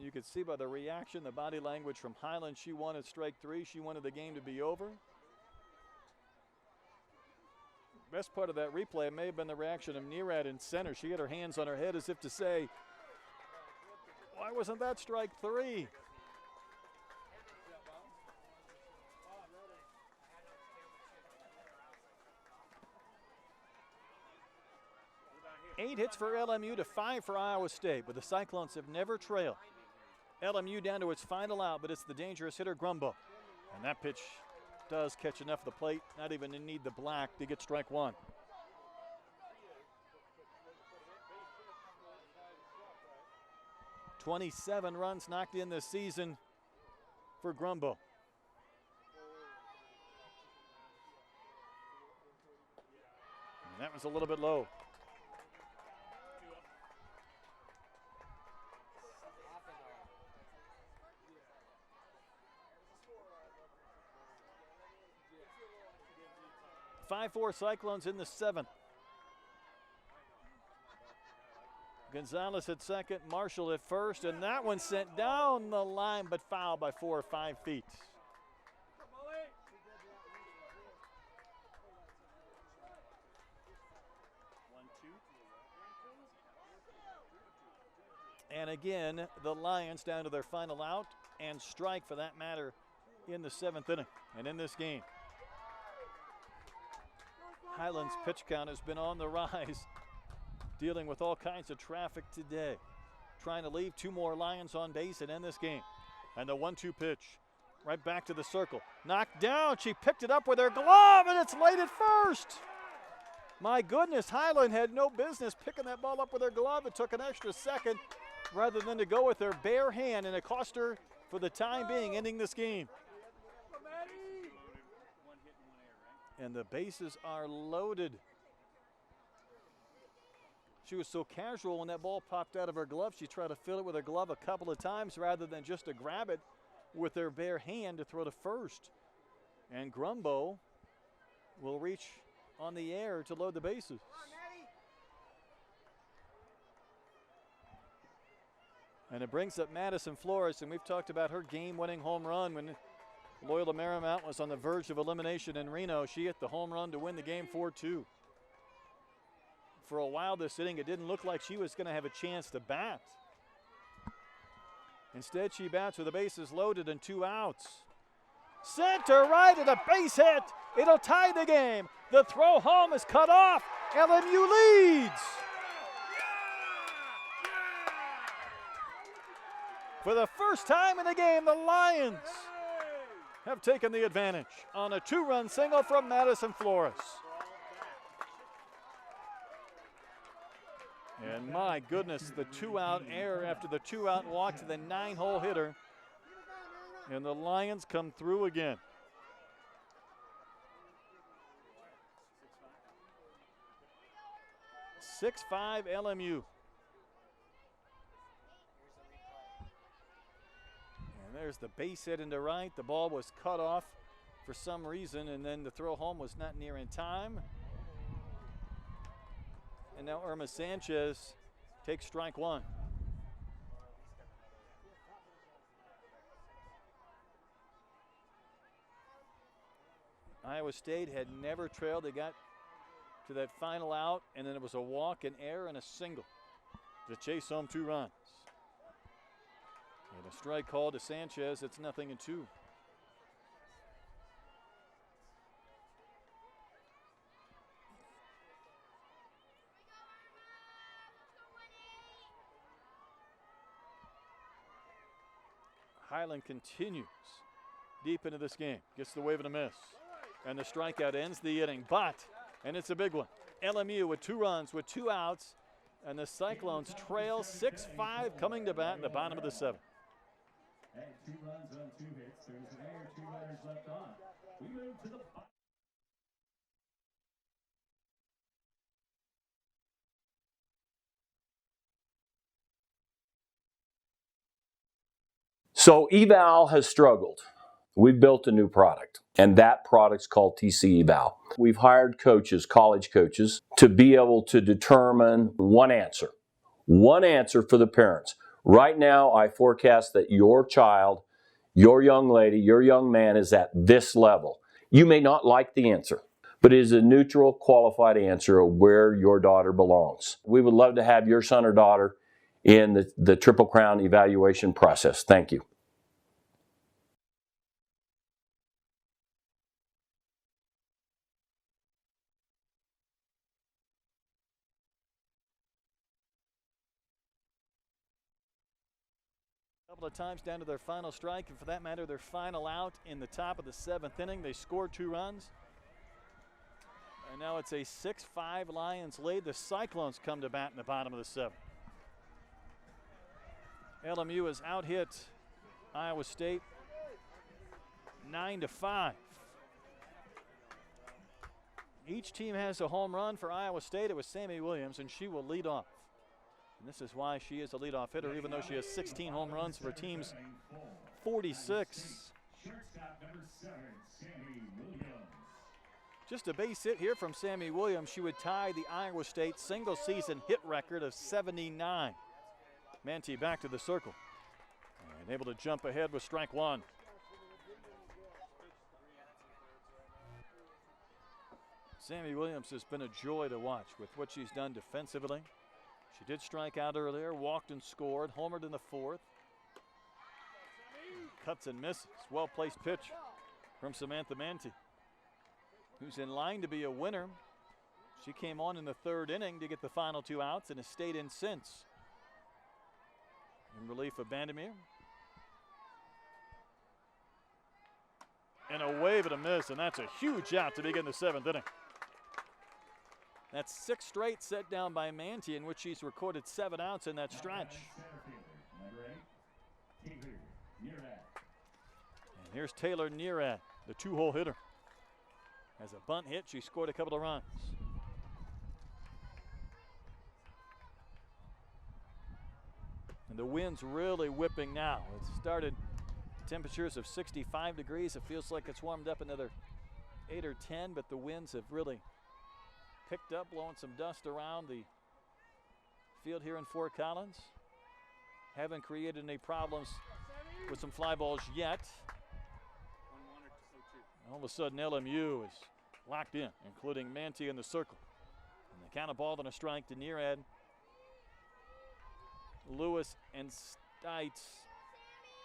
You could see by the reaction, the body language from Highland. She wanted strike 3. She wanted the game to be over. Best part of that replay may have been the reaction of Nearad in center. She had her hands on her head as if to say, why wasn't that strike 3? Eight hits for LMU to 5 for Iowa State, but the Cyclones have never trailed. LMU down to its final out, but it's the dangerous hitter Gumbo. And that pitch does catch enough of the plate, not even to need the black to get strike 1. "27 runs knocked in this season for Gumbo. And that was a little bit low. "5-4 Cyclones in the 7th. Gonzalez at second, Marshall at first, and that one sent down the line but fouled by 4 or 5 feet. And again, the Lions down to their final out and strike, for that matter, in the 7th inning and in this game. Highland's pitch count has been on the rise, dealing with all kinds of traffic today. Trying to leave 2 more Lions on base and end this game. And the 1-2 pitch, right back to the circle. Knocked down, she picked it up with her glove, and it's late at first. My goodness, Highland had no business picking that ball up with her glove. It took an extra second rather than to go with her bare hand, and it cost her, for the time being, ending this game. And the bases are loaded. She was so casual when that ball popped out of her glove. She tried to fill it with her glove a couple of times rather than just to grab it with her bare hand to throw to first. And Gumbo will reach on the air to load the bases. And it brings up Madison Flores, and we've talked about her game-winning home run when Loyola Marymount was on the verge of elimination in Reno. She hit the home run to win the game 4-2. For a while this inning, it didn't look like she was going to have a chance to bat. Instead, she bats with the bases loaded and 2 outs. Center right and a base hit. It'll tie the game. The throw home is cut off. LMU leads. For the first time in the game, the Lions have taken the advantage on a 2-run single from Madison Flores. And my goodness, the 2-out error after the 2-out walk to the 9-hole hitter. And the Lions come through again. (6-5) LMU. And there's the base hit into right. The ball was cut off for some reason, and then the throw home was not near in time. And now Irma Sanchez takes strike 1. Iowa State had never trailed. They got to that final out, and then it was a walk, an error, and a single to chase home 2 runs. And a strike call to Sanchez. It's 0-2. Highland continues deep into this game. Gets the wave and a miss. And the strikeout ends the inning. But, and it's a big one, LMU with 2 runs with 2 outs. And the Cyclones trail 6-5 coming to bat in the bottom of the 7th. And 2 runs on 2 hits. There's an error, 2 runners left on. We move to the bottom. So eval has struggled. We've built a new product, and that product's called TC Eval. We've hired coaches, college coaches, to be able to determine one answer for the parents. Right now, I forecast that your child, your young lady, your young man is at this level. You may not like the answer, but it is a neutral, qualified answer of where your daughter belongs. We would love to have your son or daughter in the Triple Crown evaluation process. Thank you. Couple of times down to their final strike, and for that matter, their final out in the top of the 7th inning. They scored 2 runs. And now it's a 6-5 Lions lead. The Cyclones come to bat in the bottom of the 7th. LMU has out-hit Iowa State 9-5. Each team has a home run. For Iowa State, it was Sammy Williams, and she will lead off. And this is why she is a leadoff hitter, even though she has 16 home runs for her team's 46. Just a base hit here from Sammy Williams. She would tie the Iowa State single-season hit record of 79. Manti back to the circle. And able to jump ahead with strike 1. Sammy Williams has been a joy to watch with what she's done defensively. She did strike out earlier, walked and scored, homered in the 4th. Cuts and misses. Well-placed pitch from Samantha Manti, who's in line to be a winner. She came on in the 3rd inning to get the final 2 outs and has stayed in since. In relief of Bandemir. And a wave and a miss, and that's a huge out to begin the 7th inning. That's 6 straight set down by Manti, in which she's recorded 7 outs in that stretch. And here's Taylor Nearad, the 2-hole hitter. As a bunt hit, she scored a couple of runs. And the wind's really whipping now. It started temperatures of 65 degrees. It feels like it's warmed up another 8 or 10, but the winds have really picked up, blowing some dust around the field here in Fort Collins. Haven't created any problems with some fly balls yet. All of a sudden, LMU is locked in, including Manti in the circle. And the count of ball and a strike to Nearad. Lewis and Stites,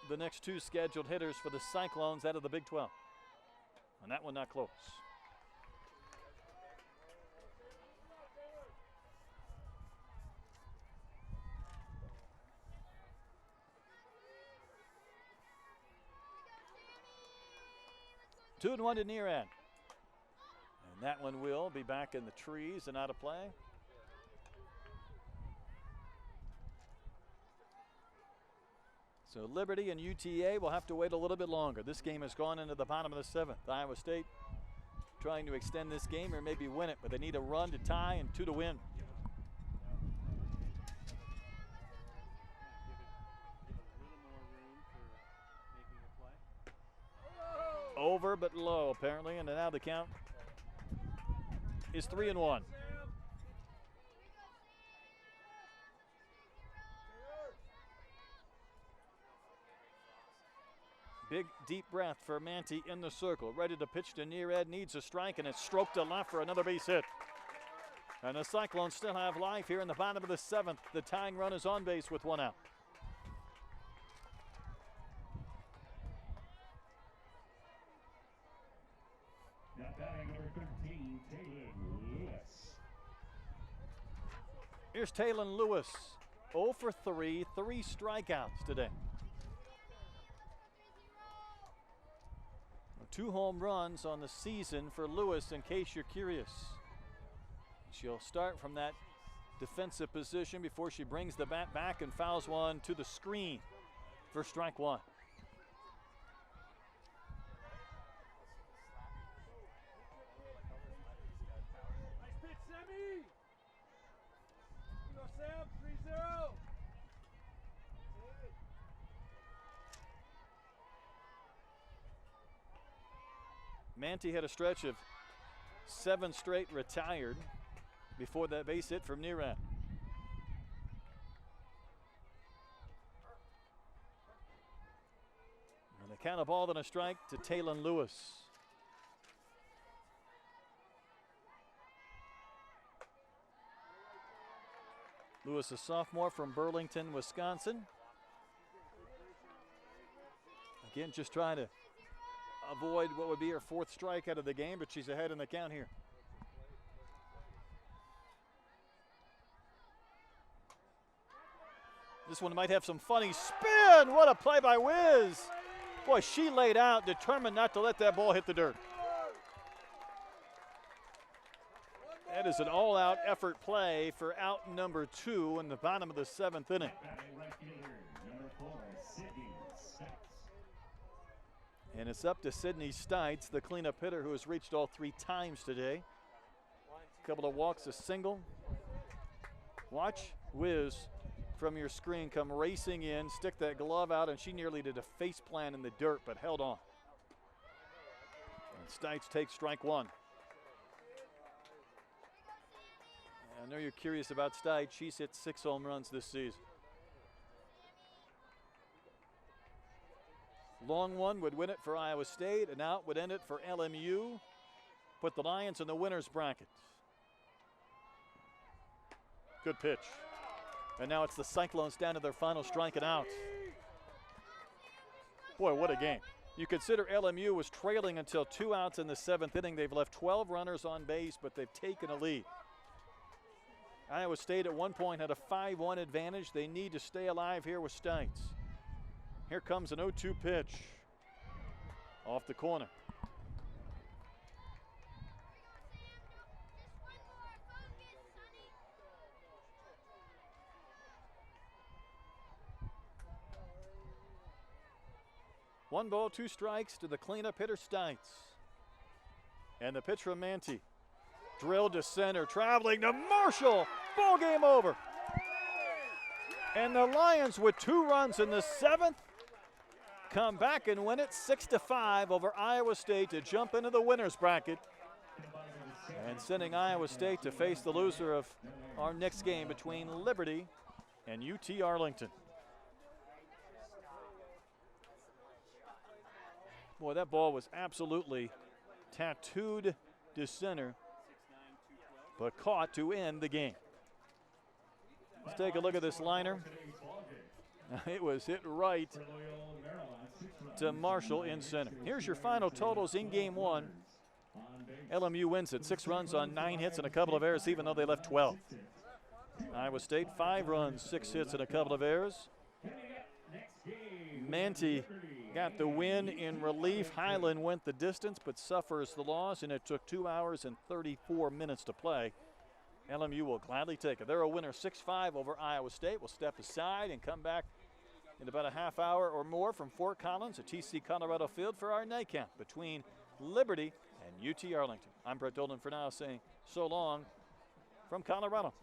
the next 2 scheduled hitters for the Cyclones out of the Big 12. And that one not close. Two and 1 to Nearad. And that one will be back in the trees and out of play. So Liberty and UTA will have to wait a little bit longer. This game has gone into the bottom of the 7th. Iowa State trying to extend this game or maybe win it, but they need a run to tie and 2 to win. Over but low apparently, and now the count is 3 and 1. Big deep breath for Manti in the circle, ready to pitch to Nearad, needs a strike, and it's stroked to left for another base hit. And the Cyclones still have life here in the bottom of the 7th. The tying run is on base with 1 out. Here's Taylon Lewis, 0 for 3, 3 strikeouts today. 2 home runs on the season for Lewis, in case you're curious. She'll start from that defensive position before she brings the bat back and fouls one to the screen for strike 1. Nice pitch, Sammy! Go, Sam, 3-0. Manti had a stretch of 7 straight retired before that base hit from Nearad. And the count of ball and a strike to Taylon Lewis. Lewis, a sophomore from Burlington, Wisconsin. Again, just trying to avoid what would be her 4th strikeout of the game, but she's ahead in the count here. This one might have some funny spin. What a play by Wiz. Boy, she laid out, determined not to let that ball hit the dirt. That is an all-out effort play for out number 2 in the bottom of the 7th inning. And it's up to Sydney Stites, the cleanup hitter, who has reached all 3 times today. A couple of walks, a single. Watch Wiz from your screen come racing in, stick that glove out, and she nearly did a face plant in the dirt, but held on. And Stites takes strike 1. I know you're curious about Stites. She's hit 6 home runs this season. Long one would win it for Iowa State, and out would end it for LMU. Put the Lions in the winner's bracket. Good pitch. And now it's the Cyclones down to their final strike and out. Boy, what a game. You consider LMU was trailing until 2 outs in the 7th inning. They've left 12 runners on base, but they've taken a lead. Iowa State at one point had a 5-1 advantage. They need to stay alive here with Stites. Here comes an 0-2 pitch off the corner. 1 ball, 2 strikes to the cleanup hitter Stites. And the pitch from Manti. Drilled to center, traveling to Marshall. Ball game over. And the Lions, with 2 runs in the 7th, come back and win it 6-5 over Iowa State to jump into the winner's bracket. And sending Iowa State to face the loser of our next game between Liberty and UT Arlington. Boy, that ball was absolutely tattooed to center, but caught to end the game. Let's take a look at this liner. It was hit right to Marshall in center. Here's your final totals in game 1. LMU wins it, 6 runs on 9 hits and a couple of errors, even though they left 12. Iowa State, 5 runs, 6 hits and a couple of errors. Manti got the win in relief. Highland went the distance but suffers the loss, and it took 2 hours and 34 minutes to play. LMU will gladly take it. They're a winner 6-5 over Iowa State. We'll step aside and come back in about a half hour or more from Fort Collins at TC Colorado Field for our nightcap between Liberty and UT Arlington. I'm Brett Dolan for now, saying so long from Colorado.